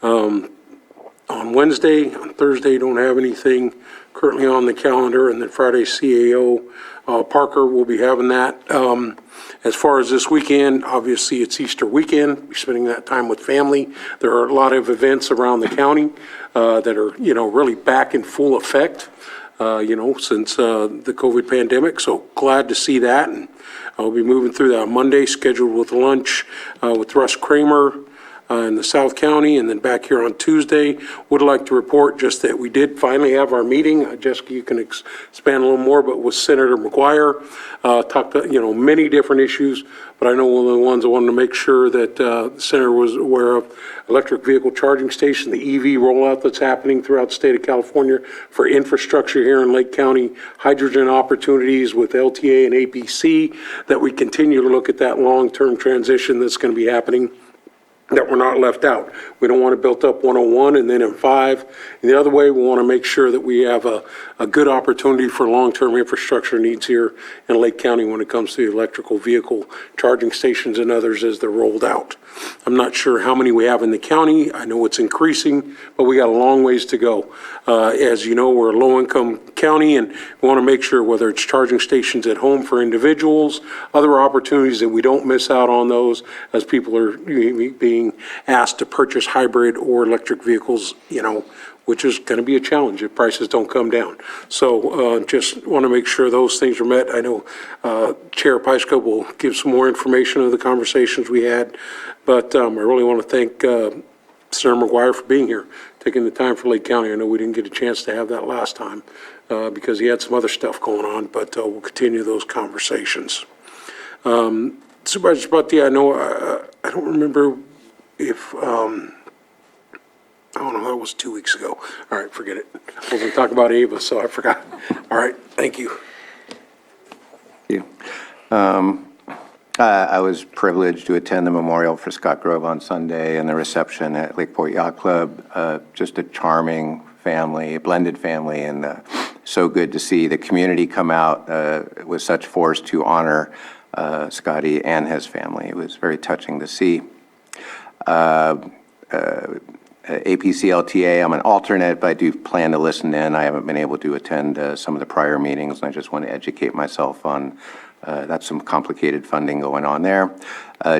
On Wednesday, on Thursday, don't have anything currently on the calendar, and then Friday, CAO Parker will be having that. As far as this weekend, obviously it's Easter weekend. We're spending that time with family. There are a lot of events around the county that are, really back in full effect, since the COVID pandemic. So glad to see that, and I'll be moving through that Monday, scheduled with lunch with Russ Kramer, in the South County, and then back here on Tuesday. Would like to report just that we did finally have our meeting. Jessica, you can expand a little more, but with Senator McGuire, talked, many different issues, but I know one of the ones I wanted to make sure that the Senator was aware of, electric vehicle charging station, the EV rollout that's happening throughout the state of California for infrastructure here in Lake County, hydrogen opportunities with LTA and APC, that we continue to look at that long-term transition that's going to be happening, that we're not left out. We don't want to build up 101 and then in 5. And the other way, we want to make sure that we have a good opportunity for long-term infrastructure needs here in Lake County when it comes to electrical vehicle charging stations and others as they're rolled out. I'm not sure how many we have in the county. I know it's increasing, but we got a long ways to go. As you know, we're a low-income county, and we want to make sure whether it's charging stations at home for individuals, other opportunities, that we don't miss out on those as people are being asked to purchase hybrid or electric vehicles, which is going to be a challenge if prices don't come down. So just want to make sure those things are met. I know Chair Pyska will give some more information of the conversations we had, but I really want to thank Senator McGuire for being here, taking the time for Lake County. I know we didn't get a chance to have that last time because he had some other stuff going on, but we'll continue those conversations. Supervisor Spati, I know, I don't remember if, oh no, that was 2 weeks ago. All right, forget it. I was going to talk about Ava, so I forgot. All right, thank you. Thank you. I was privileged to attend the memorial for Scott Grove on Sunday and the reception at Lakeport Yacht Club. Just a charming family, a blended family, and so good to see the community come out with such force to honor Scotty and his family. It was very touching to see. APC-LTA, I'm an alternate, but I do plan to listen in. I haven't been able to attend some of the prior meetings, and I just want to educate myself on that's some complicated funding going on there.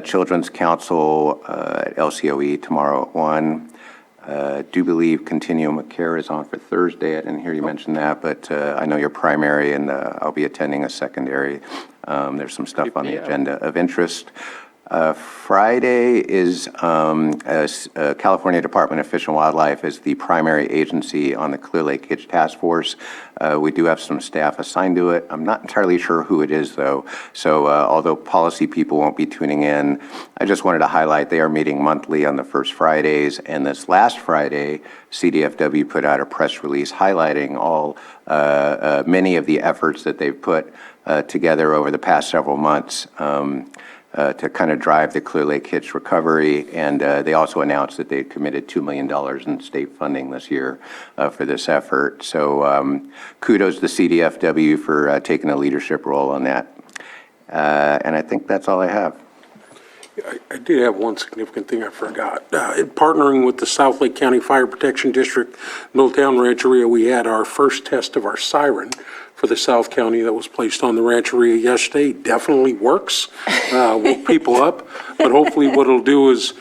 Children's Council at LCOE tomorrow at 1. Do believe Continuum of Care is on for Thursday. I didn't hear you mention that, but I know your primary, and I'll be attending a secondary. There's some stuff on the agenda of interest. Friday is California Department of Fish and Wildlife is the primary agency on the Clear Lake Hitch Task Force. We do have some staff assigned to it. I'm not entirely sure who it is, though. So although policy people won't be tuning in, I just wanted to highlight they are meeting monthly on the first Fridays. And this last Friday, CDFW put out a press release highlighting all many of the efforts that they've put together over the past several months to kind of drive the Clear Lake Hitch recovery. And they also announced that they committed $2 million in state funding this year for this effort. So kudos to CDFW for taking a leadership role on that. And I think that's all I have. I did have one significant thing I forgot. In partnering with the South Lake County Fire Protection District, Middletown Rancheria, we had our first test of our siren for the South County that was placed on the Rancheria yesterday. Definitely works, woke people up, but hopefully what it'll do is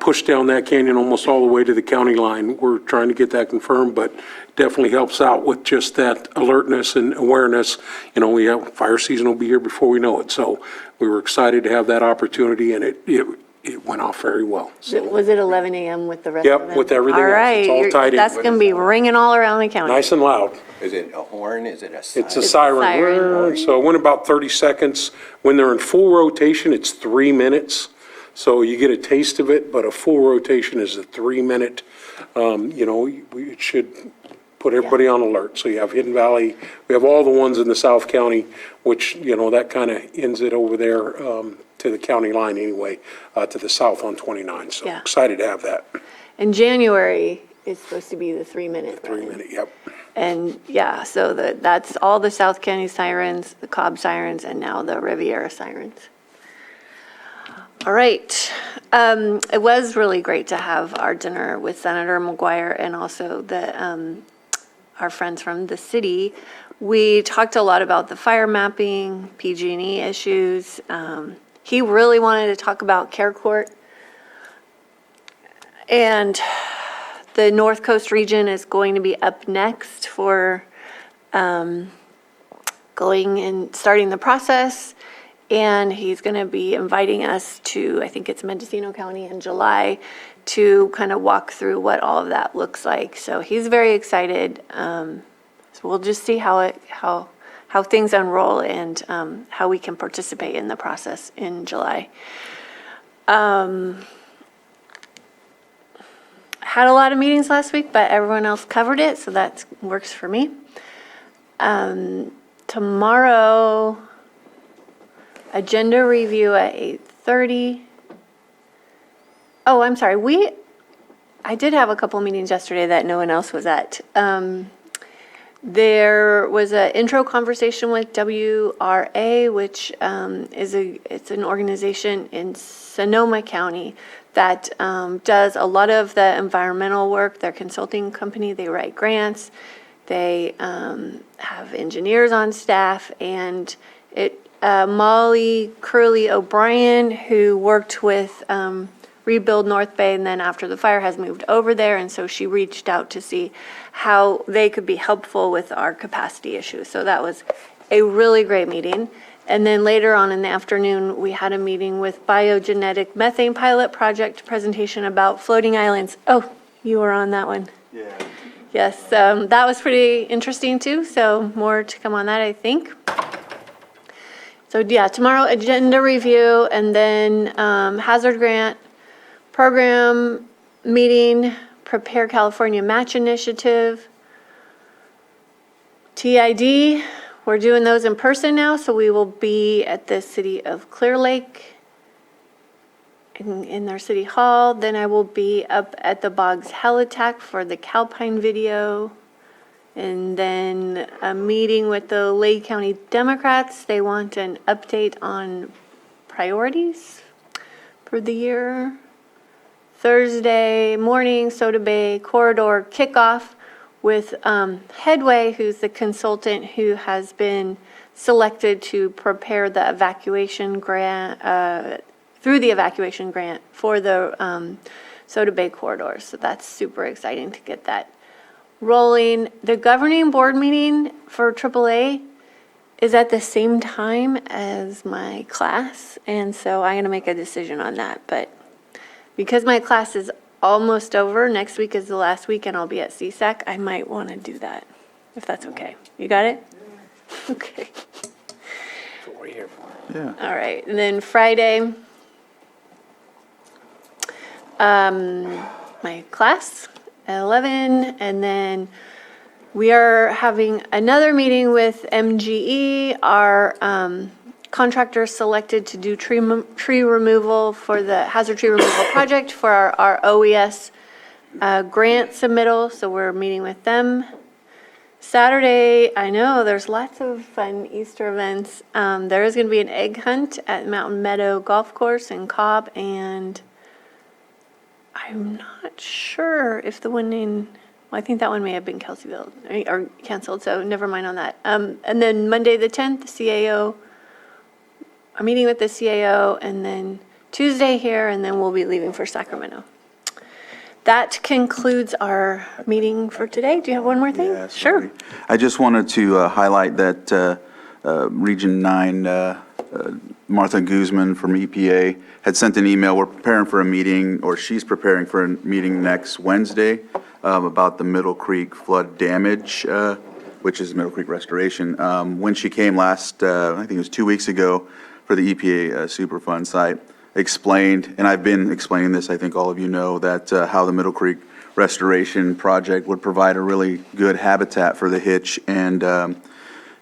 push down that canyon almost all the way to the county line. We're trying to get that confirmed, but definitely helps out with just that alertness and awareness. We have fire season will be here before we know it. So we were excited to have that opportunity, and it went off very well. So, Was it 11 a.m. with the rest of them? yep, with everything All else. right, It's all tied in. that's going to be ringing all around the county. Nice and loud. Is it a horn? Is it a siren? It's a siren. siren. So it went about 30 seconds. When they're in full rotation, it's 3 minutes. So you get a taste of it, but a full rotation is a 3-minute. It should put everybody on alert. So you have Hidden Valley, we have all the ones in the South County, which, that kind of ends it over there to the county line anyway, to the south on 29. So Yeah. excited to have that. In January, it's supposed to be the 3-minute. 3-minute, yep. And yeah, so that's all the South County sirens, the Cobb sirens, and now the Riviera sirens. All right. It was really great to have our dinner with Senator McGuire and also our friends from the city. We talked a lot about the fire mapping, PG&E issues. He really wanted to talk about Care Court. And the North Coast region is going to be up next for going and starting the process. And he's going to be inviting us to, I think it's Mendocino County in July, to kind of walk through what all of that looks like. So he's very excited. So we'll just see how things unroll and how we can participate in the process in July. Had a lot of meetings last week, but everyone else covered it, so that works for me. Tomorrow, agenda review at 8:30. Oh, I'm sorry. I did have a couple meetings yesterday that no one else was at. There was an intro conversation with WRA, which it's an organization in Sonoma County that does a lot of the environmental work. They're a consulting company. They write grants. They have engineers on staff, and Molly Curley O'Brien, who worked with Rebuild North Bay, and then after the fire has moved over there, and so she reached out to see how they could be helpful with our capacity issues. So that was a really great meeting. And then later on in the afternoon, we had a meeting with Biogenetic Methane Pilot Project presentation about floating islands. Oh, you were on that one. Yeah. Yes, that was pretty interesting too, so more to come on that, I think. So yeah, tomorrow agenda review, and then hazard grant program meeting, Prepare California Match Initiative, TID. We're doing those in person now, so we will be at the city of Clear Lake in their city hall. Then I will be up at the Boggs Helitack for the Calpine video. And then a meeting with the Lake County Democrats. They want an update on priorities for the year. Thursday morning, Soda Bay Corridor kickoff with Headway, who's the consultant who has been selected to prepare the evacuation grant, through the evacuation grant for the Soda Bay Corridor. So that's super exciting to get that rolling. The governing board meeting for AAA is at the same time as my class, and so I'm going to make a decision on that. But because my class is almost over, next week is the last week, and I'll be at CSAC, I might want to do that, if that's okay. You got it? Okay. That's what we're here for. Yeah. All right, and then Friday, my class at 11, and then we are having another meeting with MGE, our contractor selected to do tree removal for the hazard tree removal project for our OES grant submittal, so we're meeting with them. Saturday, I know there's lots of fun Easter events. There is going to be an egg hunt at Mountain Meadow Golf Course in Cobb, and I'm not sure if the one in, well, I think that one may have been Kelseyville or canceled, so never mind on that. And then Monday the 10th, the CAO, I'm meeting with the CAO, and then Tuesday here, and then we'll be leaving for Sacramento. That concludes our meeting for today. Do you have one more thing? Yeah, Sure. sorry. I just wanted to highlight that Region 9, Martha Guzman from EPA had sent an email. We're preparing for a meeting, or she's preparing for a meeting next Wednesday about the Middle Creek flood damage, which is Middle Creek restoration. When she came last, I think it was 2 weeks ago, for the EPA Superfund site, explained, and I've been explaining this, I think all of you know, that how the Middle Creek restoration project would provide a really good habitat for the hitch, and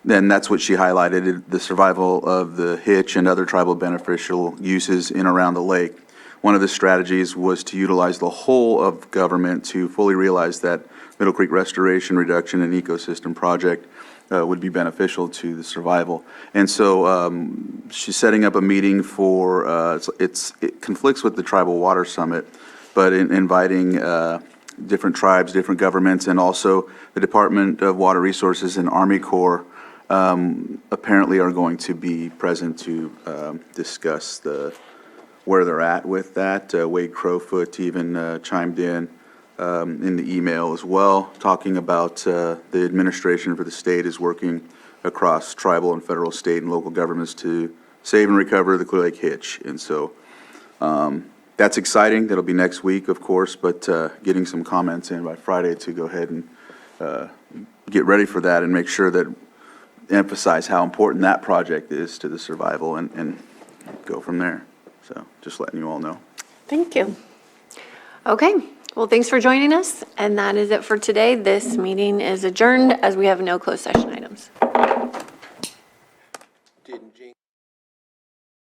then that's what she highlighted, the survival of the hitch and other tribal beneficial uses in around the lake. One of the strategies was to utilize the whole of government to fully realize that Middle Creek restoration, reduction, and ecosystem project would be beneficial to the survival. And so she's setting up a meeting for, it conflicts with the Tribal Water Summit, but inviting different tribes, different governments, and also the Department of Water Resources and Army Corps apparently are going to be present to discuss where they're at with that. Wade Crowfoot even chimed in the email as well, talking about the administration for the state is working across tribal and federal, state, and local governments to Save and Recover the Clear Lake Hitch. And so that's exciting. That'll be next week, of course, but getting some comments in by Friday to go ahead and get ready for that and make sure that emphasize how important that project is to the survival and go from there. So just letting you all know. Thank you. Okay, well, thanks for joining us, and that is it for today. This meeting is adjourned as we have no closed session items.